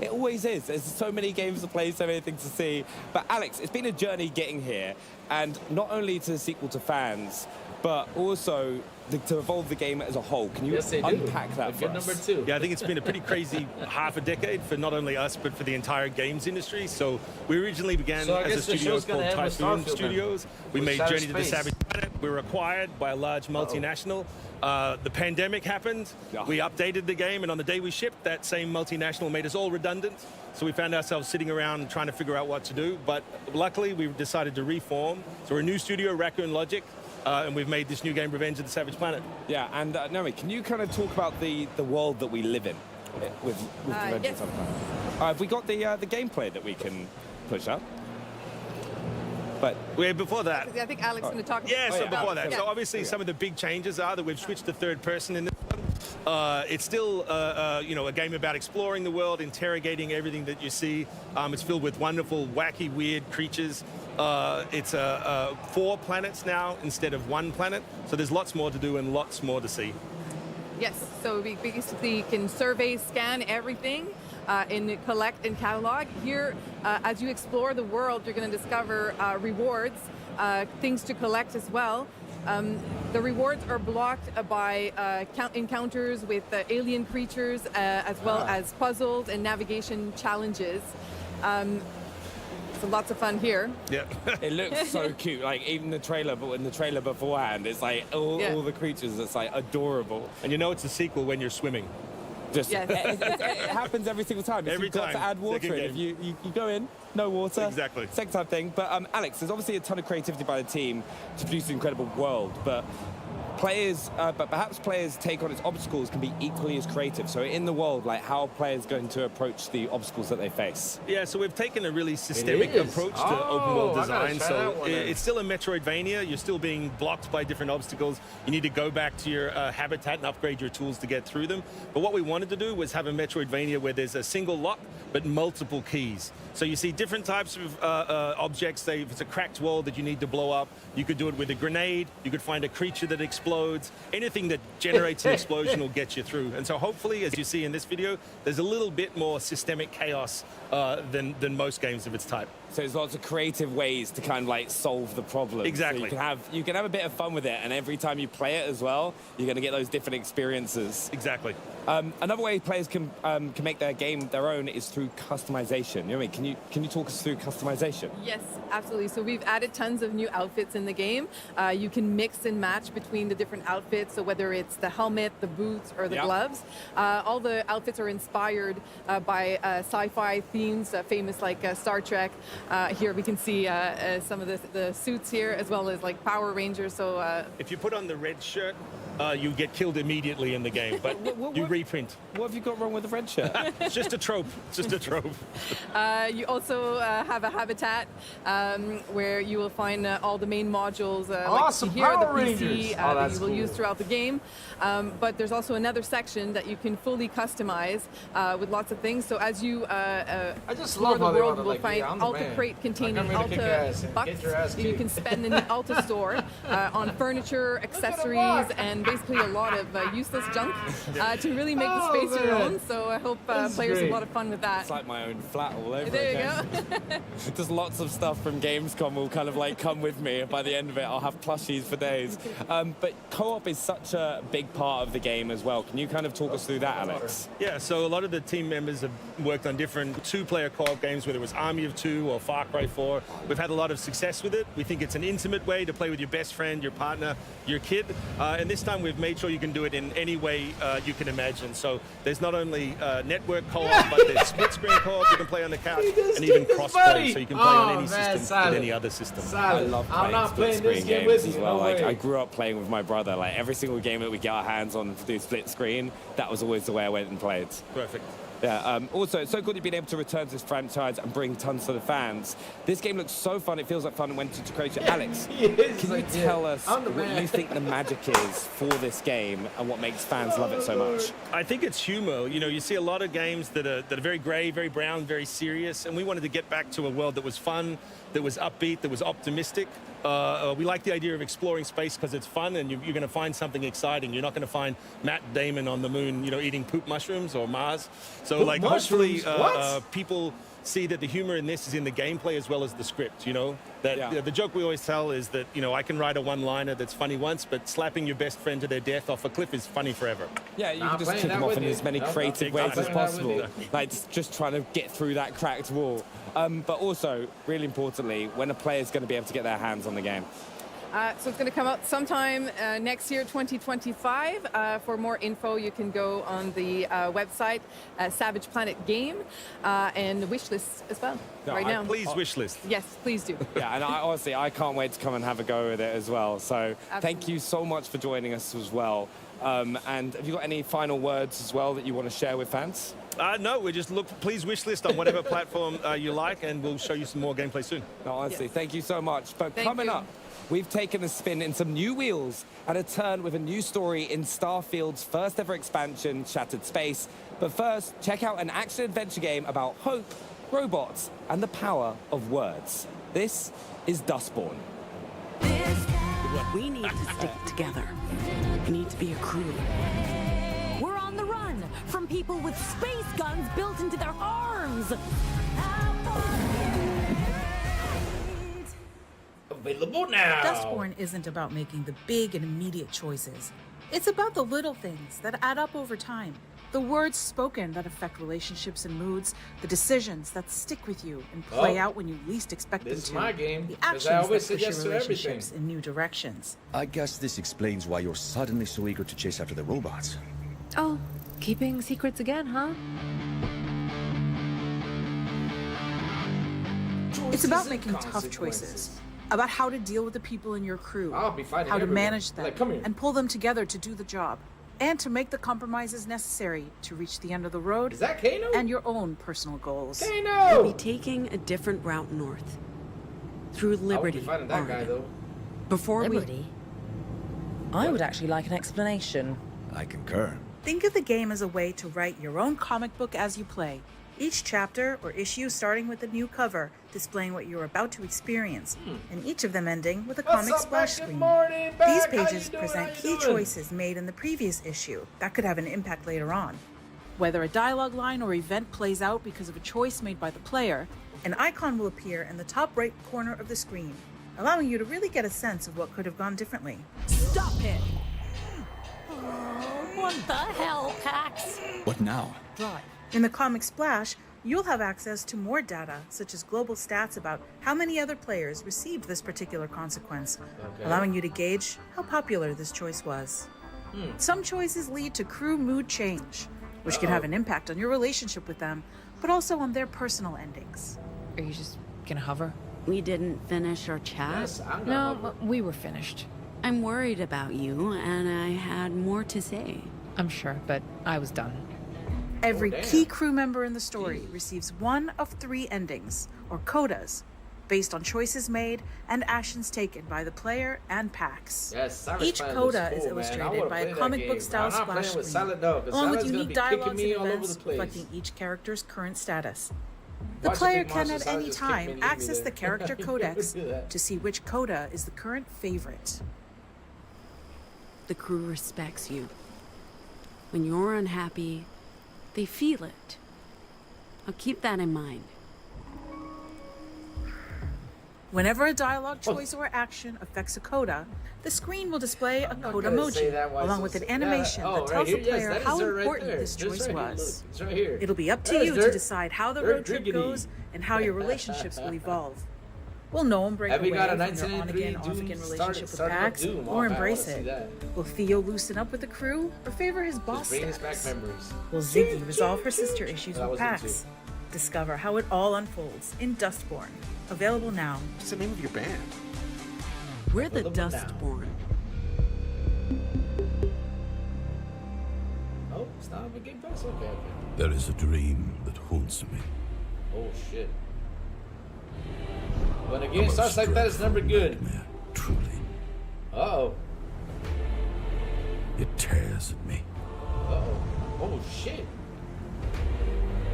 D: It always is. There's so many games to play, so many things to see. But Alex, it's been a journey getting here, and not only to the sequel to fans, but also to evolve the game as a whole. Can you unpack that for us?
W: Yeah, I think it's been a pretty crazy half a decade for not only us, but for the entire games industry. So we originally began
A: So I
W: as a
A: guess the
W: studio
A: show's
W: called
A: gonna end with
W: Typhoon
A: Starfield then,
W: Studios. We
A: with
W: made
A: Savage
W: Journey to the
A: Space.
W: Savage Planet. We were acquired by a large multinational. The pandemic happened. We updated the game, and on the day we shipped, that same multinational made us all redundant. So we found ourselves sitting around trying to figure out what to do. But luckily, we decided to reform. So we're a new studio, Raccoon Logic. And we've made this new game, Revenge of the Savage Planet.
D: Yeah, and Naomi, can you kind of talk about the world that we live in with Revenge of the Savage Planet? Have we got the gameplay that we can push up? But
W: before that.
I: I think Alex is going to talk
W: Yeah, so before that.
I: Yeah.
W: So obviously some of the big changes are that we've switched to third person in this one. It's still, a game about exploring the world, interrogating everything that you see. It's filled with wonderful, wacky, weird creatures. It's 4 planets now instead of 1 planet. So there's lots more to do and lots more to see.
I: Yes, so we basically can survey, scan everything, and collect and catalog. Here, as you explore the world, you're going to discover rewards, things to collect as well. The rewards are blocked by encounters with alien creatures, as well as puzzles and navigation challenges. So lots of fun here.
W: Yeah.
D: It looks so cute. Like even the trailer, but in the trailer beforehand, it's like all the creatures. It's like adorable.
W: And you know it's a sequel when you're swimming.
D: Just it happens every single time.
W: Every
D: You've got
W: time.
D: to add water in. If you go in, no water.
W: Exactly.
D: Second time thing. But Alex, there's obviously a ton of creativity by the team to produce an incredible world, but perhaps players' take on its obstacles can be equally as creative. So in the world, like how are players going to approach the obstacles that they face?
W: Yeah, so we've taken a really systemic approach to open world design. So it's still a Metroidvania. You're still being blocked by different obstacles. You need to go back to your habitat and upgrade your tools to get through them. But what we wanted to do was have a Metroidvania where there's a single lock, but multiple keys. So you see different types of objects. Say if it's a cracked wall that you need to blow up, you could do it with a grenade. You could find a creature that explodes. Anything that generates an explosion will get you through. And so hopefully, as you see in this video, there's a little bit more systemic chaos than most games of its type.
D: So there's lots of creative ways to kind of like solve the problem.
W: Exactly.
D: So you can have a bit of fun with it, and every time you play it as well, you're going to get those different experiences.
W: Exactly.
D: Another way players can make their game their own is through customization. You know what I mean? Can you talk us through customization?
I: Yes, absolutely. So we've added tons of new outfits in the game. You can mix and match between the different outfits. So whether it's the helmet, the boots, or the gloves, all the outfits are inspired by sci-fi themes, famous like Star Trek. Here we can see some of the suits here, as well as like Power Rangers. So
W: if you put on the red shirt, you get killed immediately in the game, but you reprint.
D: What have you got wrong with the red shirt?
W: It's just a trope. It's just a trope.
I: You also have a habitat where you will find all the main modules
A: Awesome,
I: like you see here, the
A: Power
I: PC
A: Rangers.
I: that you will use throughout the game. But there's also another section that you can fully customize with lots of things. So as you explore the world, you will find Alta Crate containing Alta bucks that you can spend in the Alta store on furniture, accessories, and basically a lot of useless junk to really make the space your own. So I hope players have a lot of fun with that.
D: It's like my own flat all over
I: There
D: again.
I: you go.
D: Just lots of stuff from Gamescom will kind of like come with me, and by the end of it I'll have plushies for days. But co-op is such a big part of the game as well. Can you kind of talk us through that, Alex?
W: Yeah, so a lot of the team members have worked on different two-player co-op games, whether it was Army of Two or Far Cry 4. We've had a lot of success with it. We think it's an intimate way to play with your best friend, your partner, your kid. And this time we've made sure you can do it in any way you can imagine. So there's not only network co-op, but there's split-screen co-op. You can play on the couch, and even cross-play, so you can play on any system with any other system.
D: I love playing split-screen games as well. Like I grew up playing with my brother. Like every single game that we get our hands on to do split screen, that was always the way I went and played.
W: Perfect.
D: Yeah, also, it's so good you've been able to return to this franchise and bring tons to the fans. This game looks so fun, it feels like fun when to create it. Alex, can you tell us what you think the magic is for this game and what makes fans love it so much?
W: I think it's humor. You know, you see a lot of games that are very gray, very brown, very serious, and we wanted to get back to a world that was fun, that was upbeat, that was optimistic. We like the idea of exploring space because it's fun, and you're going to find something exciting. You're not going to find Matt Damon on the moon, you know, eating poop mushrooms or Mars. So, like, hopefully people see that the humor in this is in the gameplay as well as the script, you know? That the joke we always tell is that, you know, I can write a one-liner that's funny once, but slapping your best friend to their death off a cliff is funny forever.
D: Yeah, you can just kick them off in as many creative ways as possible. Like, just trying to get through that cracked wall. But also, really importantly, when a player's going to be able to get their hands on the game?
I: So it's going to come out sometime next year, 2025. For more info, you can go on the website, Savage Planet Game, and the wishlist as well, now.
W: Please wishlist.
I: Yes, please do.
D: Yeah, and honestly, I can't wait to come and have a go with it as well. So thank you so much for joining us as well. And have you got any final words as well that you want to share with fans?
W: No, we just please wishlist on whatever platform you like, and we'll show you some more gameplay soon.
D: No, honestly, thank you so much. But coming up, we've taken a spin in some new wheels and a turn with a new story in Starfield's first ever expansion, Shattered Space. But first, check out an action-adventure game about hope, robots, and the power of words. This is Dustborn.
E: We need to stick together. We need to be a crew. from people with space guns built into their arms.
A: Available now.
J: Dustborn isn't about making the big and immediate choices. It's about the little things that add up over time. The words spoken that affect relationships and moods, the decisions that stick with you and play out when you least expect them to.
A: This is my game,
J: the
A: 'cause
J: actions
A: I always
J: that push
A: say yes
J: your
A: to
J: relationships
A: everything.
J: in new directions.
L: I guess this explains why you're suddenly so eager to chase after the robots.
N: Oh, keeping secrets again, huh?
J: It's about making tough choices, about how to deal with the people in your crew,
A: I'll be fighting
J: how to
A: everyone.
J: manage them,
A: Like, come here.
J: and pull them together to do the job, and to make the compromises necessary to reach the end of the road
A: Is that Kano?
J: and your own personal goals.
N: We'll be taking a different route north. Through Liberty,
A: I won't be fighting that guy,
N: Oregon.
A: though.
N: Before
O: Liberty? I would actually like an explanation.
L: I concur.
J: Think of the game as a way to write your own comic book as you play. Each chapter or issue starting with a new cover, displaying what you're about to experience, and each of them ending with a comic splash screen. These pages present key choices made in the previous issue that could have an impact later on. Whether a dialogue line or event plays out because of a choice made by the player, an icon will appear in the top right corner of the screen, allowing you to really get a sense of what could have gone differently.
E: Stop it! Oh, what the hell, Pax?
L: What now?
J: Drive. In the comic splash, you'll have access to more data, such as global stats about how many other players received this particular consequence, allowing you to gauge how popular this choice was. Some choices lead to crew mood change, which can have an impact on your relationship with them, but also on their personal endings.
O: Are you just gonna hover?
N: We didn't finish our chat.
A: Yes, I'm
O: No,
A: gonna hover.
O: we were finished.
N: I'm worried about you, and I had more to say.
O: I'm sure, but I was done.
J: Every
A: damn.
J: key crew member in the story receives one of 3 endings, or codas, based on choices made and actions taken by the player and PAX.
A: Yes, Silent
J: Each
A: Planet
J: coda
A: is
J: is
A: cool, man. I
J: illustrated
A: wanna
J: by
A: play
J: a
A: that
J: comic
A: game.
J: book style
A: I'm not
J: splash
A: playing with
J: screen,
A: Silent Dog, 'cause
J: along with
A: Silent's gonna
J: unique
A: be kicking
J: dialogues
A: me
J: and
A: all over
J: events
A: the place.
J: reflecting each character's current status. The
A: Watch a
J: player
A: big
J: can
A: monster
J: at
A: Silent
J: any
A: just kick me
J: time
A: and leave me
J: access
A: there.
J: the character
A: You
J: codex
A: do that.
J: to see which coda is the current favorite.
N: The crew respects you. When you're unhappy, they feel it. I'll keep that in mind.
J: Whenever a dialogue choice or action affects a coda, the screen will display a coda
A: gonna say
J: emoji,
A: that while
J: along
A: it's-
J: with an animation
A: oh,
J: that
A: right
J: tells
A: here.
J: the
A: Yes,
J: player
A: that is
J: how
A: her right
J: important
A: there.
J: this
A: Just
J: choice
A: right here.
J: was.
A: Look, it's right here.
J: It'll be up to
A: There's
J: you
A: dirt.
J: to decide how the
A: Dirt
J: road trip
A: driggity.
J: goes and how your relationships will evolve. Will Noam break
A: Have
J: away
A: we got a
J: from their
A: 1983
J: on-again, off-again
A: Doom
J: relationship with
A: started up
J: Pax,
A: Doom?
J: or
A: Oh, man, I
J: embrace
A: wanna see
J: it?
A: that.
J: Will Theo loosen up with the crew or favor his boss
A: Just bringing us back
J: status?
A: memories.
J: Will Ziggy resolve her sister issues
A: That
J: with
A: was it
J: Pax? Discover how it all unfolds in Dustborn. Available now.
L: What's the name of your band?
N: We're the
A: Available now.
N: Dustborn.
A: Oh, it's not a Game Pass? Okay, okay.
F: There is a dream that haunts me.
A: Oh, shit. When a game starts like that, it's never good.
F: Truly.
A: Uh-oh.
F: It tears at me.
A: Uh-oh. Oh, shit.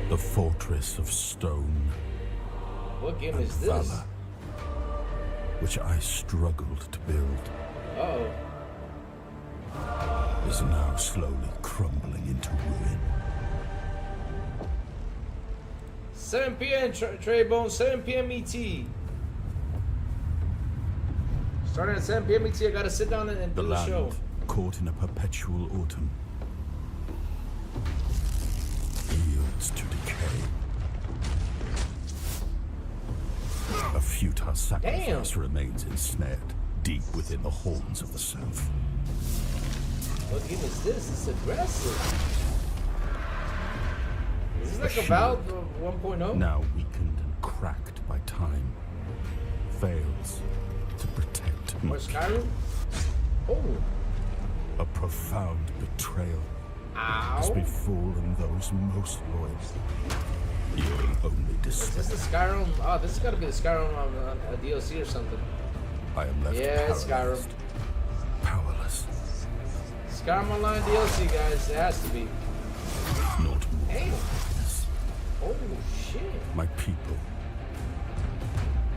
F: The fortress of stone,
A: What game is this?
F: valor, which I struggled to build,
A: Uh-oh.
F: is now slowly crumbling into ruin.
A: 7 p.m. Traybone, 7 p.m. ET. Starting at 7 p.m. ET, I gotta sit down and
F: The
A: do the
F: land,
A: show.
F: caught in a perpetual autumn, yields to decay. A futile sacrifice remains ensnared deep within the horns of the south.
A: What game is this? It's aggressive. Is this like a Valve 1.0?
F: Now weakened and cracked by time, fails to protect
A: Or
F: me.
A: Skyrim? Oh.
F: A profound betrayal has
A: Ow.
F: befallen those most loyal. Yielding only
A: Is
F: despair.
A: this the Skyrim? Oh, this has got to be the Skyrim on a DLC or something.
F: I am left
A: Yeah, it's Skyrim.
F: powerless.
A: Skyrim Online DLC, guys. It has to be.
F: Not
A: Damn. Oh, shit.
F: my people,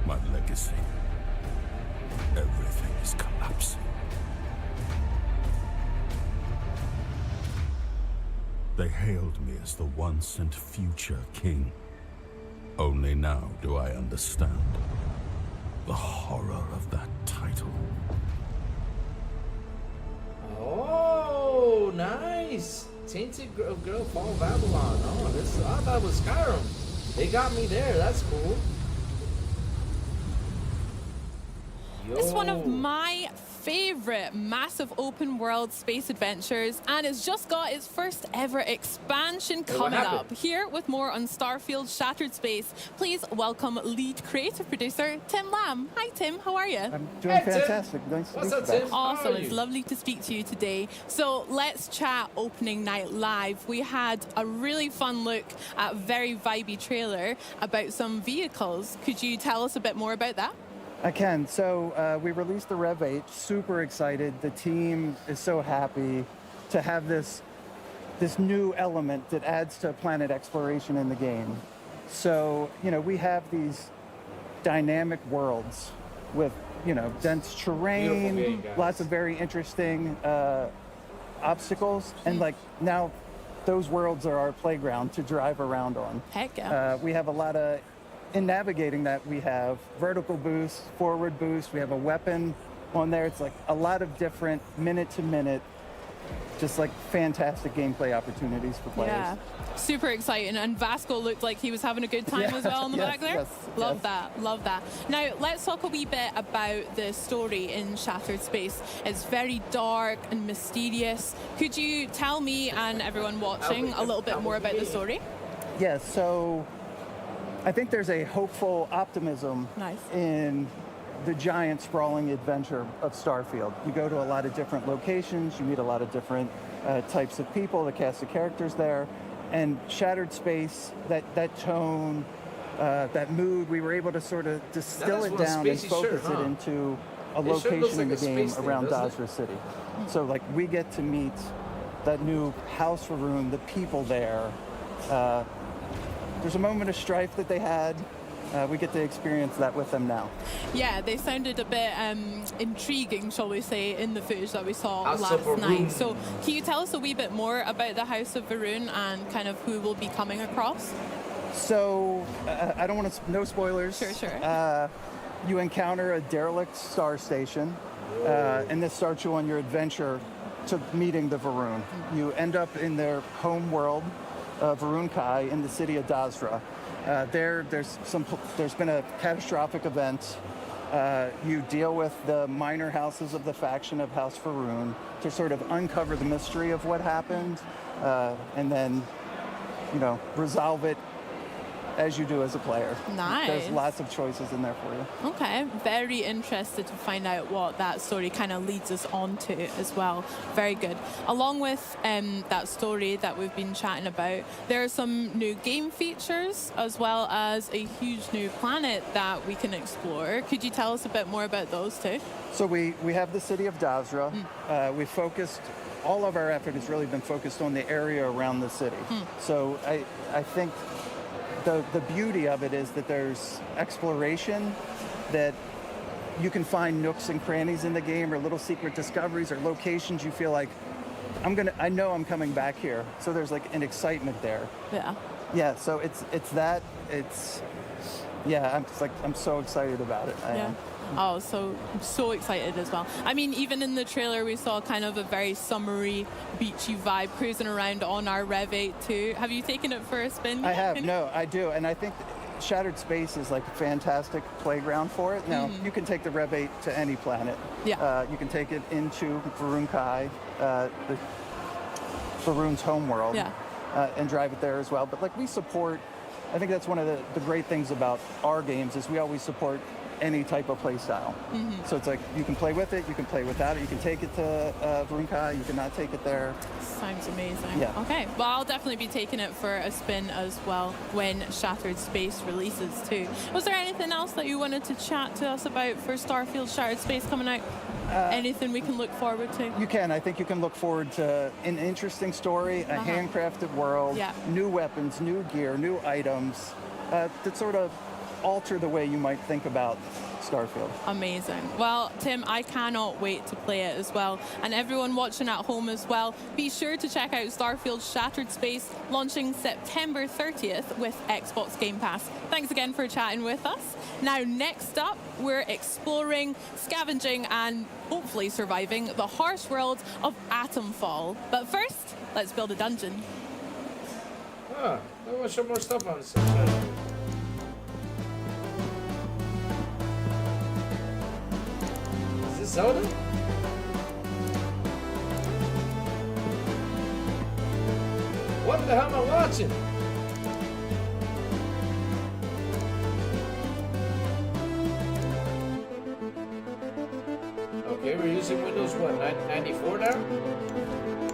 F: my legacy. Everything is collapsing. They hailed me as the once and future king. Only now do I understand the horror of that title.
A: Oh, nice. Tainted Girl Fall Babylon. Oh, this I thought it was Skyrim. They got me there. That's cool.
G: It's one of my favorite massive open world space adventures, and it's just got its first ever expansion coming up. Here with more on Starfield Shattered Space, please welcome lead creative producer Tim Lamb. Hi Tim, how are you?
M: I'm doing fantastic. Nice to meet you.
A: Tim?
G: Awesome, it's lovely to speak to you today. So let's chat opening night live. We had a really fun look at a very vibey trailer about some vehicles. Could you tell us a bit more about that?
M: I can. So we released the Rev 8, super excited. The team is so happy to have this new element that adds to planet exploration in the game. So, you know, we have these dynamic worlds with, you know, dense terrain, lots of very interesting obstacles, and like now those worlds are our playground to drive around on.
G: Heck yeah.
M: We have a lot of in navigating that, we have vertical boost, forward boost, we have a weapon on there. It's like a lot of different minute to minute, just like fantastic gameplay opportunities for players.
G: Yeah, super exciting. And Vasco looked like he was having a good time as well in the back there. Love that, love that. Now, let's talk a wee bit about the story in Shattered Space. It's very dark and mysterious. Could you tell me and everyone watching a little bit more about the story?
M: Yeah, so I think there's a hopeful optimism in the giant sprawling adventure of Starfield. You go to a lot of different locations, you meet a lot of different types of people, the cast of characters there, and Shattered Space, that tone, that mood, we were able to sort of distill it down and focus it into a location in the game around Dazra City. So like we get to meet that new House Faroon, the people there. There's a moment of strife that they had. We get to experience that with them now.
G: Yeah, they sounded a bit intriguing, shall we say, in the footage that we saw last night. So can you tell us a wee bit more about the House of Faroon and kind of who we'll be coming across?
M: So, I don't want to, no spoilers.
G: Sure.
M: You encounter a derelict star station, and this starts you on your adventure to meeting the Faroon. You end up in their home world, Varun Kai, in the city of Dazra. There's been a catastrophic event. You deal with the minor houses of the faction of House Faroon to sort of uncover the mystery of what happened, and then, you know, resolve it as you do as a player.
G: Nice.
M: There's lots of choices in there for you.
G: Okay, very interested to find out what that story kind of leads us on to as well. Very good. Along with that story that we've been chatting about, there are some new game features as well as a huge new planet that we can explore. Could you tell us a bit more about those too?
M: So we have the city of Dazra. We focused, all of our effort has really been focused on the area around the city. So I think the beauty of it is that there's exploration, that you can find nooks and crannies in the game or little secret discoveries or locations you feel like, I know I'm coming back here. So there's like an excitement there.
G: Yeah.
M: Yeah, so I'm so excited about it.
G: Yeah. Oh, I'm so excited as well. I mean, even in the trailer, we saw kind of a very summery, beachy vibe cruising around on our Rev 8 too. Have you taken it for a spin?
M: I have, no, I do. And I think Shattered Space is like a fantastic playground for it. Now, you can take the Rev 8 to any planet.
G: Yeah.
M: You can take it into Varun Kai, Faroon's homeworld, and drive it there as well. But like we support, I think that's one of the great things about our games is we always support any type of play style. So it's like you can play with it, you can play without it, you can take it to Varun Kai, you cannot take it there.
G: Sounds amazing.
M: Yeah.
G: Okay, well I'll definitely be taking it for a spin as well when Shattered Space releases too. Was there anything else that you wanted to chat to us about for Starfield Shattered Space coming out? Anything we can look forward to?
M: You can. I think you can look forward to an interesting story, a handcrafted world, new weapons, new gear, new items that sort of alter the way you might think about Starfield.
G: Amazing. Well, Tim, I cannot wait to play it as well. And everyone watching at home as well, be sure to check out Starfield Shattered Space, launching September 30th with Xbox Game Pass. Thanks again for chatting with us. Now, next up, we're exploring, scavenging, and hopefully surviving the harsh world of Atomfall. But first, let's build a dungeon.
A: Ah, I want to show more stuff on this side. Is this Zelda? What the hell am I watching? Okay, we're using Windows what, 94 now?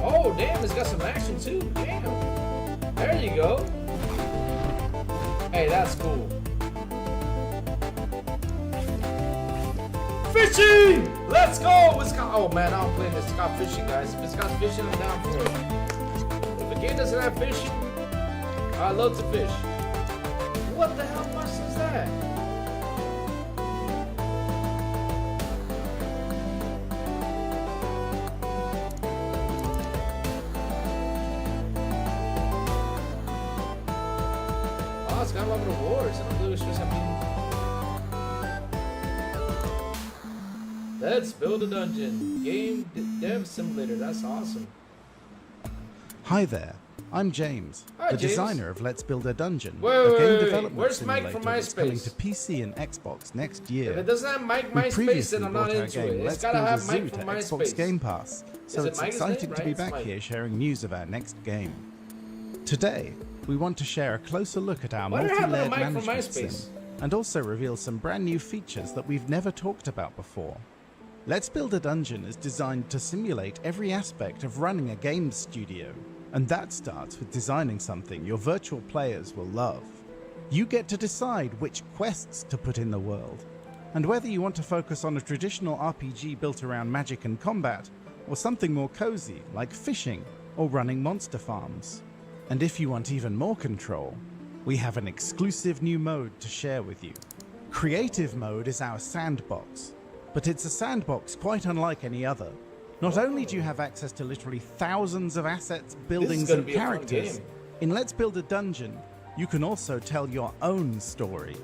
A: Oh, damn, it's got some action too. Damn. There you go. Hey, that's cool. Fishing! Let's go! It's got, oh man, I'm playing this. It's got fishing, guys. If it's got fishing, I'm down for it. If a game doesn't have fishing, I love to fish. What the hell monster is that? Oh, it's got a lot of rewards. I don't really wish something. Let's build a dungeon. Game dev simulator. That's awesome.
P: Hi there. I'm James,
A: Hi,
P: the
A: James.
P: designer of Let's Build a Dungeon,
A: Wait,
P: a
A: wait,
P: game
A: wait.
P: development
A: Where's Mike
P: simulator
A: from
P: that's coming
A: MySpace?
P: to PC and Xbox next year.
A: If it doesn't have Mike
P: We
A: MySpace,
P: previously
A: then I'm not
P: brought our
A: into
P: game
A: it. It's
P: Let's
A: gotta
P: Build a
A: have
P: Zoo
A: Mike
P: to
A: from
P: Xbox
A: MySpace.
P: Game Pass, so
A: Is it
P: it's
A: Mike's
P: exciting
A: name,
P: to be
A: right? It's
P: back
A: Mike.
P: here sharing news of our next game. Today, we want to share a closer look at our
A: What happened to
P: multi-layered
A: Mike from
P: management
A: MySpace?
P: sim, and also reveal some brand new features that we've never talked about before. Let's Build a Dungeon is designed to simulate every aspect of running a game studio, and that starts with designing something your virtual players will love. You get to decide which quests to put in the world, and whether you want to focus on a traditional RPG built around magic and combat, or something more cozy like fishing or running monster farms. And if you want even more control, we have an exclusive new mode to share with you. Creative mode is our sandbox, but it's a sandbox quite unlike any other. Not only do you have access to literally thousands of assets, buildings,
A: gonna
P: and
A: be a fun
P: characters,
A: game.
P: in Let's Build a Dungeon, you can also tell your own story.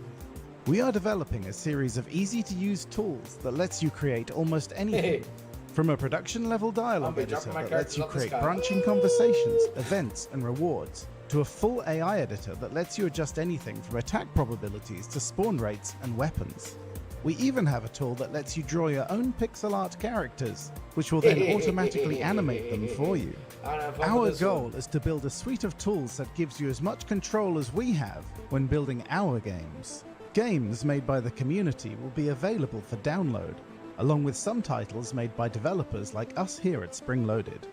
P: We are developing a series of easy-to-use tools that lets you create almost anything. From a production-level dialogue
A: be
P: editor
A: dropping my
P: that lets you
A: characters
P: create
A: off the sky.
P: branching conversations, events, and rewards, to a full AI editor that lets you adjust anything from attack probabilities to spawn rates and weapons. We even have a tool that lets you draw your own pixel art characters, which will then automatically animate them for you. Our goal is to build a suite of tools that gives you as much control as we have when building our games. Games made by the community will be available for download, along with some titles made by developers like us here at Spring Loaded.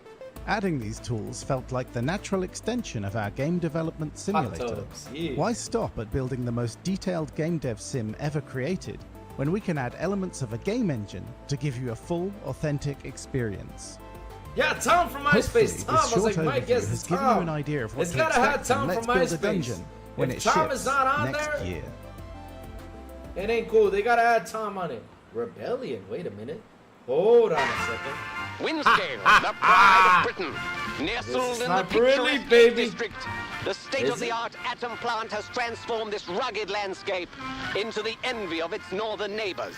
P: Adding these tools felt like the natural extension of our game development simulator.
A: tubs, yeah.
P: Why stop at building the most detailed game dev sim ever created, when we can add elements of a game engine to give you a full, authentic experience?
A: Yeah, Tom from
P: Hopefully,
A: MySpace. Tom, I
P: this
A: was
P: short
A: like, Mike,
P: overview
A: yes,
P: has
A: it's
P: given you
A: Tom.
P: an idea of what
A: It's
P: to
A: gotta have
P: expect
A: Tom
P: from
A: from
P: Let's Build a
A: MySpace.
P: Dungeon when
A: If
P: it
A: Tom
P: ships
A: is not on
P: next
A: there,
P: year.
A: it ain't cool. They gotta add Tom on it. Rebellion. Wait a minute. Hold on a second.
Q: Windscale, the pride of Britain, nestled in the
A: not really,
Q: picturesque
A: baby.
Q: district. The state-of-the-art atom plant has transformed this rugged landscape into the envy of its northern neighbors.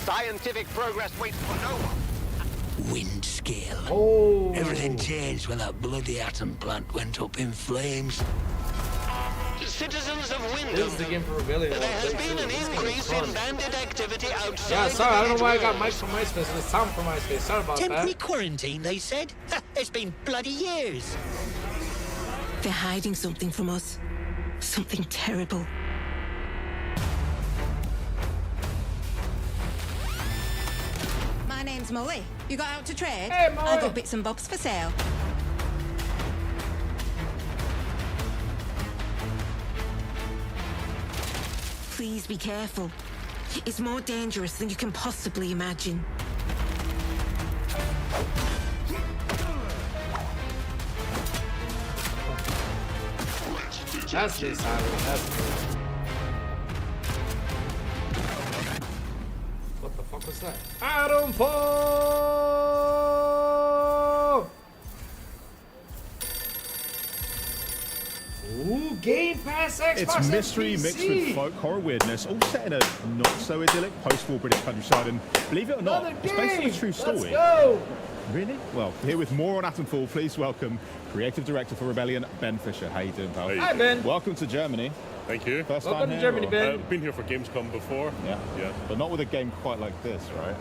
Q: Scientific progress waits for no one.
R: Windscale.
A: Oh.
R: Everything changed when that bloody atom plant went up in flames.
Q: Citizens of Wyndham,
A: This is the game for Rebellion.
Q: there has been an increase in bandit activity outside.
A: Yeah, sorry, I don't know why I got
Q: the
A: Mike from MySpace. It's Tom from MySpace. Sorry about
R: Temporary
A: that.
R: quarantine, they said. It's been bloody years.
E: They're hiding something from us. Something terrible.
S: My name's Molly. You got out to trade?
A: Hey, Molly.
S: I got bits and bobs for sale.
E: Please be careful. It's more dangerous than you can possibly imagine.
A: That's this highway. That's cool. What the fuck was that? Atomfall! Ooh, Game Pass Xbox.
C: It's mystery
A: and PC.
C: mixed with folk horror weirdness, all set in a not so idyllic post-war British countryside, and believe it or not, it's based on a true story.
A: Let's go!
C: Really? Well, here with more on Atomfall, please welcome Creative Director for Rebellion, Ben Fisher. How you doing, pal?
A: Hi, Ben.
C: Welcome to Germany.
T: Thank you.
C: First
A: Welcome
C: time
A: to
C: here,
A: Germany,
C: or?
A: Ben.
T: I've been here for Gamescom before.
C: Yeah. But not with a game quite like this, right?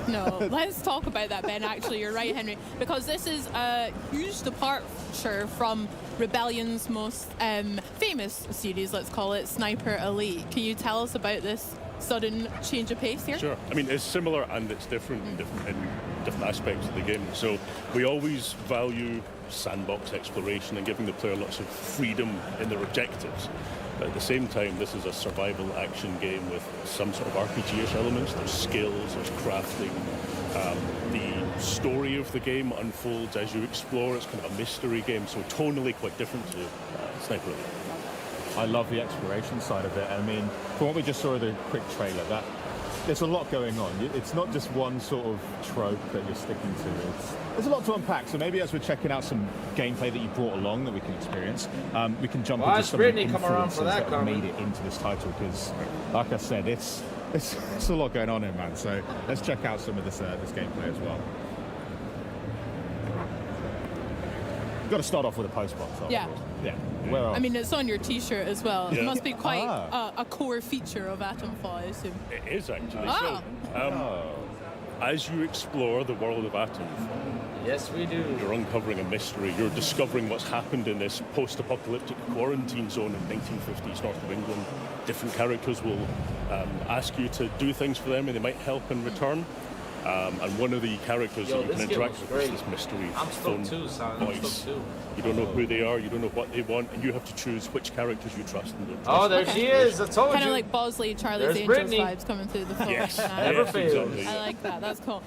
G: No, let's talk about that, Ben. Actually, you're right, Henry, because this is a huge departure from Rebellion's most famous series, let's call it Sniper Elite. Can you tell us about this sudden change of pace here?
T: Sure. I mean, it's similar and it's different in different aspects of the game. So we always value sandbox exploration and giving the player lots of freedom in their objectives. But at the same time, this is a survival action game with some sort of RPG-ish elements. There's skills, there's crafting. The story of the game unfolds as you explore. It's kind of a mystery game, so tonally quite different to Sniper Elite.
C: I love the exploration side of it. I mean, from what we just saw in the quick trailer, there's a lot going on. It's not just one sort of trope that you're sticking to. There's a lot to unpack. So maybe as we're checking out some gameplay that you brought along that we can experience, we can jump into some of the influences that have made it into this title. Because, like I said, it's a lot going on here, man. So let's check out some of this gameplay as well. Got to start off with a post box.
G: Yeah.
C: Yeah. Where else?
G: I mean, it's on your T-shirt as well.
T: Yeah.
G: It must be quite a core feature of Atomfall, I assume.
T: It is actually.
G: Ah.
T: So, as you explore the world of Atomfall,
A: yes, we do.
T: You're uncovering a mystery. You're discovering what's happened in this post-apocalyptic quarantine zone in 1950s north of England. Different characters will ask you to do things for them, and they might help in return. And one of the characters that you can interact with is this mystery phone voice. You don't know who they are, you don't know what they want, and you have to choose which characters you trust and don't trust.
A: Oh, there she is. I told you.
G: Kind of like Bosley, Charlie's Angels
A: Brittany.
G: vibes coming through the phone.
T: Yes.
A: Never fails.
T: Exactly.
G: I like that. That's cool.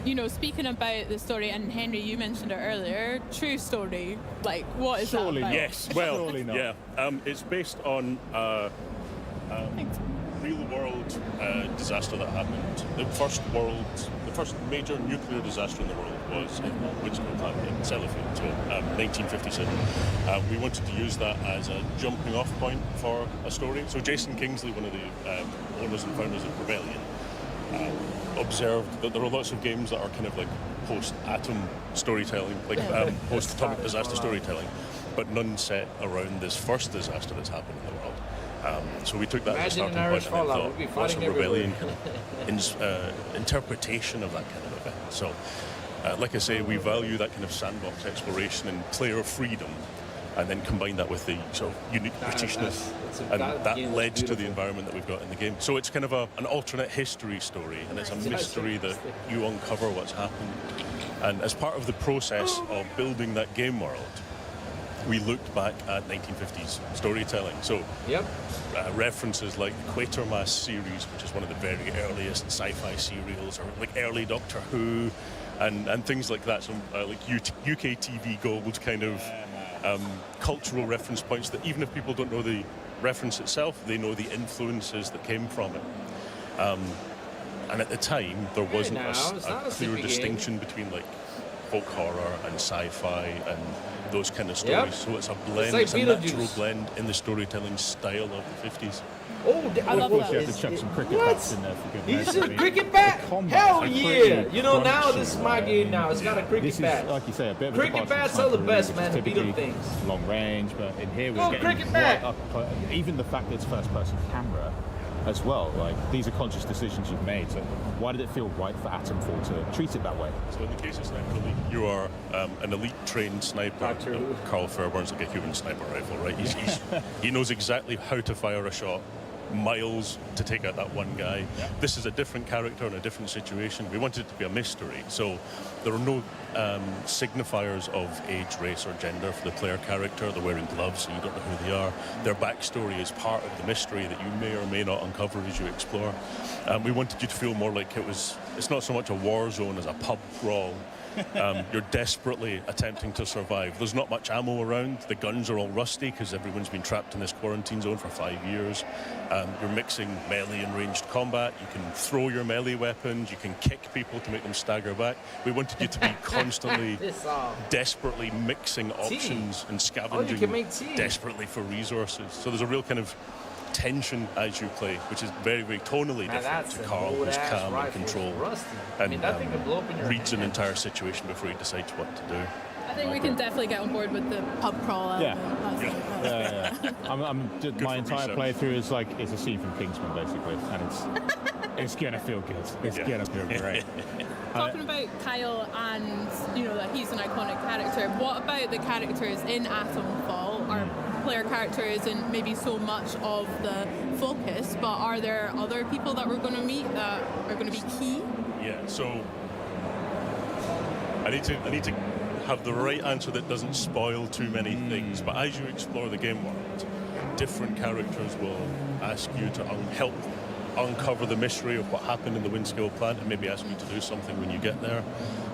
G: You know, speaking about the story, and Henry, you mentioned it earlier. True story. Like, what is
C: Surely
G: that about?
T: Yes. Well,
C: Surely not.
T: yeah. It's based on real-world disaster that happened. The first major nuclear disaster in the world was in Windscombe plant in Sellafield, so 1957. We wanted to use that as a jumping-off point for a story. So Jason Kingsley, one of the owners and founders of Rebellion, observed that there are lots of games that are kind of like post-atom storytelling, like post-atomic disaster storytelling, but none set around this first disaster that's happened in the world. So we took that as a starting point and thought, what's a Rebellion kind of interpretation of that kind of event? So, like I say, we value that kind of sandbox exploration and player freedom, and then combine that with the sort of unique Britishness, and that led to the environment that we've got in the game. So it's kind of an alternate history story, and it's a mystery that you uncover what's happened. And as part of the process of building that game world, we looked back at 1950s storytelling. So references like Quatermass series, which is one of the very earliest sci-fi serials, or like early Doctor Who, and things like that. Some like UK TV Gold kind of cultural reference points that even if people don't know the reference itself, they know the influences that came from it. And at the time, there wasn't a clear distinction between like folk horror and sci-fi and those kind of stories. So it's a blend, it's a natural blend in the storytelling style of the 50s.
A: Oh,
G: I love that.
C: You have to chuck some cricket bats in there for good
A: You
C: measure.
A: see a cricket bat? Hell yeah! You know, now this is my game now. It's got a cricket bat.
C: Is, like you say, a bit of a
A: cricket bats are the best, man, to beat them things.
C: Long range, but in here we're getting
A: cricket
C: right
A: bat.
C: up. Even the fact that it's first-person camera as well. Like, these are conscious decisions you've made. So why did it feel right for Atomfall to treat it that way?
T: So in the case of Sniper Elite, you are an elite trained sniper. Carl Fairbairn's like a human sniper rifle, right? He knows exactly how to fire a shot, miles to take out that one guy. This is a different character in a different situation. We wanted it to be a mystery, so there are no signifiers of age, race or gender for the player character. They're wearing gloves, so you don't know who they are. Their backstory is part of the mystery that you may or may not uncover as you explore. We wanted you to feel more like it's not so much a war zone as a pub brawl. You're desperately attempting to survive. There's not much ammo around. The guns are all rusty because everyone's been trapped in this quarantine zone for 5 years. You're mixing melee and ranged combat. You can throw your melee weapons. You can kick people to make them stagger back. We wanted you to be constantly, desperately mixing options and scavenging desperately for resources. So there's a real kind of tension as you play, which is very, very tonally different to Carl, who's calm and controlled and reads an entire situation before he decides what to do.
G: I think we can definitely get on board with the pub crawl element.
C: My entire playthrough is like it's a scene from Kingsman, basically, and it's gonna feel good. It's gonna feel great.
G: Talking about Kyle and that he's an iconic character. What about the characters in Atomfall? Our player character isn't maybe so much of the focus, but are there other people that we're going to meet that are going to be key?
T: Yeah. So I need to have the right answer that doesn't spoil too many things. But as you explore the game world, different characters will ask you to help uncover the mystery of what happened in the Windscale plant and maybe ask you to do something when you get there.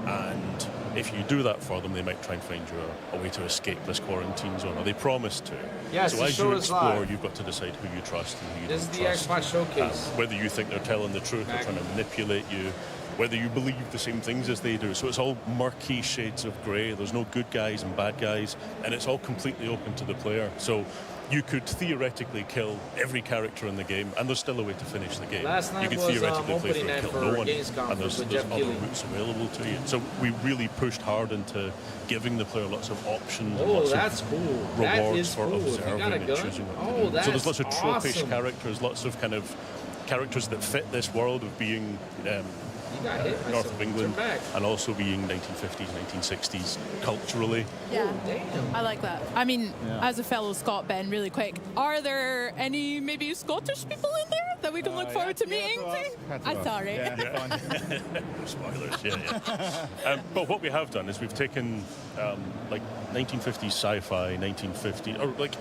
T: And if you do that for them, they might try and find you a way to escape this quarantine zone, or they promise to.
A: Yes,
T: so as you explore, you've got to decide who you trust and who you don't trust.
A: This is the Xbox Showcase.
T: Whether you think they're telling the truth, they're trying to manipulate you, whether you believe the same things as they do. So it's all murky shades of grey. There's no good guys and bad guys, and it's all completely open to the player. So you could theoretically kill every character in the game, and there's still a way to finish the game.
A: Last night
T: you could
A: was
T: theoretically play through and kill no one,
A: Gamescom
T: and there's other routes available to you. So we really pushed hard into giving the player lots of options and lots of rewards for observing and choosing what to do. So there's lots of tropish characters, lots of kind of characters that fit this world of being north of England and also being 1950s, 1960s culturally.
G: Yeah, I like that. I mean, as a fellow Scot, Ben, really quick, are there any maybe Scottish people in there that we can look forward to meeting? I'm sorry.
T: No spoilers, but what we have done is we've taken like 1950s sci-fi, 1950s, or like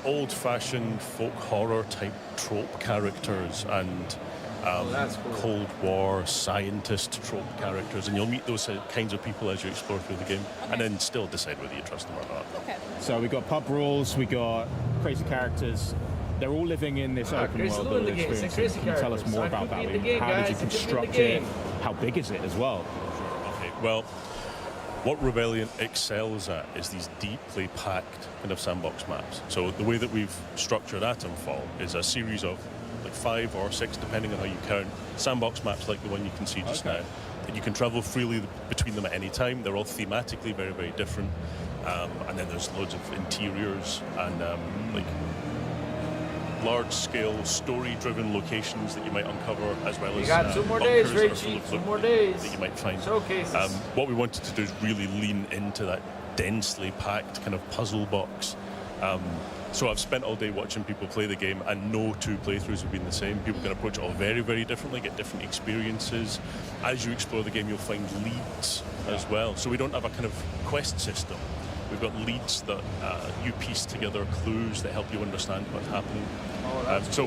T: old-fashioned folk horror type trope characters and Cold War scientist trope characters, and you'll meet those kinds of people as you explore through the game, and then still decide whether you trust them or not.
G: Okay.
C: So we got pub rules, we got crazy characters. They're all living in this open world building experience. Can you tell us more about that? How did you construct it? How big is it as well?
T: Okay. Well, what Rebellion excels at is these deeply packed kind of sandbox maps. So the way that we've structured Atomfall is a series of like 5 or 6, depending on how you count, sandbox maps like the one you can see just now. And you can travel freely between them at any time. They're all thematically very, very different. And then there's loads of interiors and like large-scale, story-driven locations that you might uncover, as well as
A: you got 2 more days, Richie. 2 more days
T: that you might find.
A: Showcases.
T: What we wanted to do is really lean into that densely packed kind of puzzle box. So I've spent all day watching people play the game, and no 2 playthroughs have been the same. People can approach it all very, very differently, get different experiences. As you explore the game, you'll find leads as well. So we don't have a kind of quest system. We've got leads that you piece together clues that help you understand what's happening. So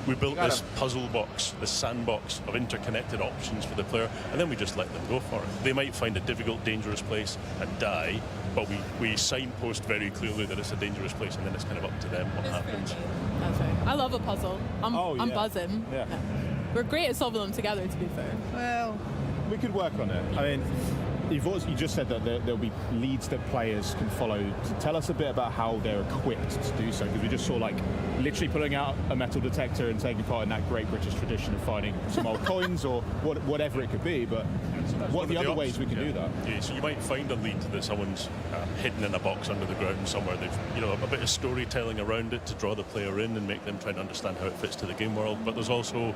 T: we built this puzzle box, this sandbox of interconnected options for the player, and then we just let them go for it. They might find a difficult, dangerous place and die, but we signpost very clearly that it's a dangerous place, and then it's kind of up to them what happens.
G: That's right. I love a puzzle. I'm buzzing.
C: Yeah.
G: We're great at solving them together, to be fair.
C: Well, we could work on it. I mean, you just said that there'll be leads that players can follow. Tell us a bit about how they're equipped to do so, because we just saw like literally pulling out a metal detector and taking part in that great British tradition of finding some old coins or whatever it could be. But what are the other ways we can do that?
T: Yeah, so you might find a lead that someone's hidden in a box under the ground somewhere. They've a bit of storytelling around it to draw the player in and make them try to understand how it fits to the game world. But there's also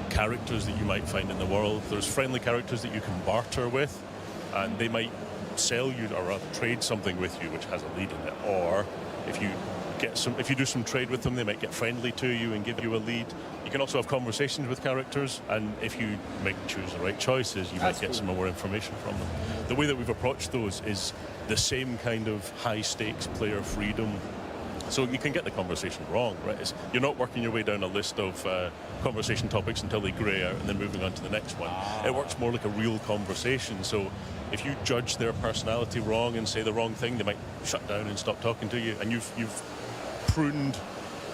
T: characters that you might find in the world. There's friendly characters that you can barter with, and they might sell you or rather trade something with you which has a lead in it. Or if you do some trade with them, they might get friendly to you and give you a lead. You can also have conversations with characters, and if you might choose the right choices, you might get some more information from them. The way that we've approached those is the same kind of high stakes player freedom So you can get the conversation wrong, right? You're not working your way down a list of conversation topics until they grey out and then moving on to the next one. It works more like a real conversation. So if you judge their personality wrong and say the wrong thing, they might shut down and stop talking to you. And you've pruned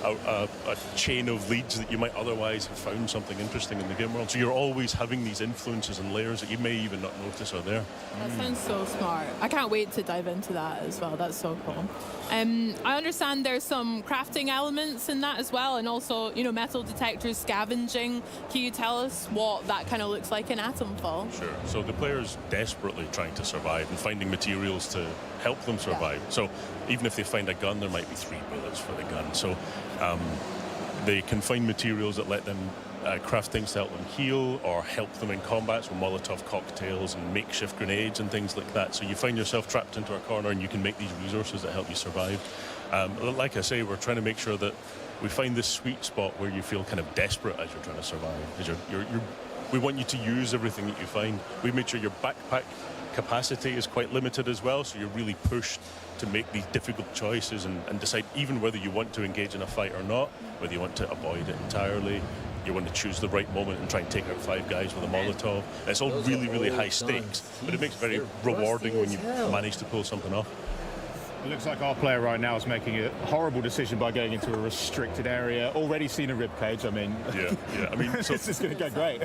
T: a chain of leads that you might otherwise have found something interesting in the game world. So you're always having these influences and layers that you may even not notice are there.
G: That sounds so smart. I can't wait to dive into that as well. That's so cool. I understand there's some crafting elements in that as well, and also, you know, metal detectors, scavenging. Can you tell us what that kind of looks like in Atomfall?
T: Sure. So the player's desperately trying to survive and finding materials to help them survive. Yeah. So even if they find a gun, there might be 3 bullets for the gun. So they can find materials that let them craft things to help them heal or help them in combat, so Molotov cocktails and makeshift grenades and things like that. So you find yourself trapped into a corner and you can make these resources that help you survive. Like I say, we're trying to make sure that we find this sweet spot where you feel kind of desperate as you're trying to survive. As we want you to use everything that you find. We've made sure your backpack capacity is quite limited as well, so you're really pushed to make these difficult choices and decide even whether you want to engage in a fight or not, whether you want to avoid it entirely. You want to choose the right moment and try and take out 5 guys with a Molotov. And it's all really, really high stakes, but it makes it very rewarding when you manage to pull something off.
C: It looks like our player right now is making a horrible decision by going into a restricted area. Already seen a ribcage. I mean,
T: yeah. I mean, so
C: this is going to go great.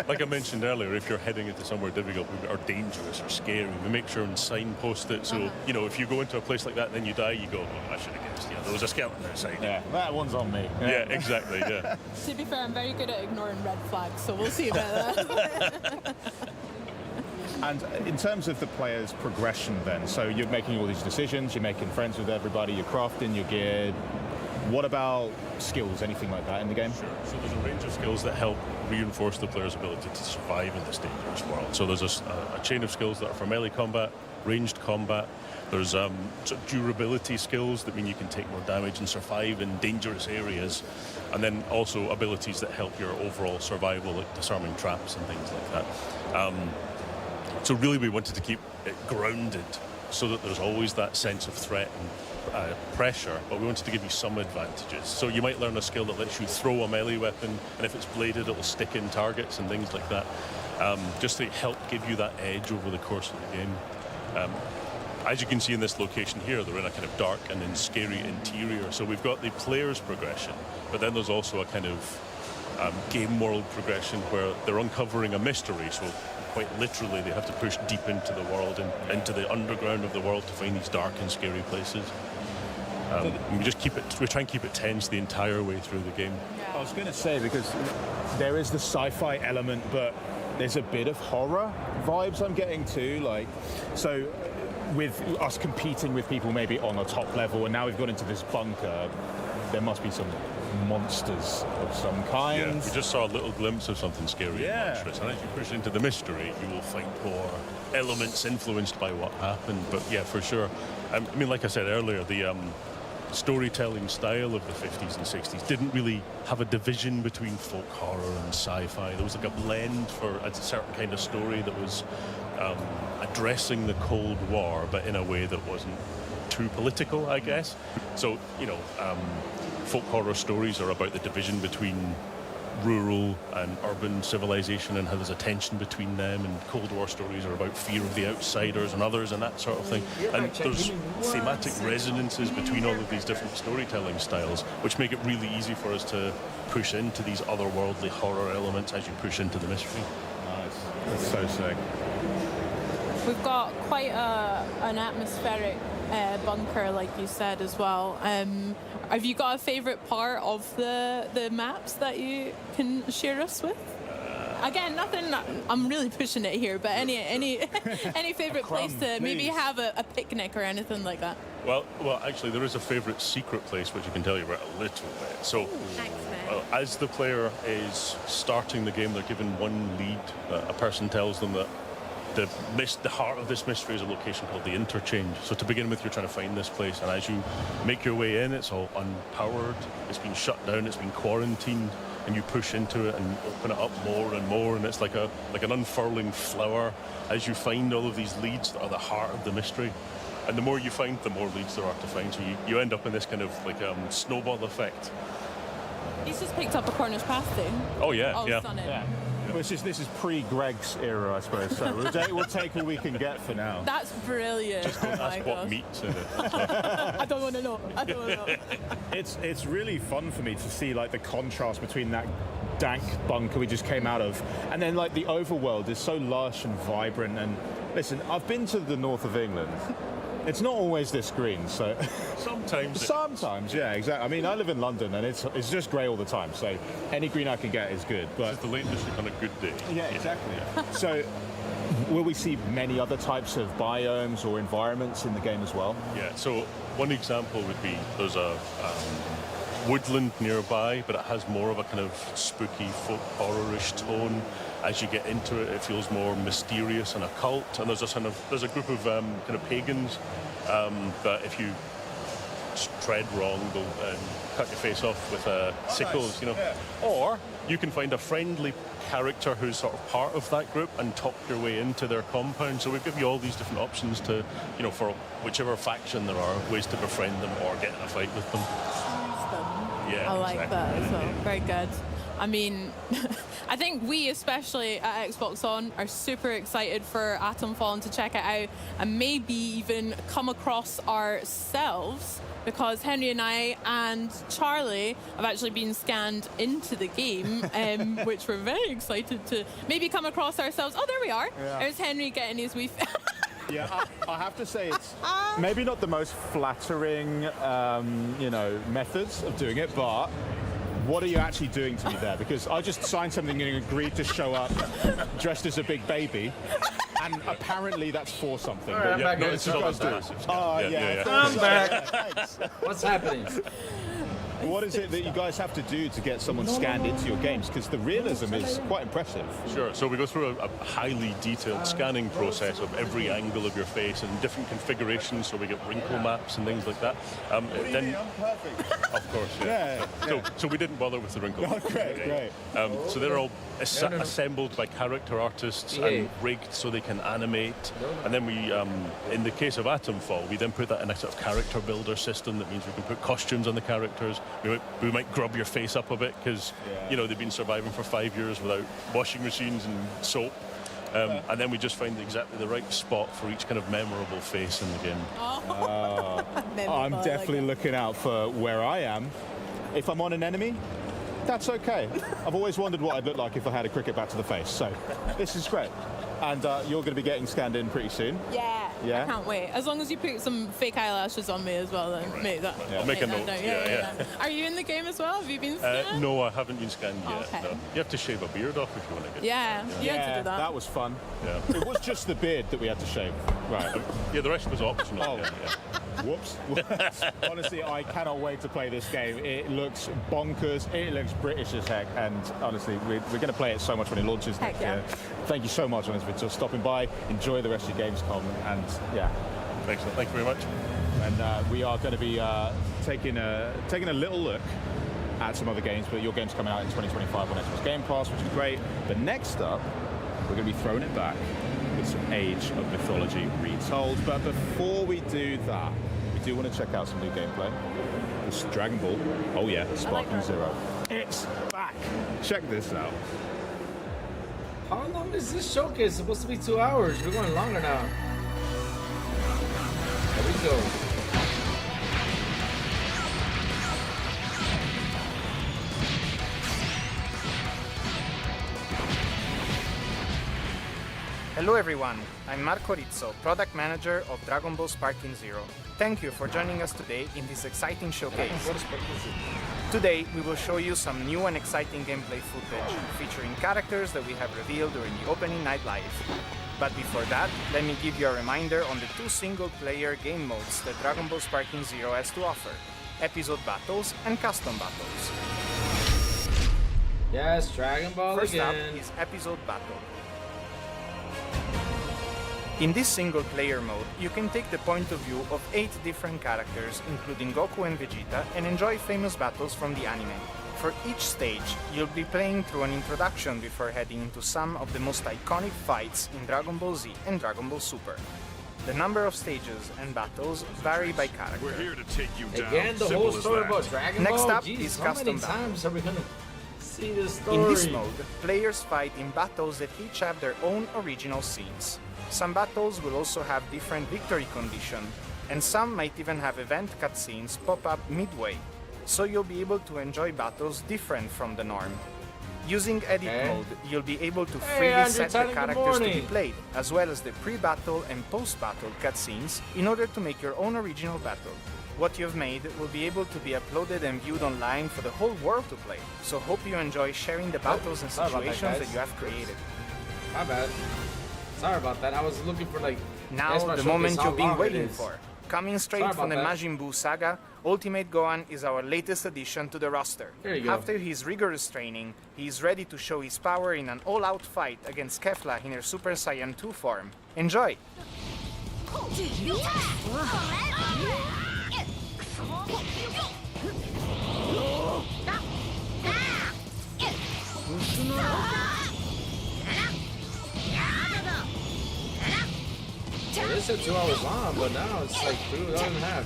T: Like I mentioned earlier, if you're heading into somewhere difficult or dangerous or scary, we make sure and signpost it. So you know, if you go into a place like that and then you die, you go, "Oh, I should have guessed. Yeah, there was a skeleton outside."
C: Yeah, that one's on me.
T: Yeah, exactly. Yeah.
G: To be fair, I'm very good at ignoring red flags, so we'll see about that.
C: And in terms of the player's progression then, so you're making all these decisions, you're making friends with everybody, you're crafting your gear. What about skills, anything like that in the game?
T: Sure. So there's a range of skills that help reinforce the player's ability to survive in this dangerous world. So there's a chain of skills that are for melee combat, ranged combat. There's sort of durability skills that mean you can take more damage and survive in dangerous areas. And then also abilities that help your overall survival, like disarming traps and things like that. So really we wanted to keep it grounded so that there's always that sense of threat and pressure, but we wanted to give you some advantages. So you might learn a skill that lets you throw a melee weapon, and if it's bladed, it'll stick in targets and things like that, just to help give you that edge over the course of the game. As you can see in this location here, they're in a kind of dark and then scary interior. So we've got the player's progression, but then there's also a kind of game world progression where they're uncovering a mystery. So quite literally, they have to push deep into the world and into the underground of the world to find these dark and scary places. We try and keep it tense the entire way through the game.
C: I was going to say, because there is the sci-fi element, but there's a bit of horror vibes I'm getting too. Like, so with us competing with people maybe on a top level, and now we've got into this bunker, there must be some monsters of some kind.
T: Yeah, we just saw a little glimpse of something scary and monstrous, and as you push into the mystery, you will find more elements influenced by what happened. But yeah, for sure. I mean, like I said earlier, the storytelling style of the 50s and 60s didn't really have a division between folk horror and sci-fi. There was like a blend for a certain kind of story that was addressing the Cold War, but in a way that wasn't too political, I guess. So, you know, folk horror stories are about the division between rural and urban civilization and how there's a tension between them, and Cold War stories are about fear of the outsiders and others and that sort of thing. And there's thematic resonances between all of these different storytelling styles, which make it really easy for us to push into these otherworldly horror elements as you push into the mystery.
C: Nice. That's so sick.
G: We've got quite an atmospheric bunker, like you said, as well. Have you got a favourite part of the maps that you can share us with? Again, nothing. I'm really pushing it here, but any favourite place to maybe have a picnic or anything like that?
T: Well, actually, there is a favourite secret place which I can tell you about a little bit. So, as the player is starting the game, they're given one lead. A person tells them that the heart of this mystery is a location called the Interchange. So to begin with, you're trying to find this place, and as you make your way in, it's all unpowered, it's been shut down, it's been quarantined, and you push into it and open it up more and more, and it's like an unfurling flower as you find all of these leads that are the heart of the mystery. And the more you find, the more leads there are to find. So you end up in this kind of like snowball effect.
G: He's just picked up a Cornish pasty.
T: Oh yeah,
G: oh,
T: yeah.
G: Stunning.
C: Yeah. Well, this is pre-Greg's era, I suppose. So we'll take all we can get for now.
G: That's brilliant.
T: Just don't ask what meat's in it.
G: I don't want to know. I don't want to know.
C: It's really fun for me to see like the contrast between that dank bunker we just came out of, and then like the overworld is so lush and vibrant. And listen, I've been to the north of England. It's not always this green, so sometimes, yeah, exactly. I mean, I live in London, and it's just grey all the time. So any green I can get is good. But
T: it's the Lake District on a good day.
C: Yeah, exactly. So, will we see many other types of biomes or environments in the game as well?
T: Yeah. So one example would be there's a woodland nearby, but it has more of a kind of spooky folk horror-ish tone. As you get into it, it feels more mysterious and occult. And there's a group of kind of pagans that if you tread wrong, they'll cut your face off with sickles, you know. Yeah. Or you can find a friendly character who's sort of part of that group and talk your way into their compound. So we give you all these different options to, you know, for whichever faction there are, ways to befriend them or get in a fight with them. Yeah,
G: I like
T: exactly.
G: that as well. Very good. I mean, I think we, especially at Xbox On, are super excited for Atomfall and to check it out and maybe even come across ourselves, because Henry and I and Charlie have actually been scanned into the game, which we're very excited to maybe come across ourselves. Oh, there we are.
C: Yeah.
G: There's Henry getting his wee...
C: Yeah, I have to say it's maybe not the most flattering, methods of doing it, but what are you actually doing to me there? Because I just signed something and agreed to show up dressed as a big baby, and apparently that's for something.
A: All right, I'm back.
T: No, this is all massive.
A: I'm back. What's happening?
C: What is it that you guys have to do to get someone scanned into your games? Because the realism is quite impressive.
T: Sure. So we go through a highly detailed scanning process of every angle of your face and different configurations. So we get wrinkle maps and things like that. Then, of course, yeah. So we didn't bother with the wrinkle maps.
C: Great.
T: So they're all assembled by character artists and rigged so they can animate. And then we, in the case of Atomfall, we then put that in a sort of character builder system. That means we can put costumes on the characters. We might grub your face up a bit because, they've been surviving for 5 years without washing machines and soap. And then we just find exactly the right spot for each kind of memorable face in the game.
C: I'm definitely looking out for where I am. If I'm on an enemy, that's okay. I've always wondered what I'd look like if I had a cricket bat to the face. So this is great. And you're going to be getting scanned in pretty soon.
G: Yeah. I can't wait. As long as you put some fake eyelashes on me as well, then make that.
T: I'll make a note.
G: Yeah. Are you in the game as well? Have you been scanned?
T: No, I haven't been scanned yet.
G: Okay.
T: No. You have to shave a beard off if you want to get.
G: You had to do that.
C: That was fun.
T: Yeah.
C: It was just the beard that we had to shave. Right.
T: Yeah, the rest was optional.
C: Oh. Whoops. Honestly, I cannot wait to play this game. It looks bonkers. It looks British as heck. And honestly, we're going to play it so much when it launches next year. Thank you so much, honestly, for stopping by. Enjoy the rest of your Gamescom. And
T: excellent. Thank you very much.
C: And we are going to be taking a little look at some other games, but your game's coming out in 2025 on Xbox Game Pass, which is great. But next up, we're going to be throwing it back with some Age of Mythology retold. But before we do that, we do want to check out some new gameplay. It's Dragon Ball. Oh yeah, Sparking Zero. It's back. Check this out.
A: How long is this showcase? It's supposed to be 2 hours. We're going longer now. There we go.
B: Hello everyone, I'm Marco Rizzo, Product Manager of Dragon Ball Sparking Zero. Thank you for joining us today in this exciting showcase. Today we will show you some new and exciting gameplay footage featuring characters that we have revealed during the opening night live. But before that, let me give you a reminder on the 2 single-player game modes that Dragon Ball Sparking Zero has to offer: Episode Battles and Custom Battles.
A: Yes, Dragon Ball
B: First
A: again.
B: up is Episode Battle. In this single-player mode, you can take the point of view of 8 different characters, including Goku and Vegeta, and enjoy famous battles from the anime. For each stage, you'll be playing through an introduction before heading into some of the most iconic fights in Dragon Ball Z and Dragon Ball Super. The number of stages and battles vary by character.
A: We're here to take you down. Again, the whole story about Dragon Ball?
B: Next up
A: Jeez,
B: is
A: how many
B: custom
A: times are we gonna see this story?
B: In this mode, players fight in battles that each have their own original scenes. Some battles will also have different victory condition, and some might even have event cutscenes pop up midway, so you'll be able to enjoy battles different from the norm. Using Edit mode, you'll be able to freely set the characters to be played, as well as the pre-battle and post-battle cutscenes, in order to make your own original battle. What you've made will be able to be uploaded and viewed online for the whole world to play, so hope you enjoy sharing the battles and situations that you have created.
A: My bad. Sorry about that, I was looking for like...
B: Now, the moment you've been waiting for. Coming straight from the Majin Buu saga, Ultimate Gohan is our latest addition to the roster.
A: There you go.
B: After his rigorous training, he is ready to show his power in an all-out fight against Kefla in her Super Saiyan 2 form. Enjoy!
A: Well, they said 2 hours long, but now it's like 2 hours and a half.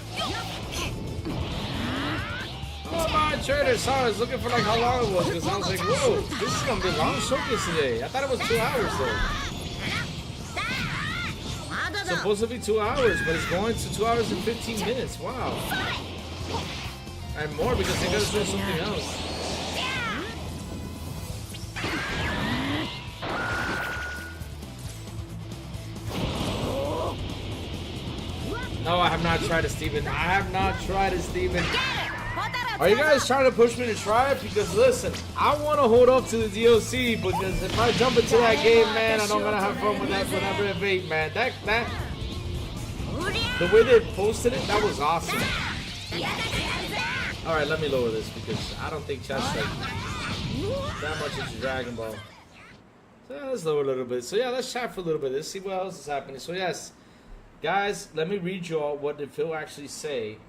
A: Oh my trader, sorry, I was looking for like how long it was because I was like, whoa, this is gonna be a long showcase today. I thought it was 2 hours though. It's supposed to be 2 hours, but it's going to 2 hours and 15 minutes. Wow. And more because they gotta show something else. No, I have not tried it, Steven. I have not tried it, Steven. Are you guys trying to push me to try it? Because listen, I want to hold up to the DLC because if I jump into that game, man, I'm not gonna have fun with that whenever it vape, man. That the way they posted it, that was awesome. All right, let me lower this because I don't think chat's like that much into Dragon Ball. So yeah, let's lower a little bit. So yeah, let's chat for a little bit. Let's see what else is happening. So yes. Guys, let me read you all what did Phil actually say.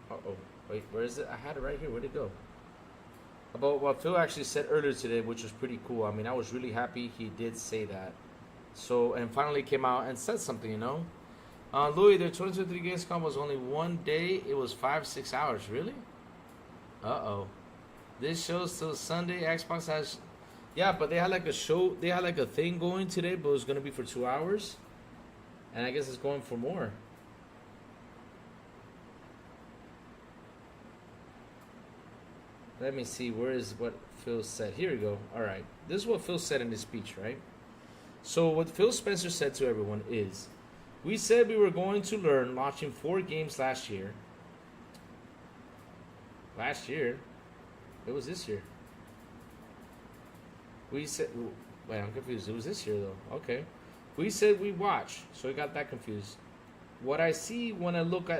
A: Uh-oh. Wait, where is it? I had it right here. Where'd it go? About what Phil actually said earlier today, which was pretty cool. I mean, I was really happy he did say that. So, and finally came out and said something, you know. Louis, their 2023 Gamescom was only 1 day. It was 5-6 hours. Really? Uh-oh. This show's till Sunday. Xbox has... Yeah, but they had like a show. They had like a thing going today, but it was going to be for 2 hours. And I guess it's going for more. Let me see. Where is what Phil said? Here we go. All right. This is what Phil said in his speech, right? So what Phil Spencer said to everyone is, we said we were going to learn launching 4 games last year. Last year? It was this year. We said... Wait, I'm confused. It was this year, though. Okay. We said we watch, so we got that confused. What I see when I look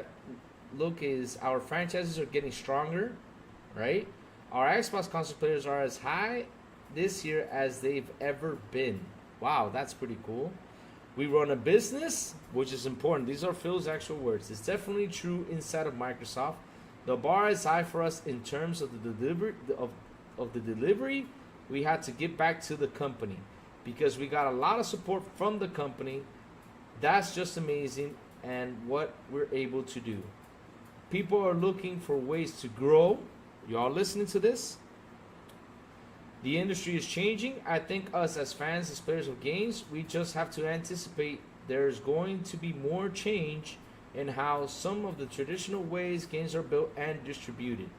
A: is our franchises are getting stronger, right? Our Xbox console players are as high this year as they've ever been. Wow, that's pretty cool. We run a business, which is important. These are Phil's actual words. It's definitely true inside of Microsoft. The bar is high for us in terms of the delivery. We had to get back to the company, because we got a lot of support from the company. That's just amazing, and what we're able to do. People are looking for ways to grow. Y'all listening to this? The industry is changing. I think us as fans, as players of games, we just have to anticipate there's going to be more change in how some of the traditional ways games are built and distributed.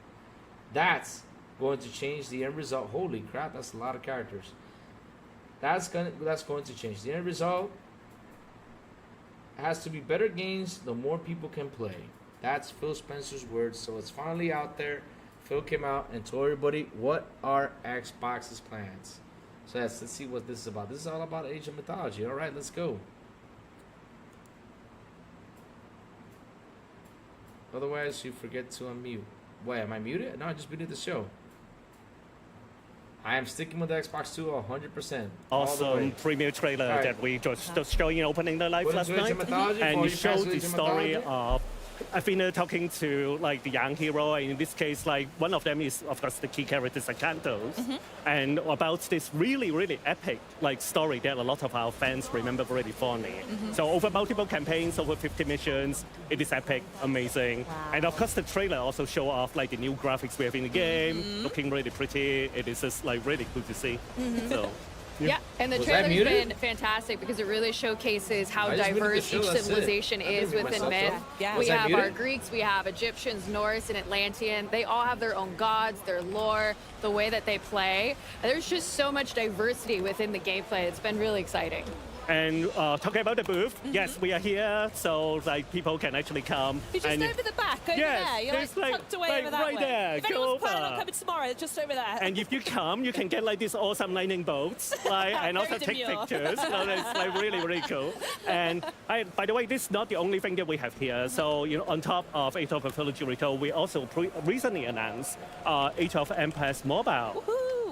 A: That's going to change the end result. Holy crap, that's a lot of characters. That's going to change. The end result has to be better games, the more people can play. That's Phil Spencer's words. So it's finally out there. Phil came out and told everybody what are Xbox's plans. So yes, let's see what this is about. This is all about Age of Mythology. All right, let's go. Otherwise, you forget to unmute. Wait, am I muted? No, I just muted the show. I am sticking with the Xbox 2 100%.
H: Awesome premiere trailer that we just showing opening the live last night. And you showed the story of
W: Athena talking to like the young hero, and in this case, like one of them is of course the key character Acanthos, and about this really epic like story that a lot of our fans remember really fondly. So over multiple campaigns, over 50 missions, it is epic, amazing, and of course the trailer also show off like the new graphics we have in the game, looking really pretty. It is just like really cool to see. So.
H: Yeah, and the trailer's been fantastic because it really showcases how diverse each civilization is within myth.
G: Yeah.
H: We have our Greeks, we have Egyptians, Norse, and Atlantean. They all have their own gods, their lore, the way that they play. There's just so much diversity within the gameplay. It's been really exciting.
W: And talking about the booth, yes, we are here, so like people can actually come.
U: You're just over the back, over there. You're like tucked away over that way.
W: There.
U: If anyone's planning on coming tomorrow, just over there.
W: And if you come, you can get like these awesome lightning bolts, like, and also take pictures. So it's like really cool. And by the way, this is not the only thing that we have here. So on top of Age of Mythology Retail, we also recently announced Age of Empires Mobile.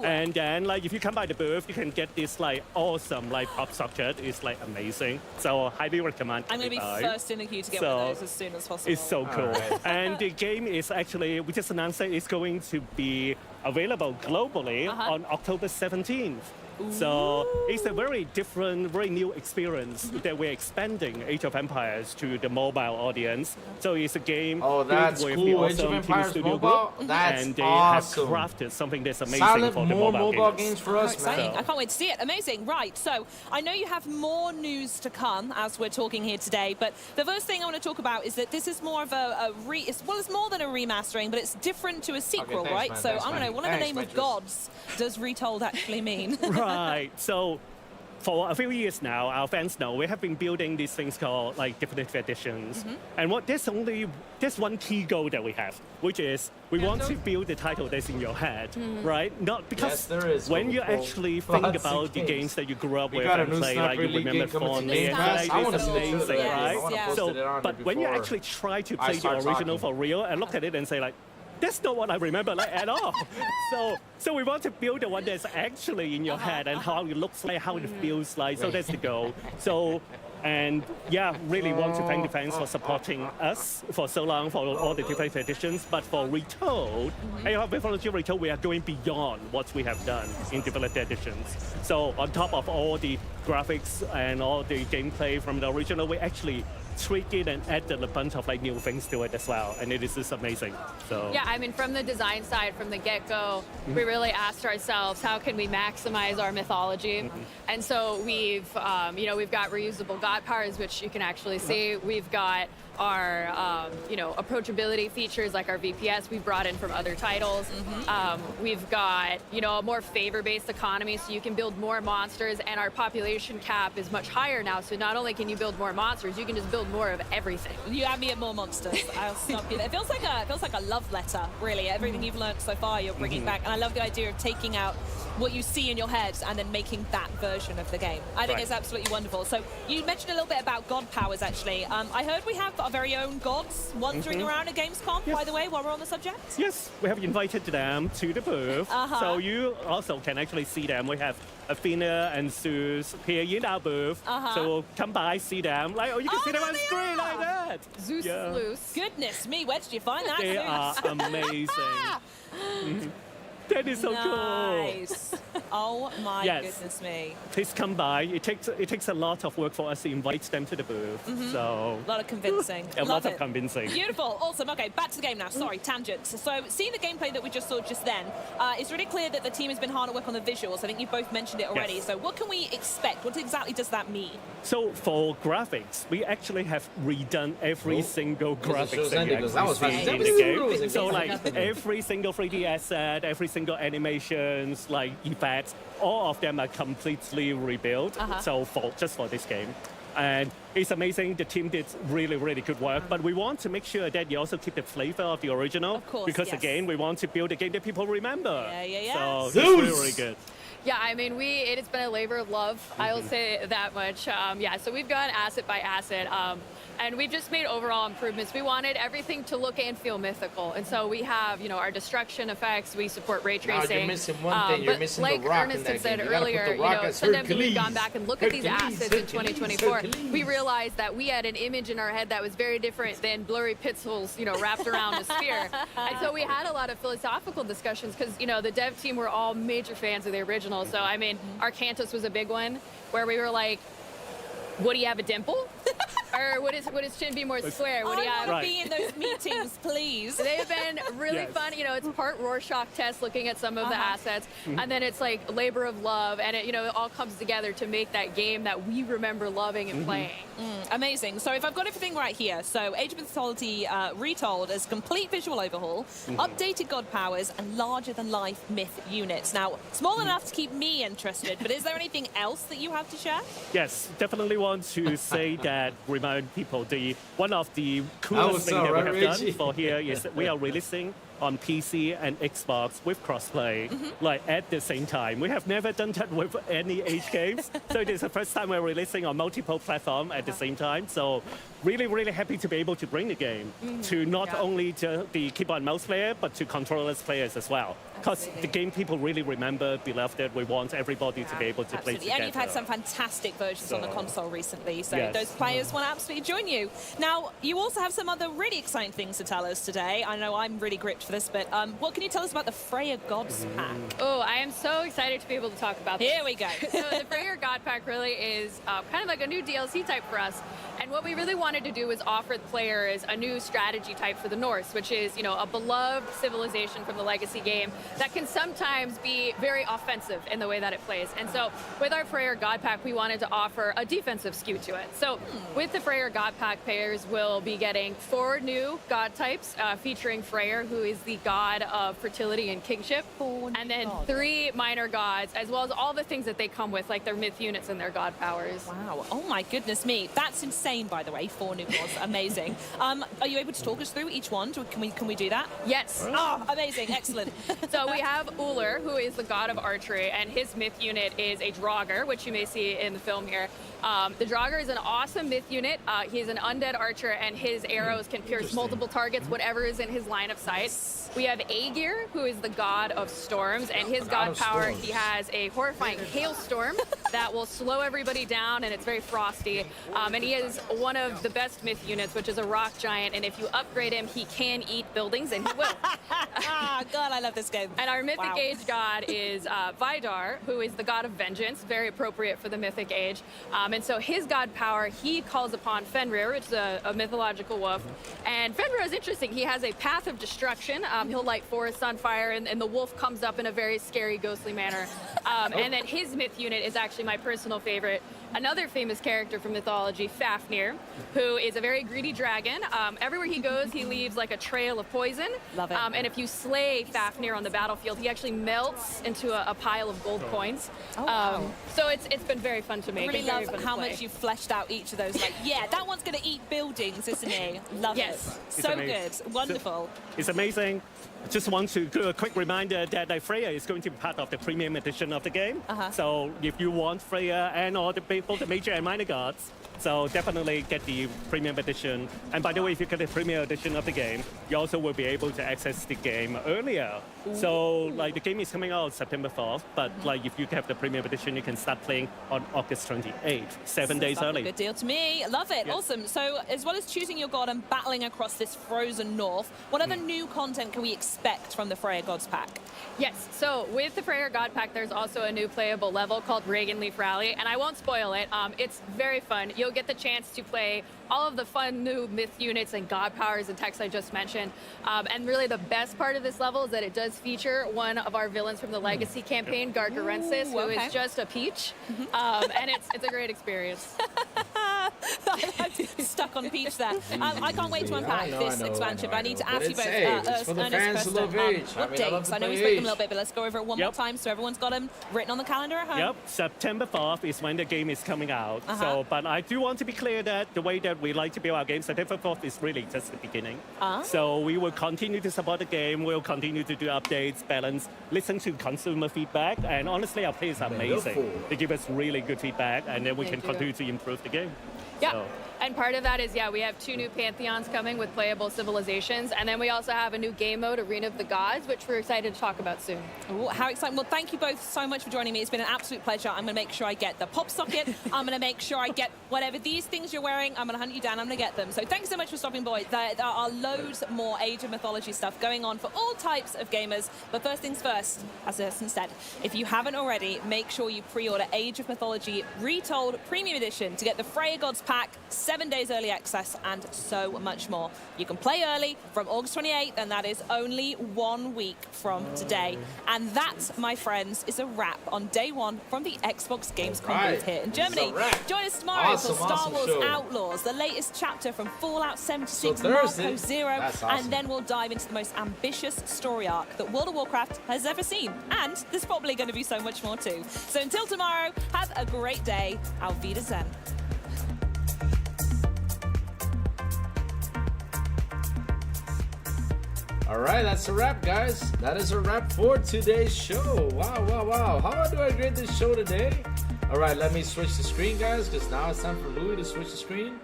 W: And then, like, if you come by the booth, you can get this like awesome like pop subject. It's like amazing. So highly recommend.
U: I'm going to be first in the queue to get one of those as soon as possible.
W: It's so cool. And the game is actually, we just announced that it's going to be available globally on October 17th. So it's a very different, very new experience that we're expanding Age of Empires to the mobile audience. So it's a game
A: that's
W: with
A: cool.
W: the
A: Age of
W: awesome
A: Empires
W: studio
A: mobile?
W: group,
A: That's
W: and they
A: awesome.
W: have crafted something that's amazing
A: Silent,
W: for the
A: more
W: mobile
A: games for us,
U: exciting.
A: man.
U: I can't wait to see it. Amazing. Right, so I know you have more news to come as we're talking here today, but the first thing I want to talk about is that this is more of it's more than a remastering, but it's different to a sequel,
A: thanks,
U: right?
A: man,
U: So
A: thanks,
U: I don't know,
A: man.
U: what in the name of gods does Retold actually mean?
W: Right. So for a few years now, our fans know we have been building these things called like definitive editions. And there's one key goal that we have, which is we want to build the title that's in your head, right? Not because when you actually think about the games that you grew up with and play, like you remember fondly, and like it's amazing, right? So, but when you actually try to play the original for real and look at it and say like, that's not what I remember like at all. So we want to build the one that's actually in your head and how it looks like, how it feels like. So that's the goal. So, and yeah, really want to thank the fans for supporting us for so long for all the different editions. But for Retold, Age of Mythology Retold, we are going beyond what we have done in developed editions. So on top of all the graphics and all the gameplay from the original, we actually tweaked it and added a bunch of like new things to it as well, and it is just amazing. So
H: yeah, I mean, from the design side, from the get-go, we really asked ourselves, how can we maximize our mythology? And so we've got reusable god powers, which you can actually see. We've got our approachability features like our VPS we brought in from other titles. We've got a more favor-based economy, so you can build more monsters, and our population cap is much higher now, so not only can you build more monsters, you can just build more of everything.
U: You add me at more monsters, I'll stop you there. It feels like a love letter, really. Everything you've learned so far, you're bringing back, and I love the idea of taking out what you see in your head and then making that version of the game. I think it's absolutely wonderful. So you mentioned a little bit about god powers, actually. I heard we have our very own gods wandering around at Gamescom, by the way, while we're on the subject.
W: Yes, we have invited them to the booth, so you also can actually see them. We have Athena and Zeus here in our booth, so come by, see them. Like, you can see them on screen like that.
U: Zeus loose. Goodness me, where did you find that?
W: They are amazing. That is so
U: nice.
W: cool.
U: Oh my
W: Yes.
U: goodness me.
W: Please come by. It takes a lot of work for us to invite them to the booth. So
U: A lot of convincing.
W: a
U: Love
W: lot of
U: it.
W: convincing.
U: Beautiful, awesome. Okay, back to the game now. Sorry, tangents. So, seeing the gameplay that we just saw just then, it's really clear that the team has been hard at work on the visuals. I think you both mentioned it already.
W: Yes.
U: So, what can we expect? What exactly does that mean?
W: So for graphics, we actually have redone every single graphics that you
A: that was
W: actually see in
A: fantastic.
W: the game. So like every single 3D asset, every single animations, like effects, all of them are completely rebuilt. So just for this game. And it's amazing. The team did really, really good work. But we want to make sure that you also keep the flavor of the original.
U: Of course,
W: because
U: yes.
W: again, we want to build a game that people remember. So
A: Zeus!
W: it's really, really good.
H: Yeah, I mean, it has been a labor of love. I will say that much. So we've gone asset by asset. And we've just made overall improvements. We wanted everything to look and feel mythical. And so we have, you know, our destruction effects. We support ray tracing.
A: You're missing one thing. You're missing
H: like
A: the rock
H: Ernest
A: in
H: had
A: that
H: said
A: game.
H: earlier, you know, sometimes when we've gone back and look at these
A: Hercules,
H: assets in 2024, we realized that we had an image in our head that was very different than blurry pixels, you know, wrapped around a sphere. And so we had a lot of philosophical discussions because, you know, the dev team were all major fans of the original. So, I mean, Arcantus was a big one where we were like, would he have a dimple? Or would his chin be more square? Would he have...
U: I want to be in those meetings, please.
H: They have been really fun. You know, it's part Rorschach test looking at some of the assets, and then it's like labor of love, and it, you know, it all comes together to make that game that we remember loving and playing.
U: Amazing. So if I've got everything right here, so Age of Mythology retold as complete visual overhaul, updated god powers, and larger-than-life myth units. Now, small enough to keep me interested, but is there anything else that you have to share?
I: Yes, definitely want to say that, remind people, one of the coolest things that we have done for here is that we are releasing on PC and Xbox with crossplay, like at the same time. We have never done that with any Age games, so it is the first time we're releasing on multiple platforms at the same time. So really, really happy to be able to bring the game to not only to the keyboard and mouse player, but to controllerless players as well. Because the game people really remember, beloved it. We want everybody to be able to play together.
U: And you've had some fantastic versions on the console recently, so
I: Yes.
U: those players want to absolutely join you. Now, you also have some other really exciting things to tell us today. I know I'm really gripped for this, but what can you tell us about the Freya Gods pack?
H: Oh, I am so excited to be able to talk about this.
U: Here we go.
H: So the Freya God pack really is kind of like a new DLC type for us. And what we really wanted to do was offer the players a new strategy type for the Norse, which is, you know, a beloved civilization from the legacy game that can sometimes be very offensive in the way that it plays. And so with our Freya God pack, we wanted to offer a defensive skew to it. So with the Freya God pack, players will be getting 4 new god types featuring Freyr, who is the god of fertility and kingship, and then 3 minor gods, as well as all the things that they come with, like their myth units and their god powers.
U: Wow. Oh my goodness me. That's insane, by the way. 4 new gods. Amazing. Are you able to talk us through each one? Can we do that?
H: Yes.
U: Oh, amazing. Excellent.
H: So we have Uller, who is the god of archery, and his myth unit is a Draugr, which you may see in the film here. The Draugr is an awesome myth unit. He's an undead archer, and his arrows can pierce multiple targets, whatever is in his line of sight. We have Aegir, who is the god of storms, and his god power, he has a horrifying hailstorm that will slow everybody down, and it's very frosty. And he is one of the best myth units, which is a rock giant, and if you upgrade him, he can eat buildings, and he will.
U: God, I love this game.
H: And our mythic age god is Vidar, who is the god of vengeance, very appropriate for the mythic age. And so his god power, he calls upon Fenrir, which is a mythological wolf. And Fenrir is interesting. He has a path of destruction. He'll light forests on fire, and the wolf comes up in a very scary, ghostly manner. And then his myth unit is actually my personal favorite. Another famous character from mythology, Fafnir, who is a very greedy dragon. Everywhere he goes, he leaves like a trail of poison.
U: Love it.
H: And if you slay Fafnir on the battlefield, he actually melts into a pile of gold coins. So it's been very fun to make.
U: I really love how much you've fleshed out each of those. Like, yeah, that one's going to eat buildings, isn't he? Love it. So good. Wonderful.
I: It's amazing. Just want to do a quick reminder that Freya is going to be part of the premium edition of the game. So if you want Freya and all the both the major and minor gods, so definitely get the premium edition. And by the way, if you get the premium edition of the game, you also will be able to access the game earlier. So like the game is coming out September 4th, but like if you have the premium edition, you can start playing on August 28th, 7 days early.
U: Good deal to me. Love it. Awesome. So as well as choosing your god and battling across this frozen north, what other new content can we expect from the Freya Gods pack?
H: Yes, so with the Freya God pack, there's also a new playable level called Reagan Leaf Rally, and I won't spoil it. It's very fun. You'll get the chance to play all of the fun new myth units and god powers and techs I just mentioned. And really the best part of this level is that it does feature one of our villains from the Legacy campaign, Gargarensis, who is just a peach. And it's a great experience.
U: I'm stuck on Peach there. I can't wait to unpack this expansion, but I need to ask you both, Ernest, Preston, what dates? I know we spoke them a little bit, but let's go over it one more time so everyone's got them written on the calendar at home.
I: Yep, September 4th is when the game is coming out. So, but I do want to be clear that the way that we like to build our game, September 4th is really just the beginning. So we will continue to support the game, we'll continue to do updates, balance, listen to consumer feedback, and honestly, our players are amazing. They give us really good feedback, and then we can continue to improve the game.
H: Yeah.
I: So.
H: And part of that is, we have 2 new pantheons coming with playable civilizations. And then we also have a new game mode, Arena of the Gods, which we're excited to talk about soon.
U: Ooh, how exciting. Well, thank you both so much for joining me. It's been an absolute pleasure. I'm going to make sure I get the pop socket. I'm going to make sure I get whatever these things you're wearing. I'm going to hunt you down. I'm going to get them. So thanks so much for stopping by. There are loads more Age of Mythology stuff going on for all types of gamers. But first things first, as Erson said, if you haven't already, make sure you pre-order Age of Mythology Retold Premium Edition to get the Freya Gods pack, 7 days early access, and so much more. You can play early from August 28th, and that is only 1 week from today. And that, my friends, is a wrap on day 1 from the Xbox Gamescom booth here in Germany. Join us tomorrow for Star Wars Outlaws, the latest chapter from Fallout 76 Marco Zero, and then we'll dive into the most ambitious story arc that World of Warcraft has ever seen. And there's probably going to be so much more too. So until tomorrow, have a great day. Auf Wiedersehen.
A: All right, that's a wrap, guys. That is a wrap for today's show. Wow. How do I grade this show today? All right, let me switch the screen, guys, because now it's time for Louis to switch the screen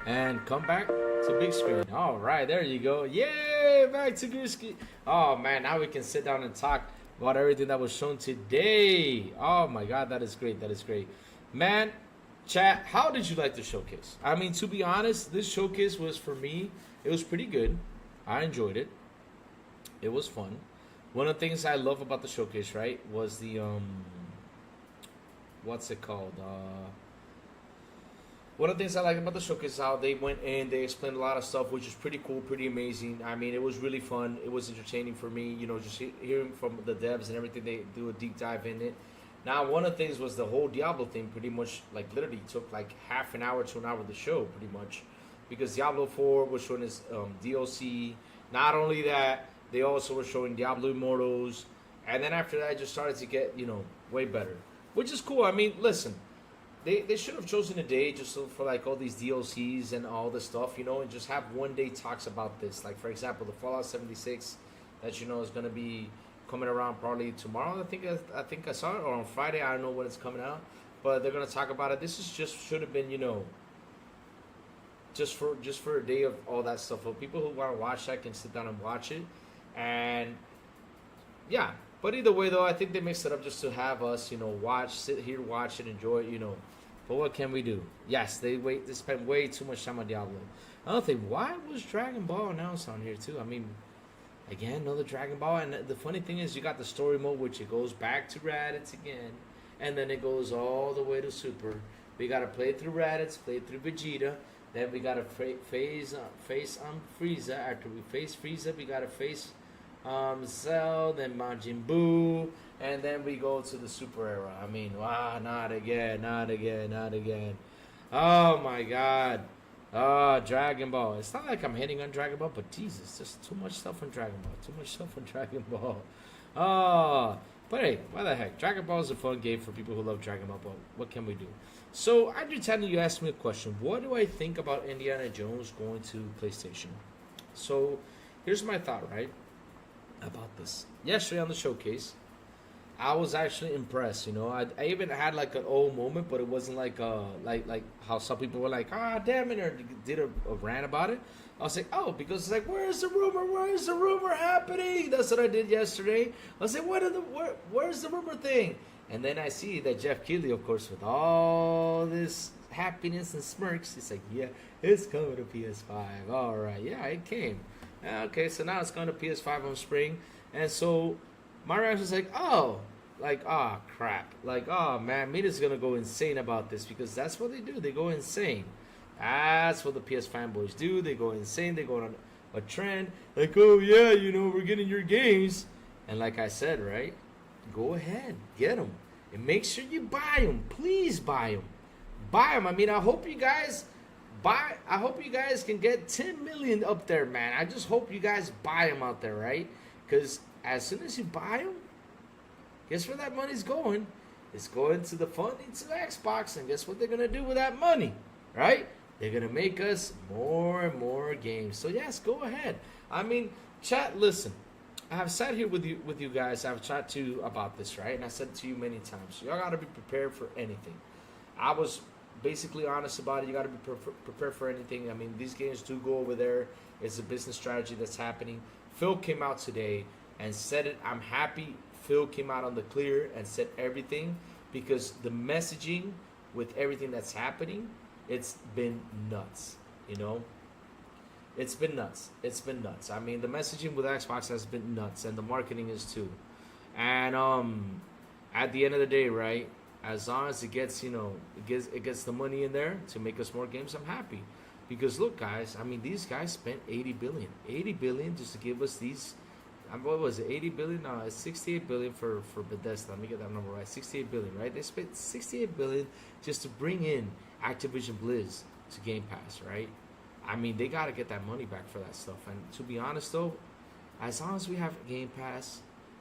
A: and come back to big screen. All right, there you go. Yay, back to Gooski. Oh, man, now we can sit down and talk about everything that was shown today. Oh, my God, that is great. That is great. Man, chat, how did you like the showcase? I mean, to be honest, this showcase was, for me, it was pretty good. I enjoyed it. It was fun. One of the things I love about the showcase, right, was the what's it called? One of the things I like about the showcase is how they went in, they explained a lot of stuff, which is pretty cool, pretty amazing. I mean, it was really fun. It was entertaining for me, you know, just hearing from the devs and everything. They do a deep dive in it. Now, one of the things was the whole Diablo thing pretty much, like, literally took like half an hour to an hour of the show, pretty much, because Diablo 4 was showing its DLC. Not only that, they also were showing Diablo Immortals, and then after that, it just started to get, you know, way better, which is cool. I mean, listen, they should have chosen a day just for like all these DLCs and all this stuff, you know, and just have one day talks about this. Like, for example, the Fallout 76 that, you know, is going to be coming around probably tomorrow. I think I saw it, or on Friday. I don't know when it's coming out, but they're going to talk about it. This is just should have been, you know, just for a day of all that stuff. For people who want to watch that can sit down and watch it. And yeah, but either way though, I think they mixed it up just to have us, you know, sit here, watch it, enjoy it, you know. But what can we do? Yes, they spent way too much time on Diablo. Another thing, why was Dragon Ball announced on here too? I mean, again, another Dragon Ball, and the funny thing is, you got the story mode, which it goes back to Raditz again, and then it goes all the way to Super. We gotta play through Raditz, play through Vegeta. Then we gotta face Frieza. After we face Frieza, we gotta face Cell, then Majin Buu, and then we go to the Super era. I mean, wow, not again. Oh my God. Oh, Dragon Ball. It's not like I'm hitting on Dragon Ball, but Jesus, just too much stuff on Dragon Ball. Oh, but hey, why the heck? Dragon Ball is a fun game for people who love Dragon Ball, but what can we do? So, Andrew Tanner, you asked me a question. What do I think about Indiana Jones going to PlayStation? So, here's my thought, right, about this. Yesterday on the showcase, I was actually impressed, you know. I even had like an old moment, but it wasn't like like how some people were like, ah, damn it, or did a rant about it. I was like, oh, because it's like, where's the rumor happening? That's what I did yesterday. I was like, where's the rumor thing? And then I see that Jeff Keighley, of course, with all this happiness and smirks, he's like, yeah, it's coming to PS5. All right, yeah, it came. Okay, so now it's going to PS5 on spring. And so my reaction was like, oh, crap. Like, oh, man, Mita's going to go insane about this, because that's what they do. They go insane. That's what the PS fanboys do. They go insane. They go on a trend. Like, oh, yeah, you know, we're getting your games. And like I said, right? Go ahead, get them, and make sure you buy them. Please buy them. Buy them. I mean, I hope you guys can get 10 million up there, man. I just hope you guys buy them out there, right? Because as soon as you buy them, guess where that money's going? It's going to the funding to Xbox, and guess what they're gonna do with that money, right? They're gonna make us more and more games. So yes, go ahead. I mean, chat. Listen. I have sat here with you guys. I've chatted to you about this, right? And I said it to you many times. Y'all got to be prepared for anything. I was basically honest about it. You got to be prepared for anything. I mean, these games do go over there. It's a business strategy that's happening. Phil came out today and said it. I'm happy Phil came out on the clear and said everything, because the messaging with everything that's happening, it's been nuts, you know? It's been nuts. It's been nuts. I mean, the messaging with Xbox has been nuts, and the marketing is too. And at the end of the day, right, as long as it gets, you know, it gets the money in there to make us more games, I'm happy. Because look, guys, I mean, these guys spent 80 billion just to give us these. What was it, 80 billion? No, it's 68 billion for Bethesda. Let me get that number right. 68 billion, right? They spent 68 billion just to bring in Activision Blizz to Game Pass, right? I mean, they got to get that money back for that stuff. And to be honest, though, as long as we have Game Pass,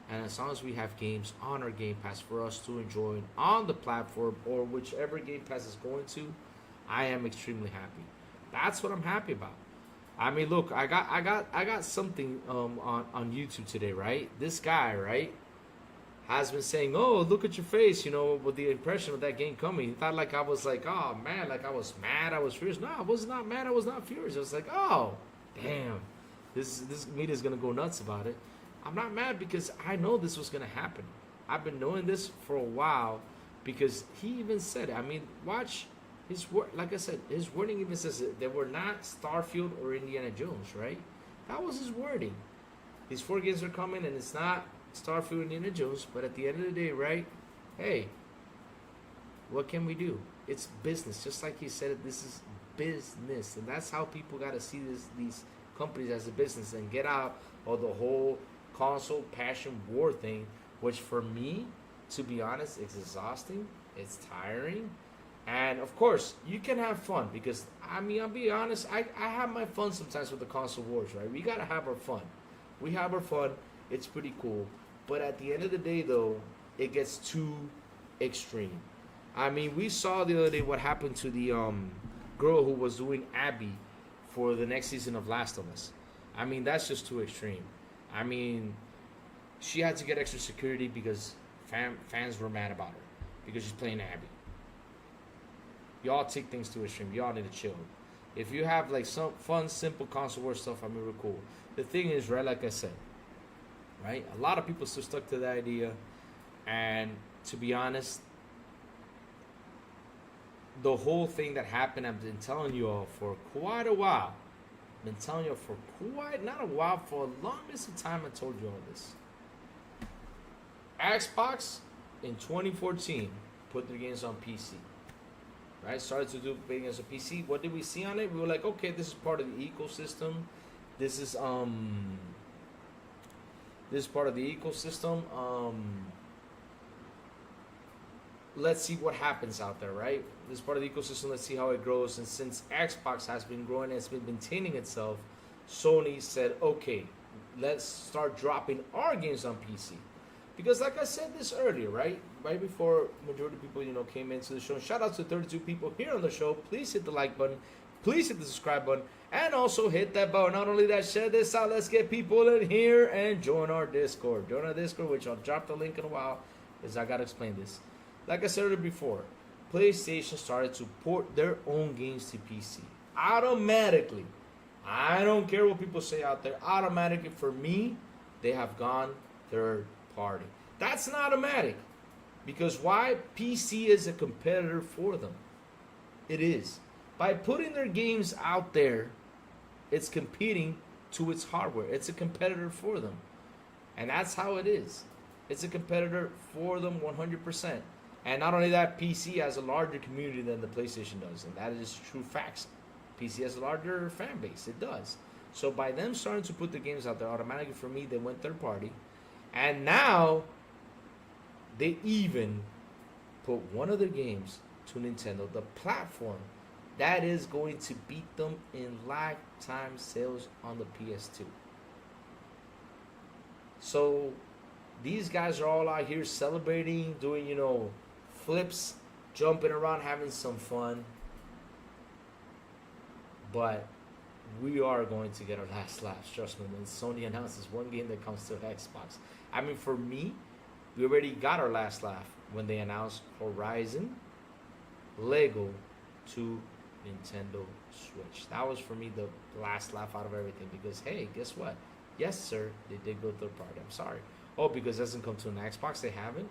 A: and as long as we have games on our Game Pass for us to enjoy on the platform or whichever Game Pass is going to, I am extremely happy. That's what I'm happy about. I mean, look, I got something on YouTube today, right? This guy, right, has been saying, "Oh, look at your face," you know, with the impression of that game coming. He thought like I was like, "Oh man," like I was mad, I was furious. No, I was not mad, I was not furious. I was like, "Oh, damn, this media's gonna go nuts about it." I'm not mad because I know this was gonna happen. I've been knowing this for a while because he even said it. I mean, watch. His word, like I said, his wording even says that they were not Starfield or Indiana Jones, right? That was his wording. These 4 games are coming, and it's not Starfield or Indiana Jones. But at the end of the day, right? Hey, what can we do? It's business, just like he said it. This is business, and that's how people got to see these companies as a business and get out of the whole console passion war thing. Which for me, to be honest, it's exhausting. It's tiring. And of course, you can have fun because, I mean, I'll be honest, I have my fun sometimes with the console wars, right? We gotta have our fun. We have our fun. It's pretty cool. But at the end of the day, though, it gets too extreme. I mean, we saw the other day what happened to the girl who was doing Abby for the next season of Last of Us. I mean, that's just too extreme. I mean, she had to get extra security because fans were mad about her because she's playing Abby. Y'all take things to extreme. Y'all need to chill. If you have like some fun, simple console war stuff, I mean, we're cool. The thing is, right, like I said, right, a lot of people still stuck to the idea. And to be honest, the whole thing that happened, I've been telling you all for quite a while. I've been telling you all for not a while, for the longest of time I told you all this. Xbox in 2014 put their games on PC. Right, started to do big as a PC. What did we see on it? We were like, okay, this is part of the ecosystem. This is part of the ecosystem. Let's see what happens out there, right? This is part of the ecosystem. Let's see how it grows. And since Xbox has been growing and it's been maintaining itself, Sony said, okay, let's start dropping our games on PC. Because like I said this earlier, right? Right before majority of people, you know, came into the show. Shout out to 32 people here on the show. Please hit the like button. Please hit the subscribe button. And also hit that button. Not only that, share this out. Let's get people in here and join our Discord. Join our Discord, which I'll drop the link in a while, because I got to explain this. Like I said earlier before, PlayStation started to port their own games to PC. Automatically. I don't care what people say out there. Automatically, for me, they have gone third party. That's not automatic. Because why? PC is a competitor for them. It is. By putting their games out there, it's competing to its hardware. It's a competitor for them. And that's how it is. It's a competitor for them 100%. And not only that, PC has a larger community than the PlayStation does. And that is true facts. PC has a larger fan base. It does. So by them starting to put the games out there, automatically for me, they went third party. And now, they even put one of their games to Nintendo, the platform that is going to beat them in lifetime sales on the PS2. So, these guys are all out here celebrating, doing, you know, flips, jumping around, having some fun. But we are going to get our last laugh, trust me, when Sony announces one game that comes to Xbox. I mean, for me, we already got our last laugh when they announced Horizon, Lego, to Nintendo Switch. That was for me the last laugh out of everything, because hey, guess what? Yes, sir, they did go third party. I'm sorry. Oh, because it doesn't come to an Xbox, they haven't?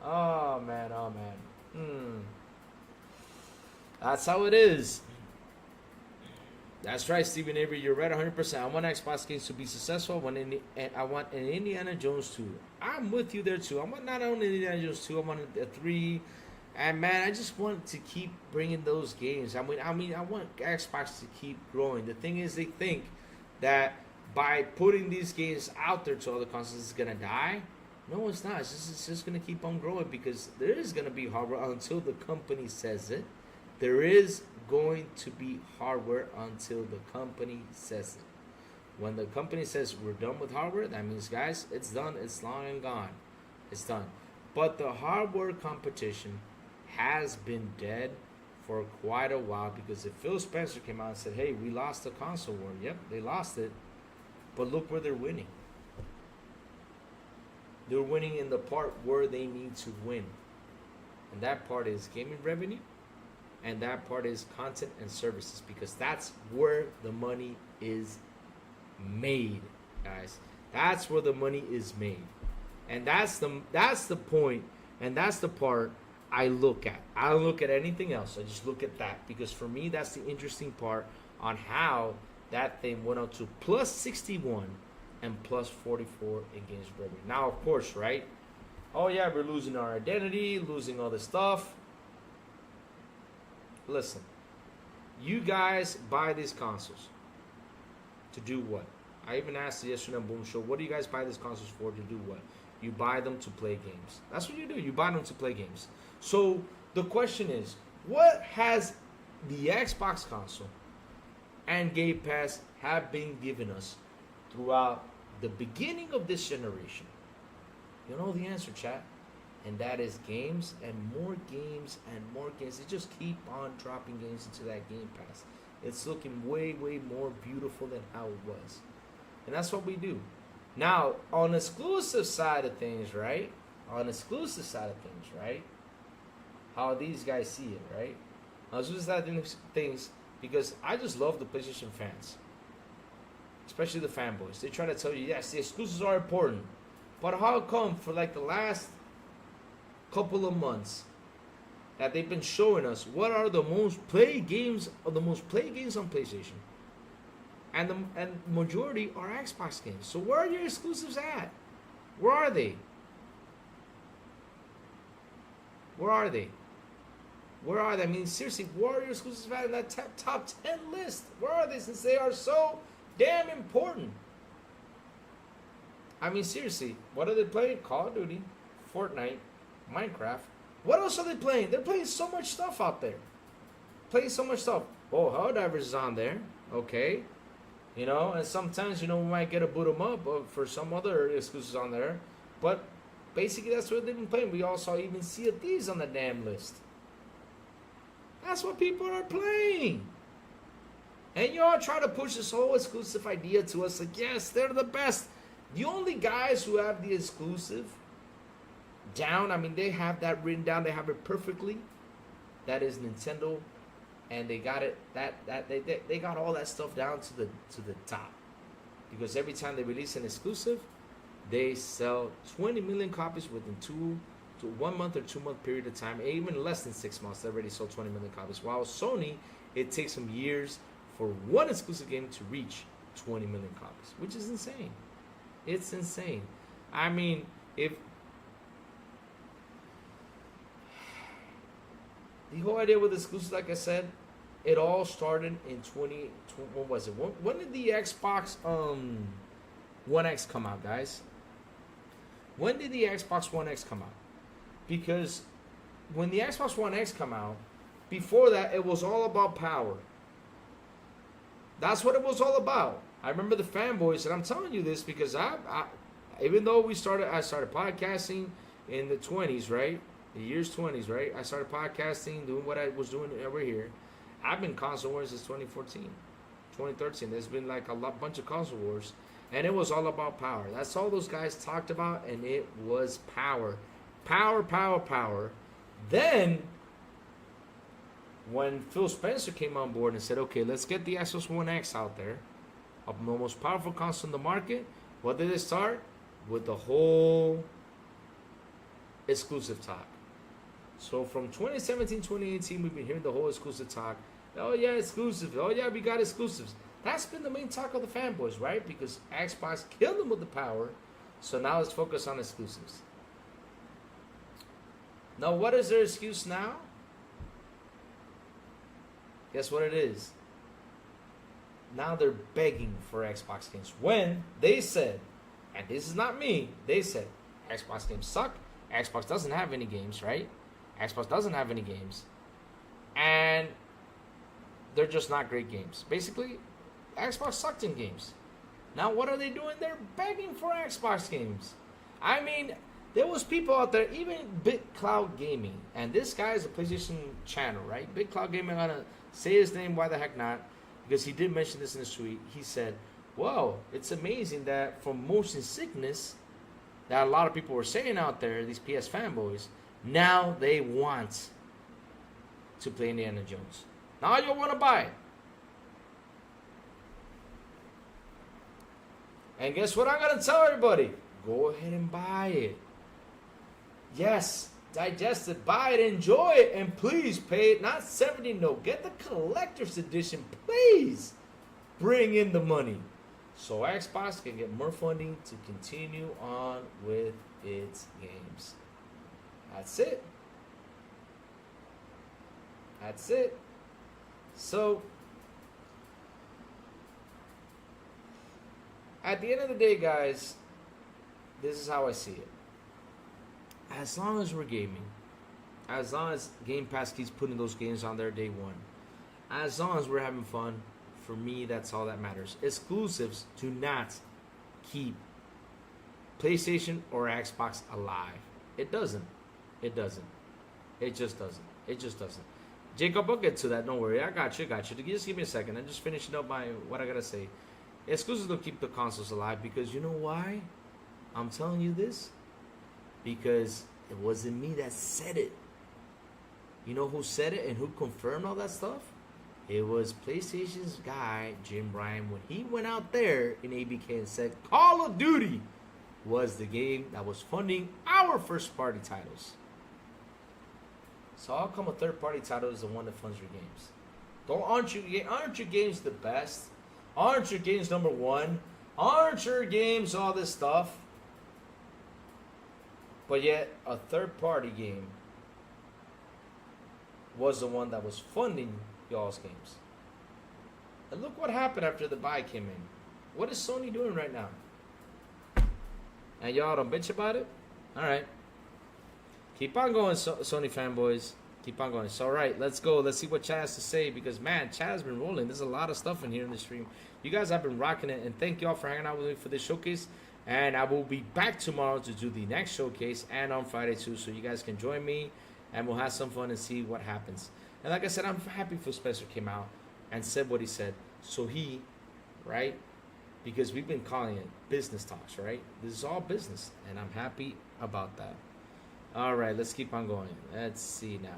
A: Oh man, oh man. That's how it is. That's right, Stephen Avery. You're right, 100%. I want Xbox games to be successful. I want an Indiana Jones 2. I'm with you there too. I want not only Indiana Jones 2. I want a 3. And man, I just want to keep bringing those games. I mean, I want Xbox to keep growing. The thing is, they think that by putting these games out there to other consoles, it's gonna die. No, it's not. It's just gonna keep on growing, because there is gonna be hardware until the company says it. There is going to be hardware until the company says it. When the company says we're done with hardware, that means, guys, it's done. It's long and gone. It's done. But the hardware competition has been dead for quite a while, because if Phil Spencer came out and said, hey, we lost the console war, yep, they lost it, but look where they're winning. They're winning in the part where they need to win, and that part is gaming revenue, and that part is content and services, because that's where the money is made, guys. That's where the money is made, and that's the point, and that's the part I look at. I don't look at anything else. I just look at that, because for me, that's the interesting part on how that thing went up to plus 61 and plus 44 in games revenue. Now, of course, right? Oh yeah, we're losing our identity, losing all this stuff. Listen, you guys buy these consoles to do what? I even asked the Yesterday Night Boom Show, what do you guys buy these consoles for? To do what? You buy them to play games. That's what you do. You buy them to play games. So the question is, what has the Xbox console and Game Pass have been giving us throughout the beginning of this generation? You know the answer, chat. And that is games and more games and more games. They just keep on dropping games into that Game Pass. It's looking way, way more beautiful than how it was. And that's what we do. Now, on the exclusive side of things, right? On the exclusive side of things, right? How these guys see it, right? On the exclusive side of things, because I just love the PlayStation fans. Especially the fanboys. They try to tell you, yes, the exclusives are important. But how come for like the last couple of months that they've been showing us what are the most played games on PlayStation, and the majority are Xbox games. So where are your exclusives at? Where are they? Where are they? Where are they? I mean, seriously, where are your exclusives at in that top 10 list? Where are they, since they are so damn important? I mean, seriously, what are they playing? Call of Duty, Fortnite, Minecraft. What else are they playing? They're playing so much stuff out there. Playing so much stuff. Oh, Helldivers is on there. Okay. You know, and sometimes, you know, we might get a boot 'em up for some other exclusives on there. But basically, that's what they've been playing. We also even Sea of Thieves on the damn list. That's what people are playing. And y'all try to push this whole exclusive idea to us. Like, yes, they're the best. The only guys who have the exclusive down, I mean, they have that written down. They have it perfectly. That is Nintendo. And they got it. They got all that stuff down to the top, because every time they release an exclusive, they sell 20 million copies within 1 month or 2 month period of time. Even less than 6 months, they already sold 20 million copies. While Sony, it takes them years for one exclusive game to reach 20 million copies, which is insane. It's insane. I mean, if the whole idea with exclusives, like I said, it all started in what was it? When did the Xbox One X come out, guys? When did the Xbox One X come out? Because when the Xbox One X come out, before that, it was all about power. That's what it was all about. I remember the fanboys, and I'm telling you this because I even though I started podcasting in the 20s, right? The years 20s, right? I started podcasting, doing what I was doing over here. I've been console wars since 2014, 2013. There's been like bunch of console wars. And it was all about power. That's all those guys talked about, and it was power. Power, power, power. Then, when Phil Spencer came on board and said, okay, let's get the Xbox One X out there, the most powerful console in the market, what did they start? With the whole exclusive talk. So from 2017, 2018, we've been hearing the whole exclusive talk. Oh yeah, exclusive. Oh yeah, we got exclusives. That's been the main talk of the fanboys, right? Because Xbox killed them with the power. So now let's focus on exclusives. Now, what is their excuse now? Guess what it is? Now they're begging for Xbox games. When they said, and this is not me, they said, Xbox games suck. Xbox doesn't have any games, right? Xbox doesn't have any games. And they're just not great games. Basically, Xbox sucked in games. Now what are they doing? They're begging for Xbox games. I mean, there was people out there, even Big Cloud Gaming, and this guy is a PlayStation channel, right? Big Cloud Gaming, I'm gonna say his name, why the heck not? Because he did mention this in his tweet. He said, whoa, it's amazing that from motion sickness that a lot of people were saying out there, these PS fanboys, now they want to play Indiana Jones. Now you want to buy it. And guess what I'm going to tell everybody? Go ahead and buy it. Yes, digest it, buy it, enjoy it, and please pay it. Not 70, no. Get the collector's edition, please. Bring in the money. So Xbox can get more funding to continue on with its games. That's it. That's it. So, at the end of the day, guys, this is how I see it. As long as we're gaming, as long as Game Pass keeps putting those games on there day one, as long as we're having fun, for me, that's all that matters. Exclusives do not keep PlayStation or Xbox alive. It doesn't. It doesn't. It just doesn't. It just doesn't. Jacob, I'll get to that. Don't worry. I got you. Just give me a second. I'm just finishing up what I gotta say. Exclusives don't keep the consoles alive because you know why? I'm telling you this. Because it wasn't me that said it. You know who said it and who confirmed all that stuff? It was PlayStation's guy, Jim Ryan, when he went out there in ABK and said Call of Duty was the game that was funding our first-party titles. So how come a third-party title is the one that funds your games? Aren't your games the best? Aren't your games number one? Aren't your games all this stuff? But yet, a third-party game was the one that was funding y'all's games. And look what happened after the buy came in. What is Sony doing right now? And y'all don't bitch about it? Alright. Keep on going, Sony fanboys. Keep on going. It's alright. Let's go. Let's see what Chad has to say. Because, man, Chad has been rolling. There's a lot of stuff in here in the stream. You guys have been rocking it. And thank y'all for hanging out with me for this showcase. And I will be back tomorrow to do the next showcase. And on Friday, too. So you guys can join me. And we'll have some fun and see what happens. And like I said, I'm happy Phil Spencer came out and said what he said. So he, right? Because we've been calling it business talks, right? This is all business. And I'm happy about that. All right, let's keep on going. Let's see now.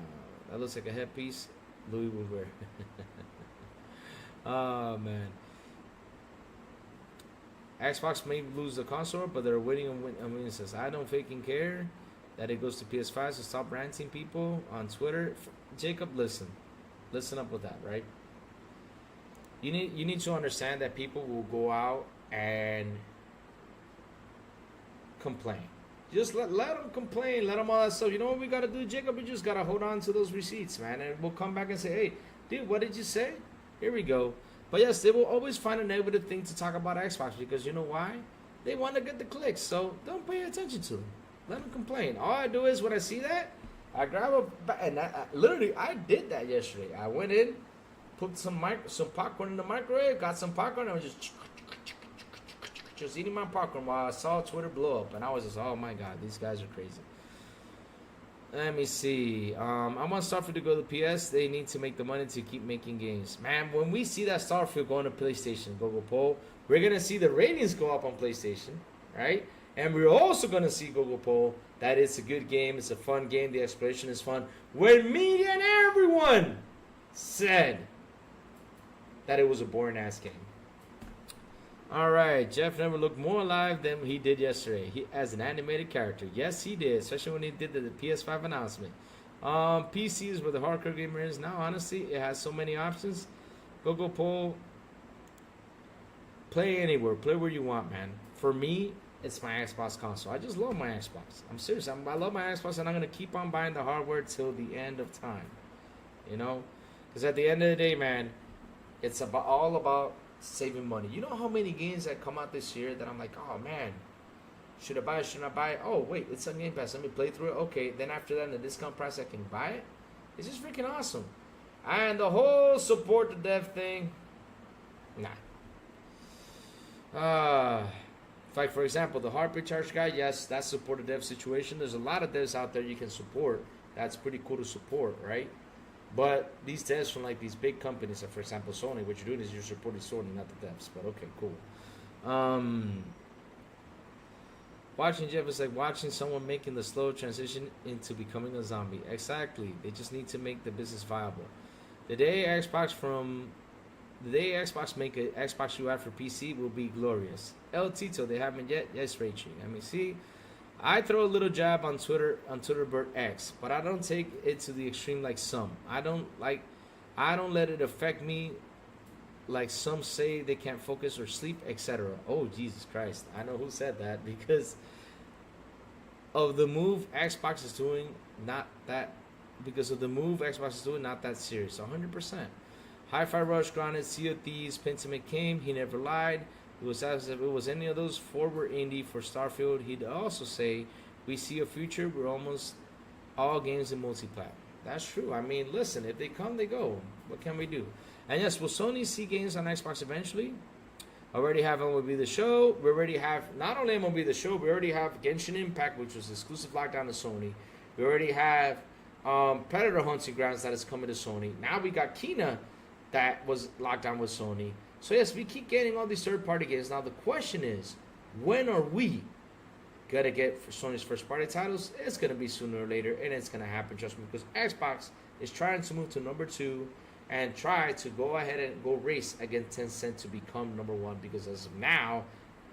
A: That looks like a headpiece Louis would wear. Oh, man. Xbox may lose the console, but they're winning on winning. Says, I don't fucking care that it goes to PS5, so stop ranting people on Twitter. Jacob, listen up with that, right? You need to understand that people will go out and complain. Just let them complain, let them all that stuff. You know what we gotta do, Jacob? We just gotta hold on to those receipts, man, and we'll come back and say, hey, dude, what did you say? Here we go. But yes, they will always find a negative thing to talk about Xbox because you know why? They want to get the clicks, so don't pay attention to them. Let them complain. All I do is when I see that, I grab and literally I did that yesterday. I went in, put some popcorn in the microwave, got some popcorn, and I was just eating my popcorn while I saw Twitter blow up, and I was just, oh my god, these guys are crazy. Let me see. I want Starfield to go to PS. They need to make the money to keep making games. Man, when we see that Starfield going to PlayStation, Google Poll, We're going to see the ratings go up on PlayStation, right? And we're also going to see Google Poll that it's a good game, it's a fun game, the exploration is fun. When media and everyone said that it was a boring-ass game. All right, Jeff never looked more alive than he did yesterday. He as an animated character. Yes, he did, especially when he did the PS5 announcement. PC is where the hardcore gamer is now. Honestly, it has so many options. Google Poll. Play anywhere. Play where you want, man. For me, it's my Xbox console. I just love my Xbox. I'm serious. I love my Xbox, and I'm going to keep on buying the hardware till the end of time. You know? Because at the end of the day, man, it's all about saving money. You know how many games that come out this year that I'm like, oh, man, should I buy it? Should I buy it? Oh, wait, it's on Game Pass. Let me play through it. Okay, then after that, in the discount price, I can buy it. It's just freaking awesome. And the whole support the dev thing, nah. Like, for example, the hard recharge guy, yes, that's support the dev situation. There's a lot of devs out there you can support. That's pretty cool to support, right? But these devs from like these big companies, like for example Sony, what you're doing is you're supporting Sony, not the devs. But okay, cool. Watching Jeff is like watching someone making the slow transition into becoming a zombie. Exactly. They just need to make the business viable. The day Xbox make an Xbox UI for PC will be glorious. El Tito, they haven't yet. Yes, Rachel. I mean, see, I throw a little jab on Twitter, Bird X, but I don't take it to the extreme like some. I don't let it affect me like some say they can't focus or sleep, etc. Oh, Jesus Christ. I know who said that because of the move Xbox is doing, not that serious. 100%. Hi-Fi Rush, Granted, Sea of Thieves, Pentiment came. He never lied. It was as if it was any of those forward indie for Starfield. He'd also say, we see a future where almost all games in multi-plat. That's true. I mean, listen, if they come, they go. What can we do? And yes, will Sony see games on Xbox eventually? Already have MLB The Show. We already have, not only MLB The Show, we already have Genshin Impact, which was exclusive lockdown to Sony. We already have Predator Hunting Grounds that is coming to Sony. Now we got Kena that was locked down with Sony. So yes, we keep getting all these third-party games. Now the question is, when are we gonna get for Sony's first-party titles? It's gonna be sooner or later, and it's gonna happen, trust me, because Xbox is trying to move to number 2 and try to go ahead and go race against Tencent to become number 1, because as of now,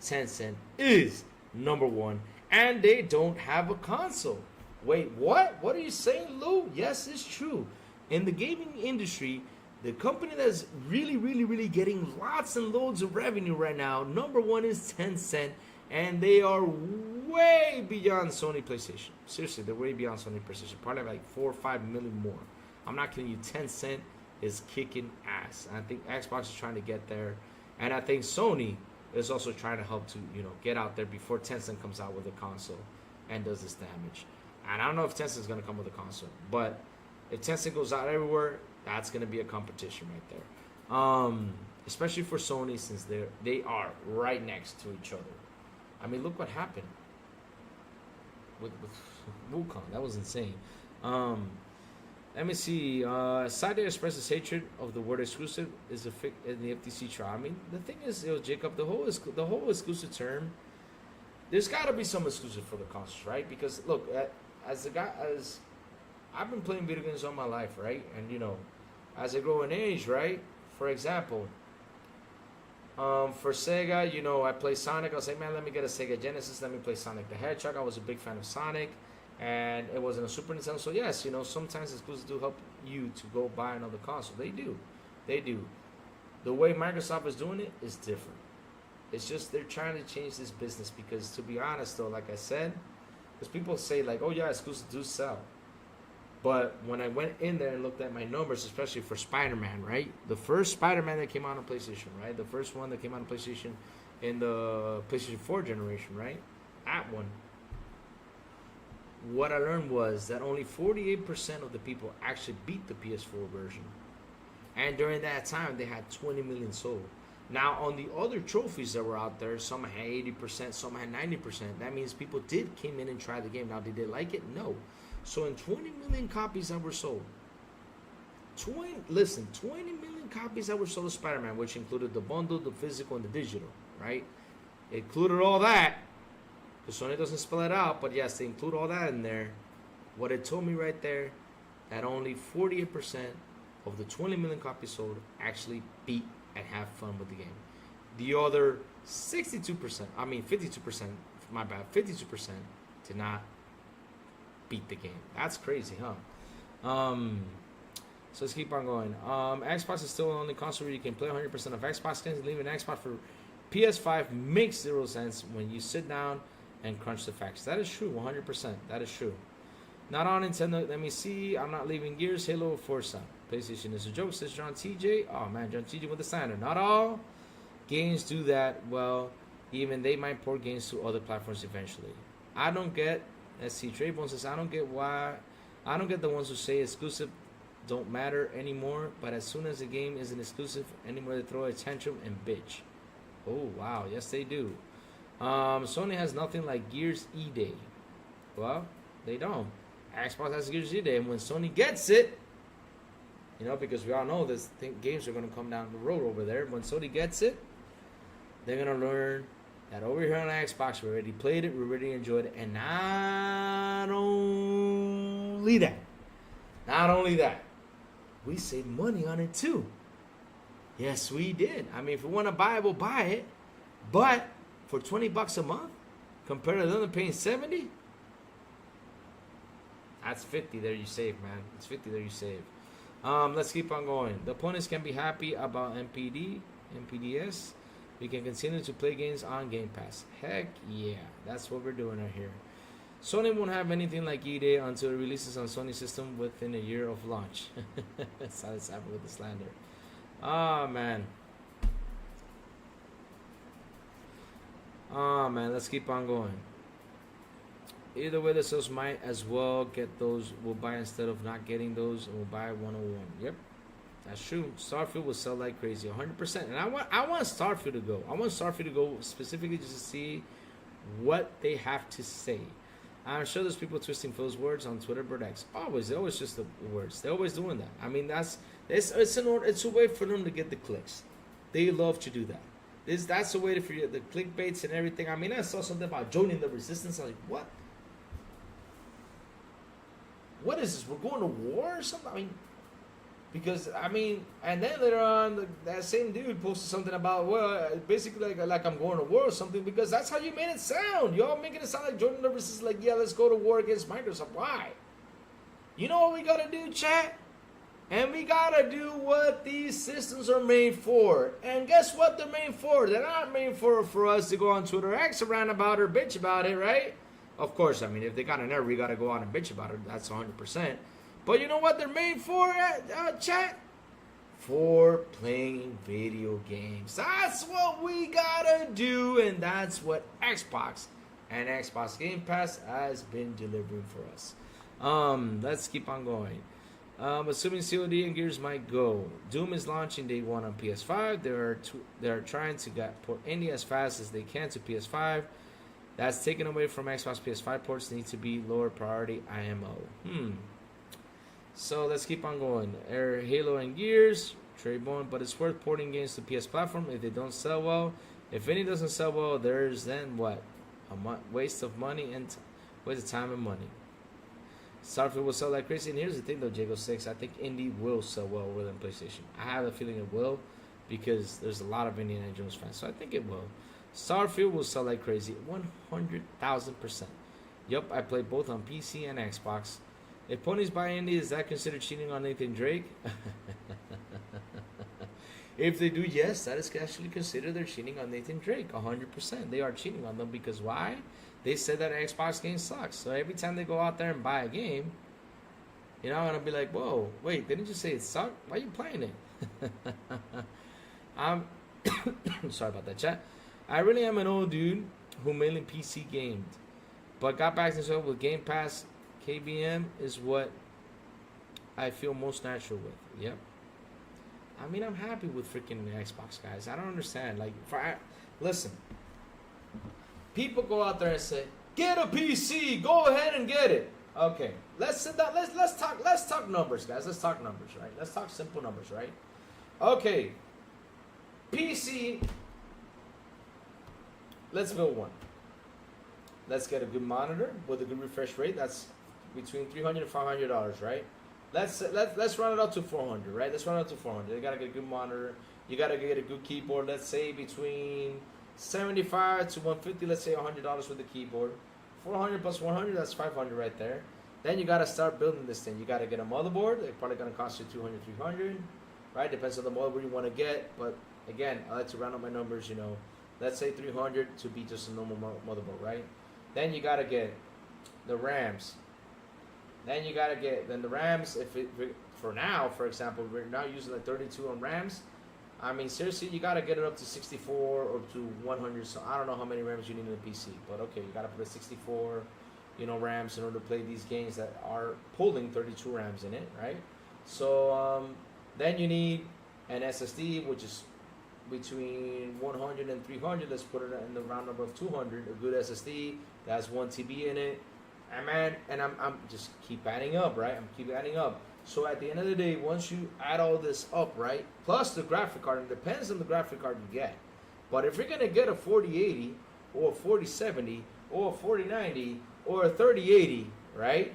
A: Tencent is number 1, and they don't have a console. Wait, what? What are you saying, Lou? Yes, it's true. In the gaming industry, the company that's really getting lots and loads of revenue right now, number 1 is Tencent, and they are way beyond Sony PlayStation. Seriously, they're way beyond Sony PlayStation. Probably like 4 or 5 million more. I'm not kidding you. Tencent is kicking ass. And I think Xbox is trying to get there, and I think Sony is also trying to help to get out there before Tencent comes out with a console and does this damage. And I don't know if Tencent's going to come with a console, but if Tencent goes out everywhere, that's going to be a competition right there. Especially for Sony, since they are right next to each other. I mean, look what happened with Wukong. That was insane. Let me see. Cypher expresses hatred of the word exclusive is in the FTC trial. I mean, the thing is, Jacob, the whole exclusive term, there's got to be some exclusive for the consoles, right? Because look, as I've been playing video games all my life, right? And as I grow in age, right? For example, for Sega, I play Sonic. I was like, man, let me get a Sega Genesis. Let me play Sonic the Hedgehog. I was a big fan of Sonic, and it wasn't a Super Nintendo. So yes, sometimes exclusives do help you to go buy another console. They do. The way Microsoft is doing it is different. It's just they're trying to change this business because, to be honest, though, like I said, because people say like, oh yeah, exclusives do sell. But when I went in there and looked at my numbers, especially for Spider-Man, right? The first Spider-Man that came out on PlayStation, right? The first one that came out on PlayStation in the PlayStation 4 generation, right? That one. What I learned was that only 48% of the people actually beat the PS4 version. And during that time, they had 20 million sold. Now, on the other trophies that were out there, some had 80%, some had 90%. That means people came in and tried the game. Now, did they like it? No. So in 20 million copies that were sold, 20 million copies that were sold of Spider-Man, which included the bundle, the physical, and the digital, right? It included all that, because Sony doesn't spell it out, but yes, they include all that in there. What it told me right there, that only 48% of the 20 million copies sold actually beat and have fun with the game. The other 52%, 52% did not beat the game. That's crazy, huh? So let's keep on going. Xbox is still the only console where you can play 100% of Xbox games. Leaving Xbox for PS5 makes 0 sense when you sit down and crunch the facts. That is true, 100%. That is true. Not on Nintendo. Let me see. I'm not leaving Gears, Halo, or Forza. PlayStation is a joke, says John TJ. Oh man, John TJ with the slander. Not all games do that. Well, even they might port games to other platforms eventually. I don't get. Let's see. Traybone says I don't get why. I don't get the ones who say exclusive don't matter anymore, but as soon as the game isn't exclusive anymore, they throw a tantrum and bitch. Oh wow, yes they do. Sony has nothing like Gears E-Day. Well, they don't. Xbox has Gears E-Day, and when Sony gets it, you know, because we all know this games are going to come down the road over there. When Sony gets it, they're going to learn that over here on Xbox, we already played it, we already enjoyed it, and not only that, we saved money on it too. Yes, we did. I mean, if we want to buy it, we'll buy it. But for $20 a month, compared to them paying $70, that's 50 there you save, man. It's 50 there you save. Let's keep on going. The opponents can be happy about MPDS. We can continue to play games on Game Pass. Heck yeah, that's what we're doing right here. Sony won't have anything like E-Day until it releases on Sony system within a year of launch. That's how it's happening with the slander. Oh man. Oh man, let's keep on going. Either way, the sales might as well get those. We'll buy instead of not getting those, and we'll buy 101. Yep, that's true. Starfield will sell like crazy, 100%. And I want Starfield to go. I want Starfield to go specifically just to see what they have to say. I'm sure there's people twisting Phil's words on Twitter, Birdex. Always just the words. They're always doing that. I mean, it's a way for them to get the clicks. They love to do that. That's a way to forget the clickbaits and everything. I mean, I saw something about joining the resistance. I was like, what? What is this? We're going to war or something? I mean, because and then later on, that same dude posted something about, well, basically like I'm going to war or something, because that's how you made it sound. Y'all making it sound like joining the resistance, like, yeah, let's go to war against Microsoft. Why? You know what we gotta do, chat? And we gotta do what these systems are made for. And guess what they're made for? They're not made for us to go on Twitter X around about it or bitch about it, right? Of course, I mean, if they got an error, we gotta go on and bitch about it. That's 100%. But you know what they're made for, chat? For playing video games. That's what we gotta do, and that's what Xbox and Xbox Game Pass has been delivering for us. Let's keep on going. Assuming COD and Gears might go. Doom is launching day 1 on PS5. They are trying to port indie as fast as they can to PS5. That's taken away from Xbox PS5 ports. Need to be lower priority IMO. So let's keep on going. Halo and Gears, Trayborn, but it's worth porting games to PS platform if they don't sell well. If any doesn't sell well, there's then what? A waste of money and waste of time and money. Starfield will sell like crazy. And here's the thing though, Jago 6, I think indie will sell well over than PlayStation. I have a feeling it will, because there's a lot of Indiana Jones fans, so I think it will. Starfield will sell like crazy, 100,000%. Yup, I play both on PC and Xbox. If ponies buy indie, is that considered cheating on Nathan Drake? If they do, yes, that is actually considered they're cheating on Nathan Drake, 100%. They are cheating on them because why? They said that an Xbox game sucks. So every time they go out there and buy a game, you know, I'm going to be like, whoa, wait, didn't you say it sucked? Why are you playing it? Sorry about that, chat. I really am an old dude who mainly PC gamed, but got back into it with Game Pass. KBM is what I feel most natural with. Yep. I mean, I'm happy with freaking Xbox, guys. I don't understand. Like, listen. People go out there and say, get a PC. Go ahead and get it. Okay, let's talk numbers, guys. Let's talk numbers, right? Let's talk simple numbers, right? Okay, PC. Let's build one. Let's get a good monitor with a good refresh rate. That's between $300 and $500, right? Let's run it up to 400, right? Let's run it up to 400. You gotta get a good monitor. You gotta get a good keyboard. Let's say between 75 to 150. Let's say $100 with the keyboard. 400 plus 100, that's 500 right there. Then you gotta start building this thing. You gotta get a motherboard. It's probably gonna cost you 200, 300, right? Depends on the motherboard you want to get. But again, I like to round up my numbers. You know, let's say 300 to be just a normal motherboard, right? Then you gotta get the RAMs. Then you gotta get the RAMs. For now, for example, we're now using like 32 on RAMs. I mean, seriously, you gotta get it up to 64 or to 100. So I don't know how many RAMs you need in a PC, but okay, you gotta put a 64, you know, RAMs in order to play these games that are pulling 32 RAMs in it, right? So then you need an SSD, which is between 100 and 300. Let's put it in the round number of 200. A good SSD that has 1 TB in it. And man, and I'm just keep adding up, right? I'm keep adding up. So at the end of the day, once you add all this up, right? Plus the graphic card, it depends on the graphic card you get. But if you're gonna get a 4080 or a 4070 or a 4090 or a 3080, right?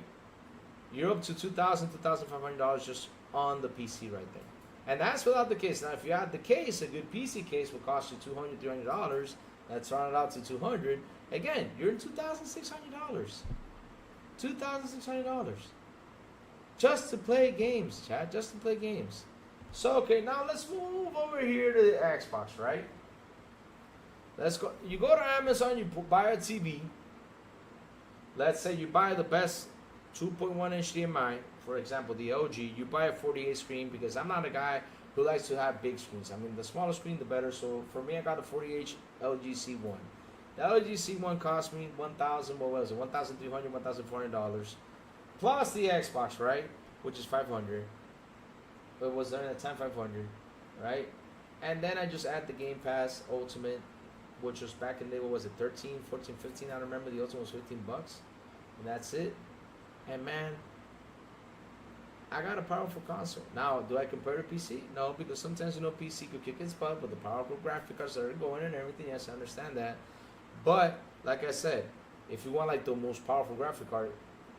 A: You're up to $2,000, $2,500 just on the PC right there. And that's without the case. Now, if you add the case, a good PC case will cost you $200, $300. Let's round it out to 200. Again, you're in $2,600. $2,600 just to play games, Chad. Just to play games. So okay, now let's move over here to the Xbox, right? Let's go. You go to Amazon, you buy a TV. Let's say you buy the best 2.1 inch HDMI, for example, the LG. You buy a 48 screen because I'm not a guy who likes to have big screens. I mean, the smaller screen, the better. So for me, I got a 48 LG C1. The LG C1 cost me $1,000. What was it? $1,300, $1,400, plus the Xbox, right? Which is $500. It was during the time $500, right? And then I just add the Game Pass Ultimate, which was back in the day. What was it? 13, 14, 15. I remember the Ultimate was $15, and that's it. And man, I got a powerful console. Now, do I compare to PC? No, because sometimes, you know, PC could kick its butt with the powerful graphic cards that are going and everything. Yes, I understand that. But, like I said, if you want like the most powerful graphic card,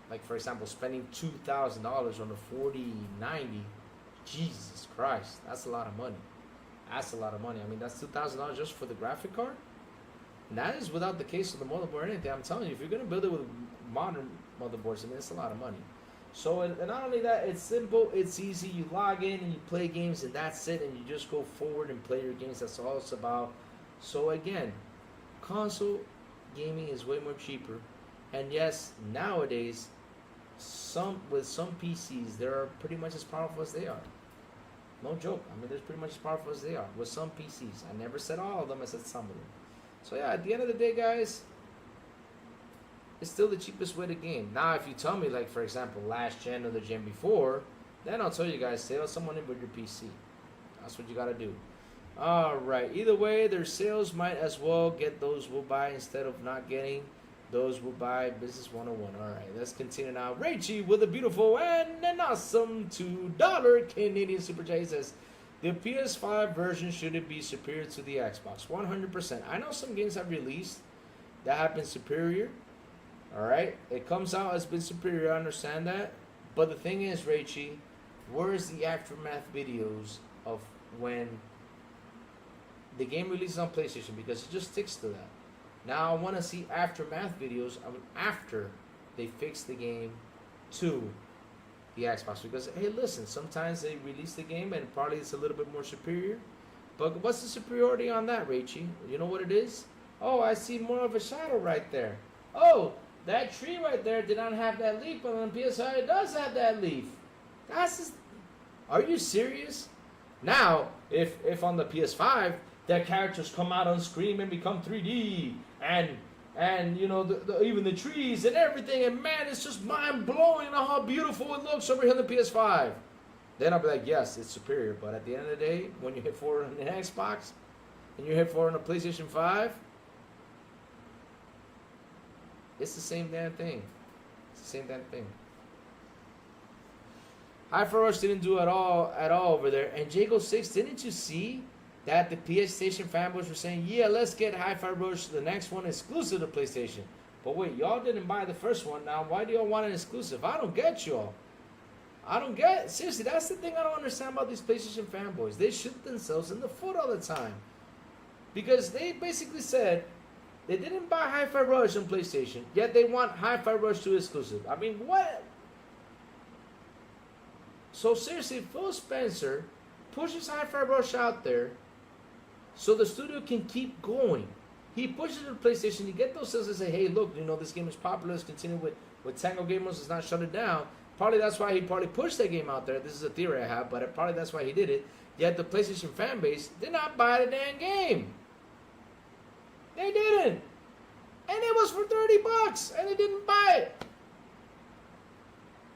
A: like for example, spending $2,000 on a 4090, Jesus Christ, that's a lot of money. That's a lot of money. I mean, that's $2,000 just for the graphic card. And that is without the case of the motherboard or anything. I'm telling you, if you're going to build it with modern motherboards, I mean, it's a lot of money. So, and not only that, it's simple, it's easy. You log in and you play games and that's it. And you just go forward and play your games. That's all it's about. So again, console gaming is way more cheaper. And yes, nowadays, with some PCs, they're pretty much as powerful as they are. No joke. I mean, they're pretty much as powerful as they are with some PCs. I never said all of them, I said some of them. So yeah, at the end of the day, guys, it's still the cheapest way to game. Now, if you tell me, like, for example, last gen or the gen before, then I'll tell you guys, sell someone in with your PC. That's what you got to do. All right. Either way, their sales might as well get those will buy instead of not getting those will buy. Business 101. All right. Let's continue now. Rachie with a beautiful and an awesome $2 Canadian Super Chat. He says, the PS5 version should be superior to the Xbox. 100%. I know some games have released that have been superior. All right. It comes out as been superior. I understand that. But the thing is, Rachie, where's the aftermath videos of when the game releases on PlayStation? Because it just sticks to that. Now I want to see aftermath videos after they fix the game to the Xbox. Because, hey, listen, sometimes they release the game and probably it's a little bit more superior. But what's the superiority on that, Rachie? You know what it is? Oh, I see more of a shadow right there. Oh, that tree right there did not have that leaf, but on PS5 it does have that leaf. That's just, are you serious? Now, if on the PS5 the characters come out on screen and become 3D, and you know even the trees and everything, and man, it's just mind blowing how beautiful it looks over here on the PS5. Then I'll be like, yes, it's superior. But at the end of the day, when you hit forward on an Xbox and you hit forward on a PlayStation 5, it's the same damn thing. It's the same damn thing. Hi-Fi Rush didn't do at all over there. And Jago 6, didn't you see that the PlayStation fanboys were saying, yeah, let's get Hi-Fi Rush, the next one, exclusive to PlayStation. But wait, y'all didn't buy the first one. Now, why do y'all want an exclusive? I don't get y'all. I don't get, seriously, that's the thing I don't understand about these PlayStation fanboys. They shoot themselves in the foot all the time. Because they basically said they didn't buy Hi-Fi Rush on PlayStation, yet they want Hi-Fi Rush 2 exclusive. I mean, what? So seriously, Phil Spencer pushes Hi-Fi Rush out there so the studio can keep going. He pushes it to PlayStation, you get those sales and say, hey, look, you know, this game is popular, let's continue with Tango Gamers, let's not shut it down. Probably that's why he probably pushed that game out there. This is a theory I have, but probably that's why he did it. Yet the PlayStation fan base did not buy the damn game. They didn't. And it was for $30 and they didn't buy it.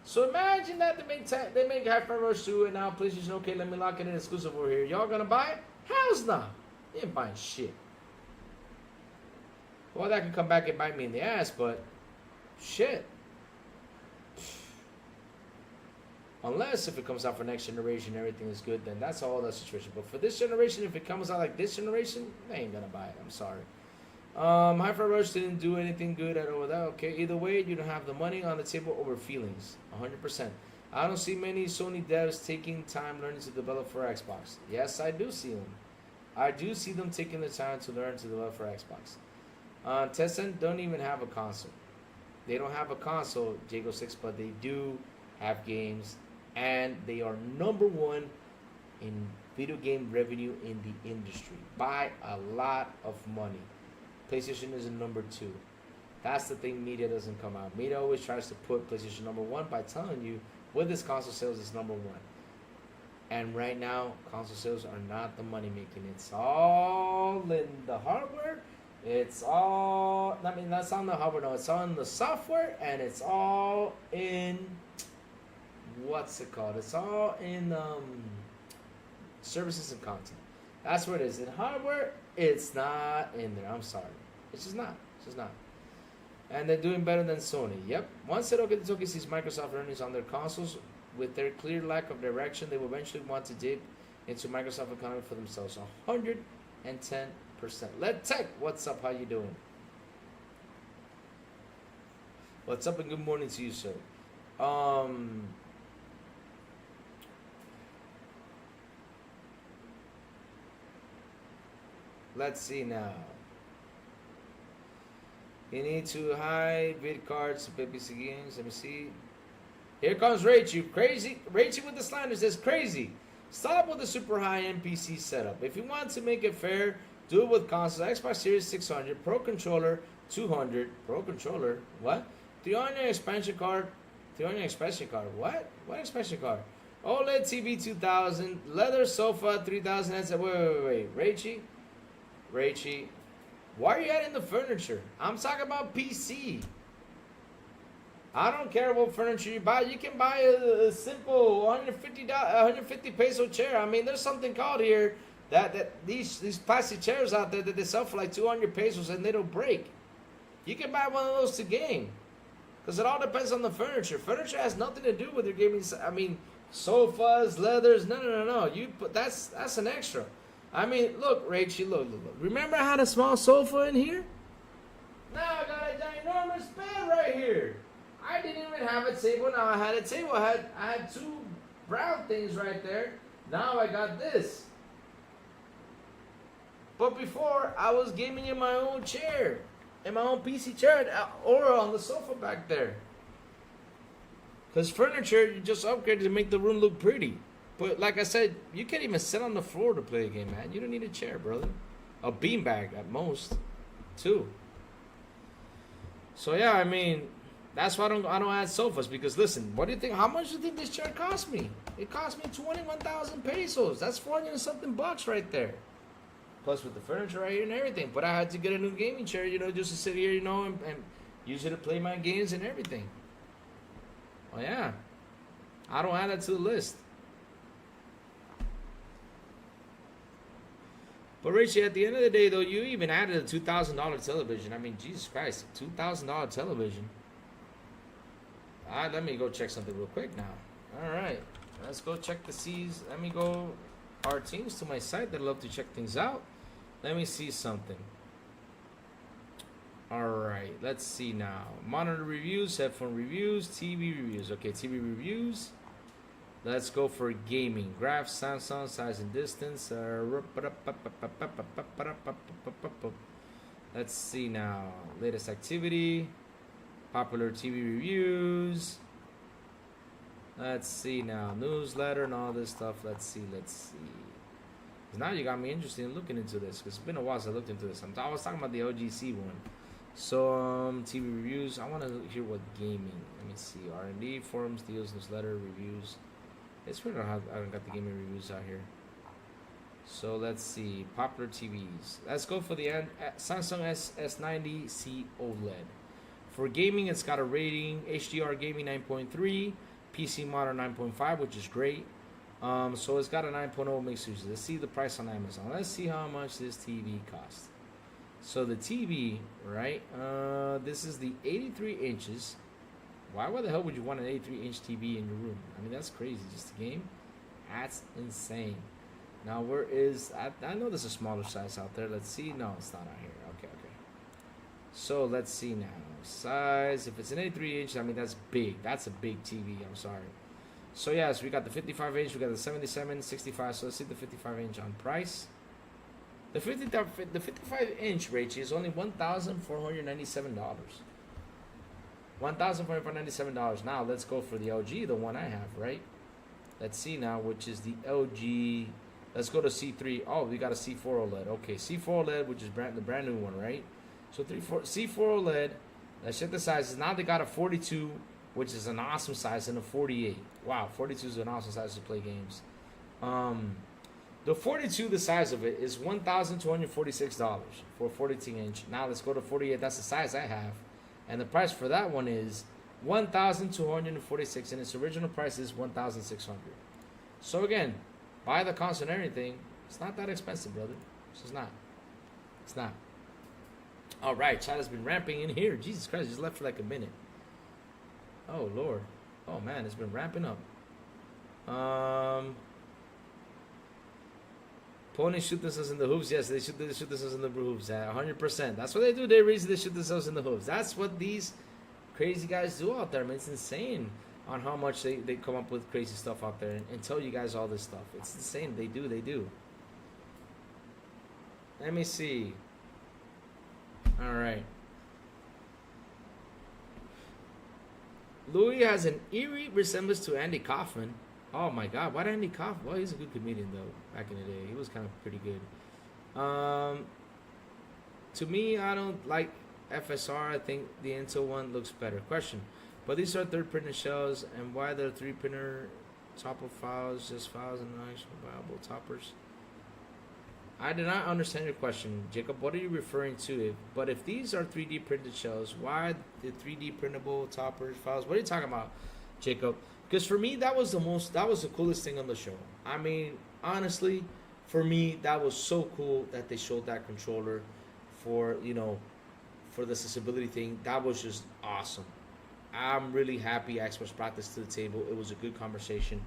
A: So imagine that they make Hi-Fi Rush 2 and now PlayStation, okay, let me lock it in exclusive over here. Y'all gonna buy it? Hell's no. They ain't buying shit. Well, that can come back and bite me in the ass, but shit. Unless if it comes out for next generation, everything is good, then that's all that situation. But for this generation, if it comes out like this generation, they ain't gonna buy it. I'm sorry. Hi-Fi Rush didn't do anything good at all. That okay. Either way, you don't have the money on the table over feelings. 100%. I don't see many Sony devs taking time learning to develop for Xbox. Yes, I do see them. I do see them taking the time to learn to develop for Xbox. Tencent don't even have a console. They don't have a console, Jago 6, but they do have games, and they are #1 in video game revenue in the industry by a lot of money. PlayStation is in #2. That's the thing media doesn't come out. Media always tries to put PlayStation #1 by telling you with this console sales is #1. And right now, console sales are not the money making. It's all in the hardware. It's all, I mean, that's on the hardware, no, it's all in the software, and it's all in, what's it called? It's all in services and content. That's what it is. In hardware, it's not in there. I'm sorry. It's just not. It's just not. And they're doing better than Sony. Yep. Once Toki sees Microsoft earnings on their consoles, with their clear lack of direction, they will eventually want to dip into Microsoft economy for themselves. 110%. Let Tech, what's up? How you doing? What's up and good morning to you, sir. Let's see now. You need to hide vid cards to PPC games. Let me see. Here comes Rachel. Crazy. Rachel with the slanders says crazy. Stop with the super high NPC setup. If you want to make it fair, do it with consoles. Xbox Series 600, Pro Controller 200, Pro Controller, what? 300 expansion card, 300 expansion card, what? What expansion card? OLED TV 2000, leather sofa 3000, headset, wait, Rachie, why are you adding the furniture? I'm talking about PC. I don't care what furniture you buy. You can buy a simple 150 peso chair. I mean, there's something called here that these plastic chairs out there that they sell for like 200 pesos and they don't break. You can buy one of those to game, because it all depends on the furniture. Furniture has nothing to do with your gaming. I mean, sofas, leathers. No. You put that's an extra. I mean, look, Rachie, look. Remember I had a small sofa in here? Now I got a ginormous bed right here. I didn't even have a table. Now I had a table. I had two brown things right there. Now I got this. But before, I was gaming in my own chair, in my own PC chair, or on the sofa back there. Because furniture, you just upgrade to make the room look pretty. But like I said, you can't even sit on the floor to play a game, man. You don't need a chair, brother. A beanbag at most, too. So yeah, I mean, that's why I don't add sofas, because listen, what do you think? How much do you think this chair cost me? It cost me 21,000 pesos. That's 400 and something bucks right there. Plus with the furniture right here and everything. But I had to get a new gaming chair, just to sit here, and use it to play my games and everything. Oh yeah, I don't add that to the list. But Richie, at the end of the day, though, you even added a $2,000 television. I mean, Jesus Christ, $2,000 television. Let me go check something real quick now. All right, let's go check the C's. Let me go our teams to my site that love to check things out. Let me see something. All right, let's see now. Monitor reviews, headphone reviews, TV reviews. Okay, TV reviews. Let's go for gaming. Graph, Samsung, size and distance. Let's see now. Latest activity. Popular TV reviews. Let's see now. Newsletter and all this stuff. Let's see. 'Cause now you got me interested in looking into this. Because it's been a while since I looked into this. I was talking about the OGC one. So, TV reviews. I want to hear what gaming. Let me see. R&D, forums, deals, newsletter, reviews. It's weird I don't got the gaming reviews out here. So, let's see. Popular TVs. Let's go for the Samsung S90C OLED. For gaming, it's got a rating. HDR Gaming 9.3. PC Modern 9.5, which is great. So, it's got a 9.0 mixed usage. Let's see the price on Amazon. Let's see how much this TV costs. So the TV, right? This is the 83 inches. Why the hell would you want an 83-inch TV in your room? I mean, that's crazy. Just a game? That's insane. Now, where is... I know there's a smaller size out there. Let's see. No, it's not out here. Okay. So, let's see now. Size. If it's an 83-inch, I mean, that's big. That's a big TV. I'm sorry. So, yeah, so we got the 55-inch. We got the 77, 65. So, let's see the 55-inch on price. The 55-inch Rachel is only $1,497. $1,497. Now let's go for the LG, the one I have, right? Let's see now, which is the LG. Let's go to C3. Oh, we got a C4 OLED. Okay, C4 OLED, which is the brand new one, right? So C4 OLED. Let's check the sizes. Now they got a 42, which is an awesome size, and a 48. Wow, 42 is an awesome size to play games. The 42, the size of it, is $1,246 for a 42-inch. Now let's go to 48. That's the size I have. And the price for that one is $1,246, and its original price is $1,600. So again, buy the console and everything. It's not that expensive, brother. It's just not. It's not. All right, chat has been ramping in here. Jesus Christ, just left for like a minute. Oh, Lord. Oh, man, it's been ramping up. Ponies shoot themselves in the hooves. Yes, they shoot themselves in the hooves. 100%. That's what they do. They shoot themselves in the hooves. That's what these crazy guys do out there, man. It's insane on how much they come up with crazy stuff out there and tell you guys all this stuff. It's insane. They do. Let me see. All right. Louis has an eerie resemblance to Andy Kaufman. Oh my God, why did Andy Kaufman? Well, he's a good comedian though. Back in the day, he was kind of pretty good. To me, I don't like FSR. I think the Intel one looks better. Question: but these are third printed shells, and why the 3 printer topper files, just files and actual viable toppers? I did not understand your question, Jacob. What are you referring to? But if these are 3D printed shells, why the 3D printable toppers files? What are you talking about, Jacob? Because for me, that was the coolest thing on the show. I mean, honestly, for me, that was so cool that they showed that controller for the accessibility thing. That was just awesome. I'm really happy Xbox brought this to the table. It was a good conversation,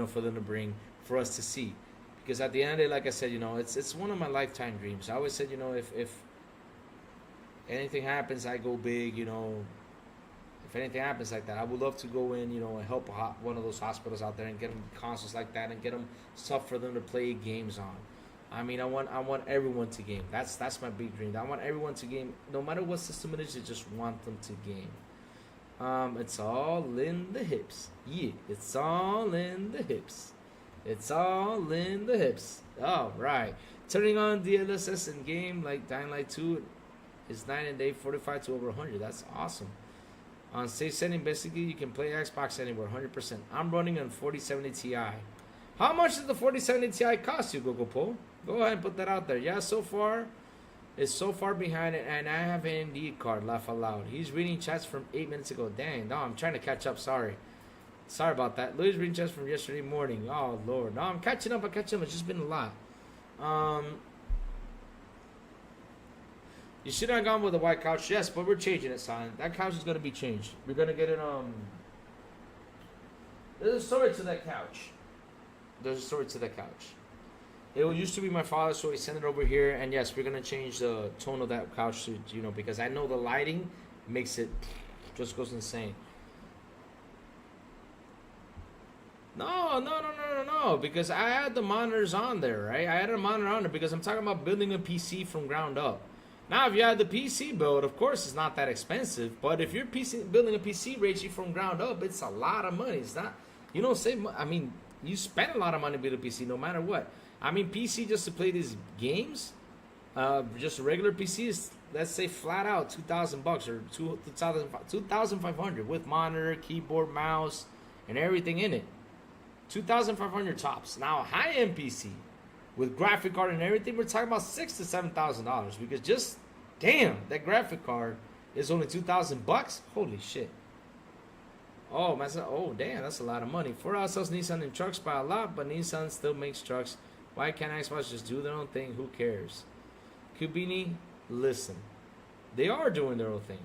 A: for them to bring, for us to see. Because at the end of the day, like I said, it's one of my lifetime dreams. I always said, if anything happens, I go big, If anything happens like that, I would love to go in, and help one of those hospitals out there and get them consoles like that and get them stuff for them to play games on. I mean, I want everyone to game. That's my big dream. I want everyone to game, no matter what system it is. I just want them to game. It's all in the hips. Yeah, it's all in the hips. It's all in the hips. All right. Turning on DLSS in game like Dying Light 2 is night and day, 45 to over 100. That's awesome. On safe setting, basically, you can play Xbox anywhere, 100%. I'm running on 4070 Ti. How much does the 4070 Ti cost you, Google Poll? Go ahead and put that out there. Yeah, so far, it's so far behind it, and I have an AMD card, laugh aloud. He's reading chats from 8 minutes ago. Dang, no, I'm trying to catch up, sorry. Sorry about that. Louis reading chats from yesterday morning. Oh, Lord. No, I'm catching up. It's just been a lot. You should have gone with a white couch. Yes, but we're changing it, son. That couch is going to be changed. We're going to get it, There's a story to that couch. There's a story to that couch. It used to be my father's, so he sent it over here. And yes, we're gonna change the tone of that couch to, you know, because I know the lighting makes it just goes insane. No, because I had the monitors on there, right? I had a monitor on there because I'm talking about building a PC from ground up. Now, if you had the PC build, of course, it's not that expensive. But if you're building a PC, Rachie, from ground up, it's a lot of money. It's not, you don't save, I mean, you spend a lot of money to build a PC no matter what. I mean, PC just to play these games, just a regular PC is, let's say, flat out $2,000 or $2,500 with monitor, keyboard, mouse, and everything in it. $2,500 tops. Now, a high-end PC with graphic card and everything, we're talking about $6,000 to $7,000 because just damn, that graphic card is only $2,000. Holy shit! Oh man, oh damn, that's a lot of money. For ourselves, Nissan and trucks by a lot, but Nissan still makes trucks. Why can't Xbox just do their own thing? Who cares? Kubini, listen, they are doing their own thing.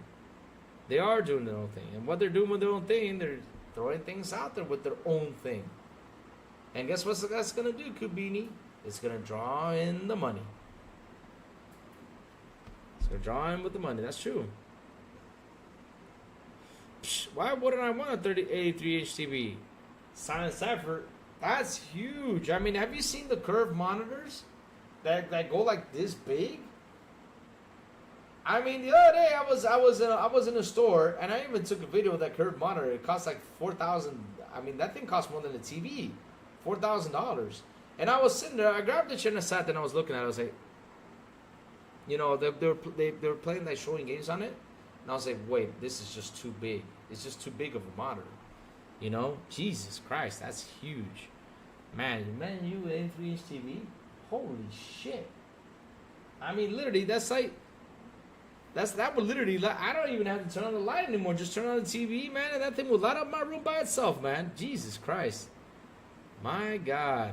A: They are doing their own thing, and what they're doing with their own thing, they're throwing things out there with their own thing. And guess what that's gonna do, Kubini? It's gonna draw in the money. It's gonna draw in with the money. That's true. Psh, why wouldn't I want a 3083 HTV? Silent Cypher, that's huge. I mean, have you seen the curved monitors that go like this big? I mean, the other day I was in a store and I even took a video of that curved monitor. It cost like $4,000. I mean, that thing costs more than a TV. $4,000. And I was sitting there, I grabbed the chair and I sat there and I was looking at it. I was like, you know, they were playing, like, showing games on it. And I was like, wait, this is just too big. It's just too big of a monitor. You know? Jesus Christ, that's huge. Man, you with 83-inch TV? Holy shit. I mean, literally, that's like, that would literally, I don't even have to turn on the light anymore. Just turn on the TV, man, and that thing will light up my room by itself, man. Jesus Christ. My God.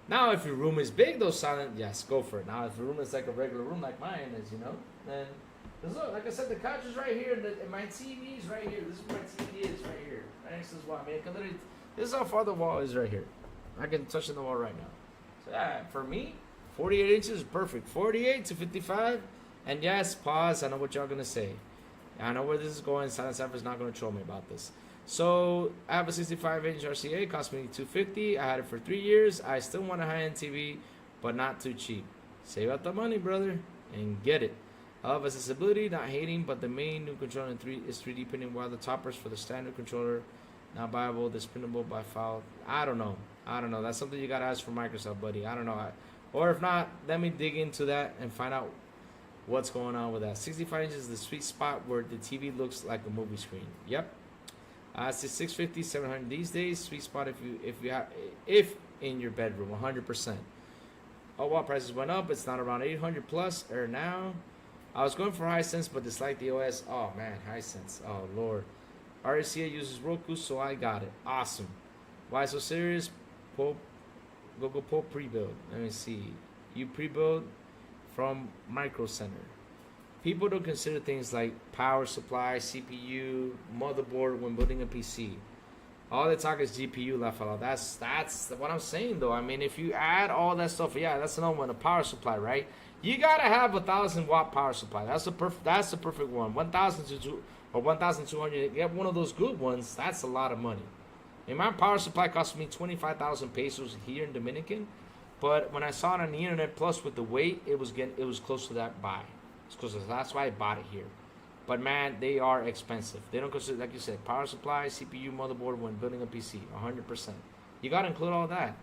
A: Now, if your room is big, though, Silent, yes, go for it. Now, if your room is like a regular room like mine is, you know, then, look, like I said, the couch is right here, and my TV is right here. This is where my TV is right here, right next to this wall. I mean, I can literally, this is how far the wall is right here. I can touch the wall right now. So, yeah, for me, 48 inches is perfect. 48 to 55, and yes, pause. I know what y'all going to say. I know where this is going. Silent Cypher is not going to troll me about this. So I have a 65-inch RCA, cost me $250. I had it for 3 years. I still want a high-end TV, but not too cheap. Save up the money, brother, and get it. I love accessibility, not hating, but the main new controller is 3D printing, while the toppers for the standard controller not viable. This printable by file. I don't know. That's something you gotta ask for Microsoft, buddy. I don't know. Or if not, let me dig into that and find out what's going on with that. 65 inches is the sweet spot where the TV looks like a movie screen. Yep. It's 650, 700 these days. Sweet spot if in your bedroom, 100%. Oh, wow, prices went up. It's not around 800 plus or now. I was going for Hisense, but dislike the OS. Oh man, Hisense. Oh Lord. RCA uses Roku, so I got it. Awesome. Why so serious? Google Pope pre-build. Let me see. You pre-build from Micro Center. People don't consider things like power supply, CPU, motherboard when building a PC. All they talk is GPU, la fella. That's what I'm saying, though. I mean, if you add all that stuff, yeah, that's another one. A power supply, right? You gotta have 1,000-watt power supply. That's the perfect one. 1,000 or 1,200. Get one of those good ones. That's a lot of money. And my power supply cost me 25,000 pesos here in Dominican, but when I saw it on the internet, plus with the weight, it was close to that buy. That's why I bought it here. But man, they are expensive. They don't consider, like you said, power supply, CPU, motherboard when building a PC, 100%. You gotta include all that.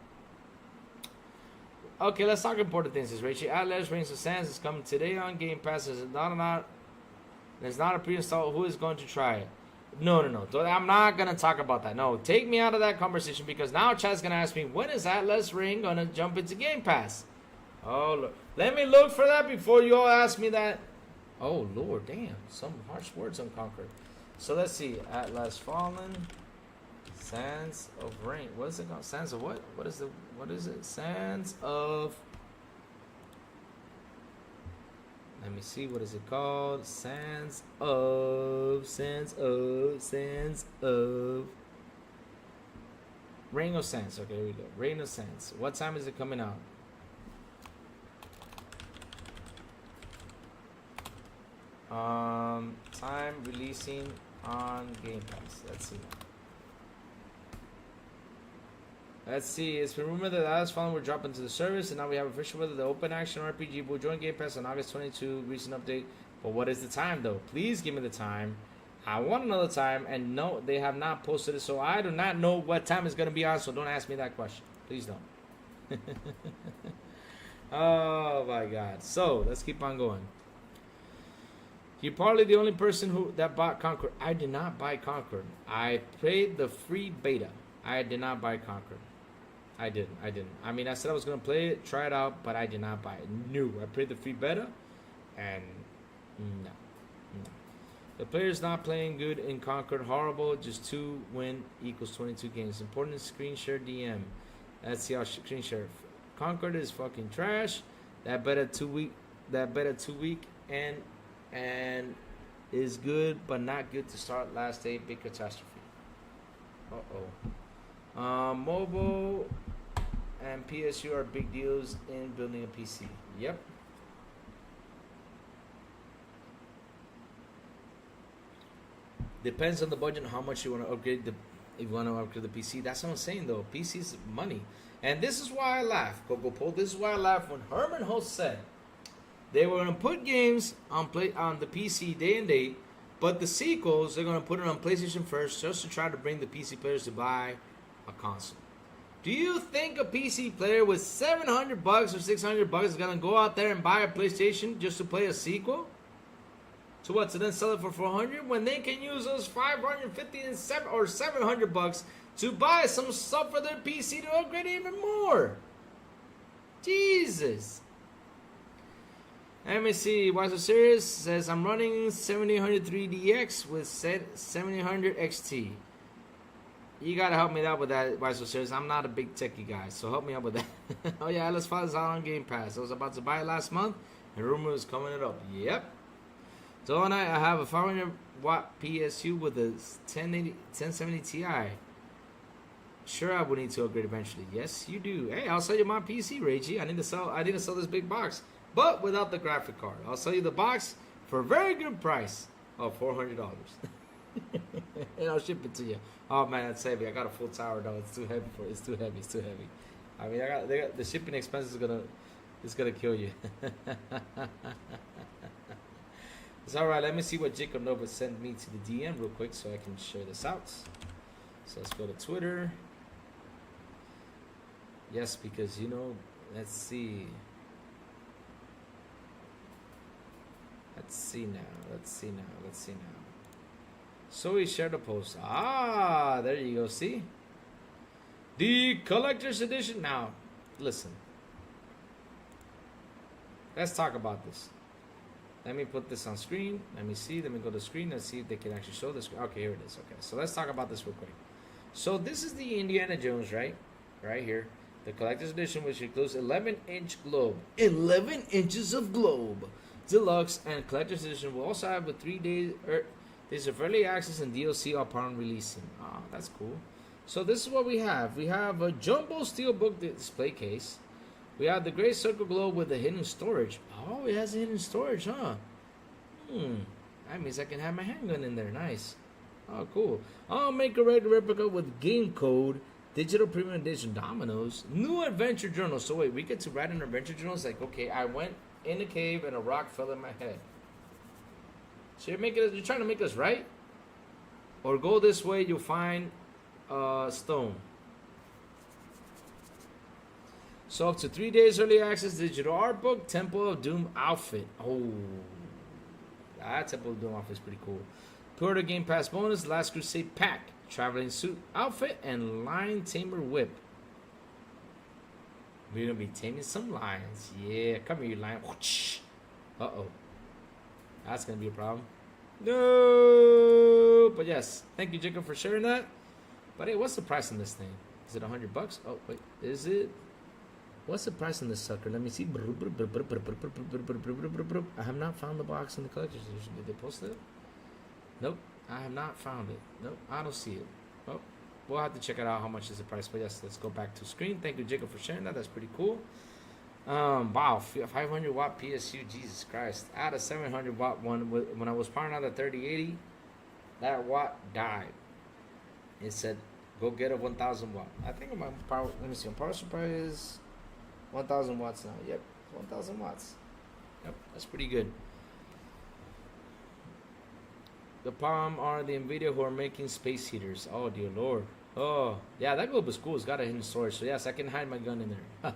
A: Okay, let's talk important things. Is Rachel Atlas Rings of Sands is coming today on Game Pass. It's not a pre-install. Who is going to try it? No. I'm not gonna talk about that. No, take me out of that conversation because now Chad's gonna ask me when is Atlas Ring gonna jump into Game Pass. Oh, look. Let me look for that before you all ask me that. Oh, Lord, damn. Some harsh words unconquered. So let's see. Atlas Fallen. Sands of Rain. What is it called? Sands of what? What is it? Sands of... Let me see. What is it called? Sands of... Rain of Sands. Okay, here we go. Rain of Sands. What time is it coming out? Time releasing on Game Pass. Let's see. Let's see. It's been rumored that Atomfall will drop into the service, and now we have official whether the open action RPG will join Game Pass on August 22. Recent update. But what is the time, though? Please give me the time. I want another time, and no, they have not posted it, so I do not know what time it's going to be on, so don't ask me that question. Please don't. Oh, my God. So, let's keep on going. You're probably the only person that bought Conquer. I did not buy Conquer. I played the free beta. I did not buy Conquer. I didn't. I mean, I said I was going to play it, try it out, but I did not buy it. No. I played the free beta, and no. The player's not playing good in Conquer. Horrible. Just 2 win equals 22 games. Important screen share DM. Let's see how screen share. Conquer is fucking trash. That beta 2 week and is good, but not good to start last day. Big catastrophe. Mobile and PSU are big deals in building a PC. Yep. Depends on the budget and how much you want to upgrade if you want to upgrade the PC. That's what I'm saying, though. PC's money. And this is why I laugh, Coco Pole. This is why I laugh when Herman Host said they were going to put games on the PC day and date, but the sequels, they're going to put it on PlayStation first just to try to bring the PC players to buy a console. Do you think a PC player with $700 or $600 is going to go out there and buy a PlayStation just to play a sequel? So what, to then sell it for $400 when they can use those $550 or $700 to buy some stuff for their PC to upgrade even more? Jesus. Let me see. Why so serious? Says I'm running 7800 3DX with 7800 XT. You gotta help me out with that. Why so serious? I'm not a big techie guy, so help me out with that. Oh yeah, let's find this out on Game Pass. I was about to buy it last month, and rumor is coming it up. Yep. So I have a 500 watt PSU with a 1070 Ti. Sure, I would need to upgrade eventually. Yes, you do. Hey, I'll sell you my PC, Reggie. I need to sell this big box, but without the graphic card. I'll sell you the box for a very good price of $400. And I'll ship it to you. Oh man, that's heavy. I got a full tower though. It's too heavy for it. It's too heavy. I mean, they got the shipping expense is gonna kill you. It's all right. Let me see what Jacob Nova sent me to the DM real quick so I can share this out. So let's go to Twitter. Yes, because let's see. Let's see now. So he shared a post. Ah, there you go. See? The collector's edition. Now, listen. Let's talk about this. Let me put this on screen. Let me see. Let me go to screen and see if they can actually show this. Okay, here it is. Okay, so let's talk about this real quick. So this is the Indiana Jones, right? Right here. The collector's edition, which includes 11-inch globe. 11 inches of globe. Deluxe and collector's edition will also have a 3 days of early access and DLC upon releasing. Ah, that's cool. So this is what we have. We have a jumbo steelbook display case. We have the gray circle globe with the hidden storage. Oh, it has a hidden storage, huh? That means I can have my handgun in there. Nice. Oh, cool. I'll make a regular replica with game code, digital premium edition dominoes, new adventure journal. So wait, we get to write an adventure journal? It's like, okay, I went in a cave and a rock fell in my head. So you're trying to make us right? Or go this way, you'll find stone. So up to 3 days early access, digital art book, Temple of Doom outfit. Oh, that Temple of Doom outfit is pretty cool. Pre-order Game Pass bonus, Last Crusade pack, traveling suit outfit, and lion tamer whip. We're gonna be taming some lions. Yeah, come here, you lion. Uh-oh. That's gonna be a problem. No, but yes, thank you, Jacob, for sharing that. But hey, what's the price on this thing? Is it $100? Oh wait, is it? What's the price on this sucker? Let me see. I have not found the box in the collector's edition. Did they post it? Nope, I have not found it. Nope, I don't see it. Oh, we'll have to check it out how much is the price. But yes, let's go back to screen. Thank you, Jacob, for sharing that. That's pretty cool. Wow, 500 watt PSU, Jesus Christ. I had a 700 watt one when I was powering out the 3080. That watt died. It said, go get a 1000 watt. I think my power, let me see, my power supply is 1000 watts now. Yep, 1000 watts. Yep, that's pretty good. The Palm are the NVIDIA who are making space heaters. Oh, dear Lord. Oh, yeah, that globe is cool. It's got a hidden storage. So, yes, I can hide my gun in there.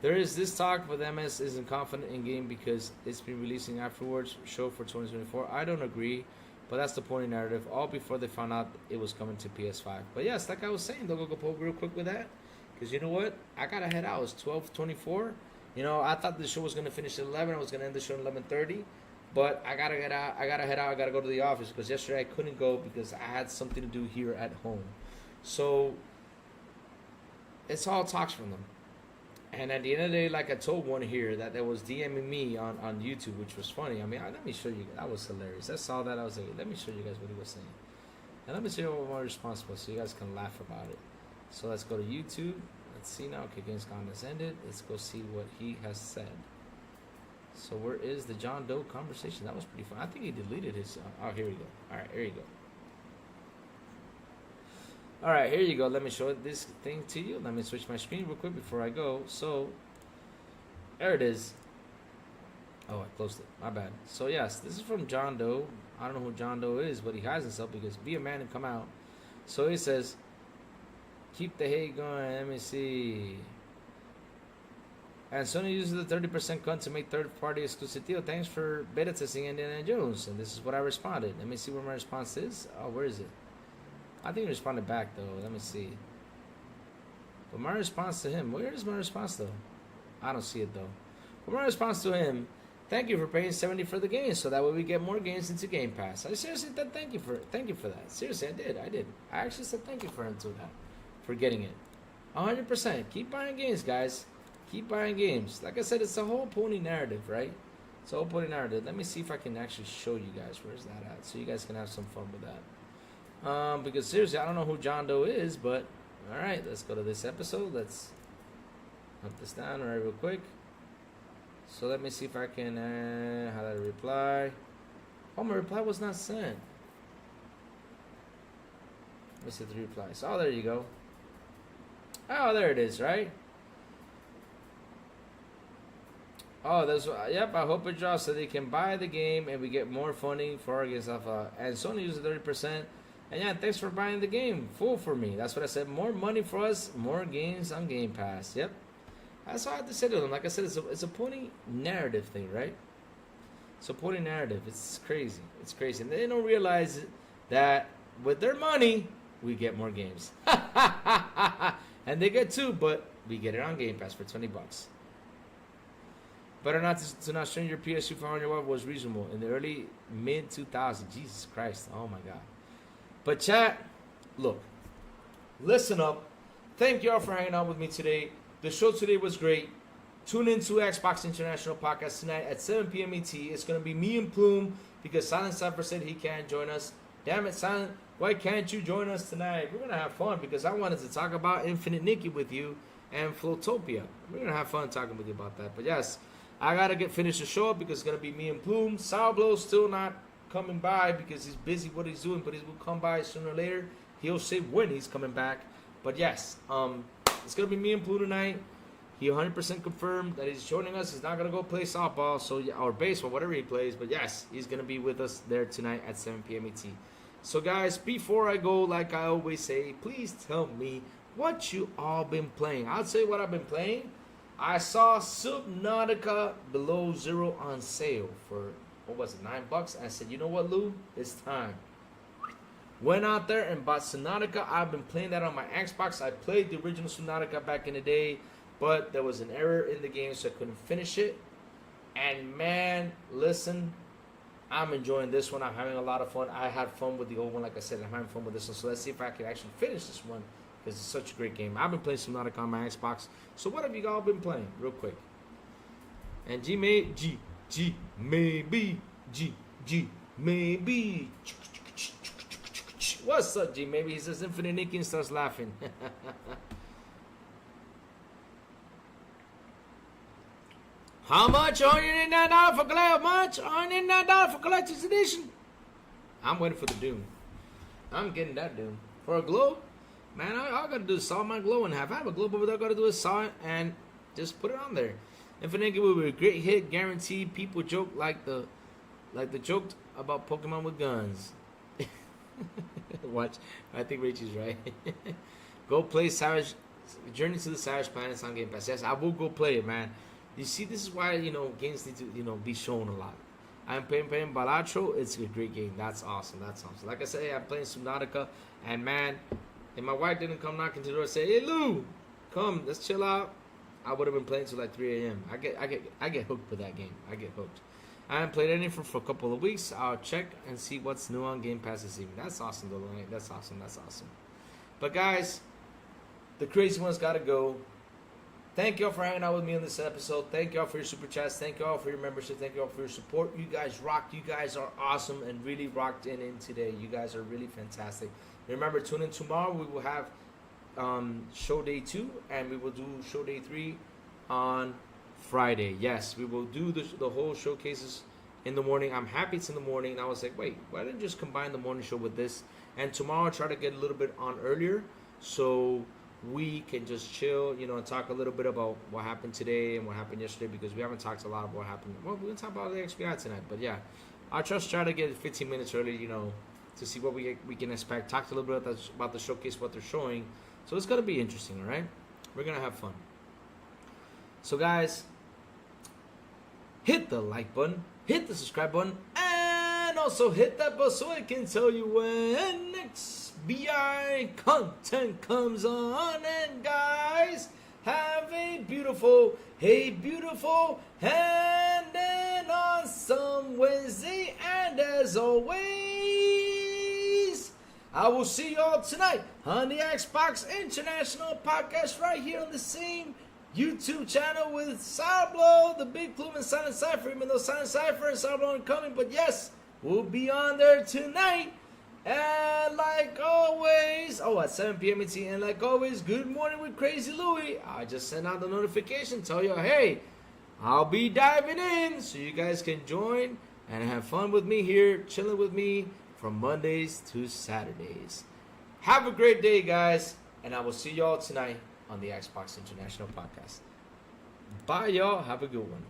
A: There is this talk, but MS isn't confident in game because it's been releasing afterwards. Show for 2024. I don't agree, but that's the point in narrative. All before they found out it was coming to PS5. But, yes, like I was saying, they'll go poke real quick with that. Because you know what? I got to head out. It's 12:24. You know, I thought the show was going to finish at 11. I was going to end the show at 11:30. But I gotta get out. I gotta head out. I gotta go to the office because yesterday I couldn't go because I had something to do here at home. So it's all talks from them. And at the end of the day, like I told one here that was DMing me on YouTube, which was funny. I mean, let me show you. That was hilarious. I saw that. I was like, let me show you guys what he was saying. And let me show you what my response was so you guys can laugh about it. So let's go to YouTube. Let's see now. Okay, Gamescom has ended. Let's go see what he has said. So where is the John Doe conversation? That was pretty fun. I think he deleted his... oh, here we go. All right, here you go. All right, here you go. Let me show this thing to you. Let me switch my screen real quick before I go. So, there it is. Oh, I closed it. My bad. So, yes, this is from John Doe. I don't know who John Doe is, but he hides himself because be a man and come out. So, he says, keep the hate going. Let me see. And Sony uses the 30% cut to make third-party exclusive. Thanks for beta testing Indiana Jones. And this is what I responded. Let me see where my response is. Oh, where is it? I think I responded back, though. Let me see. But my response to him, where is my response, though? I don't see it, though. But my response to him, thank you for paying $70 for the game, so that way we get more games into Game Pass. I seriously said thank you for that. Seriously, I did. I actually said thank you for that, for getting it. 100%. Keep buying games, guys. Keep buying games. Like I said, it's a whole pony narrative, right? It's a whole pony narrative. Let me see if I can actually show you guys where's that at, so you guys can have some fun with that. Because seriously, I don't know who John Doe is, but all right, let's go to this episode. Let's hunt this down right real quick. So let me see if I can how do I reply? Oh, my reply was not sent. Let me see the replies. Oh, there you go. Oh, there it is, right? Oh, that's yep. I hope it drops so they can buy the game and we get more funding for our games. And Sony uses 30%. And yeah, thanks for buying the game. Full for me. That's what I said. More money for us. More games on Game Pass. Yep. That's all I have to say to them. Like I said, it's a pony narrative thing, right? It's a pony narrative. It's crazy. It's crazy. And they don't realize that with their money, we get more games. And they get two, but we get it on Game Pass for $20. Better not to not strain your PSU 400 watt was reasonable in the early mid 2000s. Jesus Christ! Oh my God! But chat, look, listen up. Thank y'all for hanging out with me today. The show today was great. Tune in to Xbox International Podcast tonight at 7 p.m. ET. It's gonna be me and Plume because Silent Cypher said he can't join us. Damn it, Silent! Why can't you join us tonight? We're gonna have fun because I wanted to talk about Infinite Nikki with you and Flotopia. We're gonna have fun talking with you about that. But yes. I gotta finish the show up because it's gonna be me and Plume. Sourblow still not coming by because he's busy what he's doing, but he will come by sooner or later. He'll say when he's coming back. But yes, it's gonna be me and Plume tonight. He 100% confirmed that he's joining us. He's not gonna go play softball, or baseball, whatever he plays. But yes, he's gonna be with us there tonight at 7 p.m. ET. So guys, before I go, like I always say, please tell me what you all been playing. I'll tell you what I've been playing. I saw Subnautica Below Zero on sale for, what was it, $9? And I said, you know what, Lou? It's time. Went out there and bought Subnautica. I've been playing that on my Xbox. I played the original Subnautica back in the day, but there was an error in the game, so I couldn't finish it. And man, listen, I'm enjoying this one. I'm having a lot of fun. I had fun with the old one, like I said. I'm having fun with this one. So let's see if I can actually finish this one. Because it's such a great game. I've been playing Subnautica on my Xbox. So what have you all been playing? Real quick. And G maybe. What's up, G? Maybe he says Infinite Nikki and starts laughing. How much? $189 for collector's much? $189 for collector's edition. I'm waiting for the Doom. I'm getting that Doom. For a glow? Man, all I gotta do is saw my glow in half. I have a glow, but what I gotta do is saw it and just put it on there. Infinite will be a great hit, guaranteed. People joke like the joked about Pokemon with guns. Watch, I think Rachel's right. Go play Savage Journey to the Savage Planets on Game Pass. Yes, I will go play it, man. You see, this is why games need to be shown a lot. I'm playing Balatro. It's a great game. That's awesome. That's awesome. Like I said, I'm playing Subnautica, and man, if my wife didn't come knocking to the door and say, "Hey Lou, come, let's chill out," I would have been playing till like 3 a.m. I get hooked with that game. I get hooked. I haven't played any for a couple of weeks. I'll check and see what's new on Game Pass this evening. That's awesome, though. Right? That's awesome. That's awesome. But guys, the crazy ones gotta go. Thank y'all for hanging out with me on this episode. Thank y'all for your super chats. Thank y'all for your membership. Thank y'all for your support. You guys rocked. You guys are awesome and really rocked in today. You guys are really fantastic. Remember, tune in tomorrow. We will have show day 2, and we will do show day 3 on Friday. Yes, we will do the whole showcases in the morning. I'm happy it's in the morning. And I was like, wait, why didn't you just combine the morning show with this? And tomorrow I'll try to get a little bit on earlier so we can just chill, and talk a little bit about what happened today and what happened yesterday, because we haven't talked a lot about what happened. Well, we're going to talk about the XPI tonight, but yeah, I'll just try to get 15 minutes early, to see what we can expect. Talk a little bit about the showcase, what they're showing. So it's going to be interesting, all right? We're going to have fun. So guys, hit the like button, hit the subscribe button, and also hit that bell so I can tell you when XBI content comes on. And guys, have a beautiful and an awesome Wednesday. And as always, I will see y'all tonight on the Xbox International Podcast right here on the same YouTube channel with Sourblow, the Big Plume, and Silent Cypher. Even though Silent Cypher and Sourblow aren't coming, but yes, we'll be on there tonight. And like always, at 7 p.m. ET, and like always, good morning with Crazy Louie. I just sent out the notification, tell you, hey, I'll be diving in, so you guys can join and have fun with me here, chilling with me from Mondays to Saturdays. Have a great day, guys, and I will see y'all tonight on the Xbox International Podcast. Bye, y'all. Have a good one.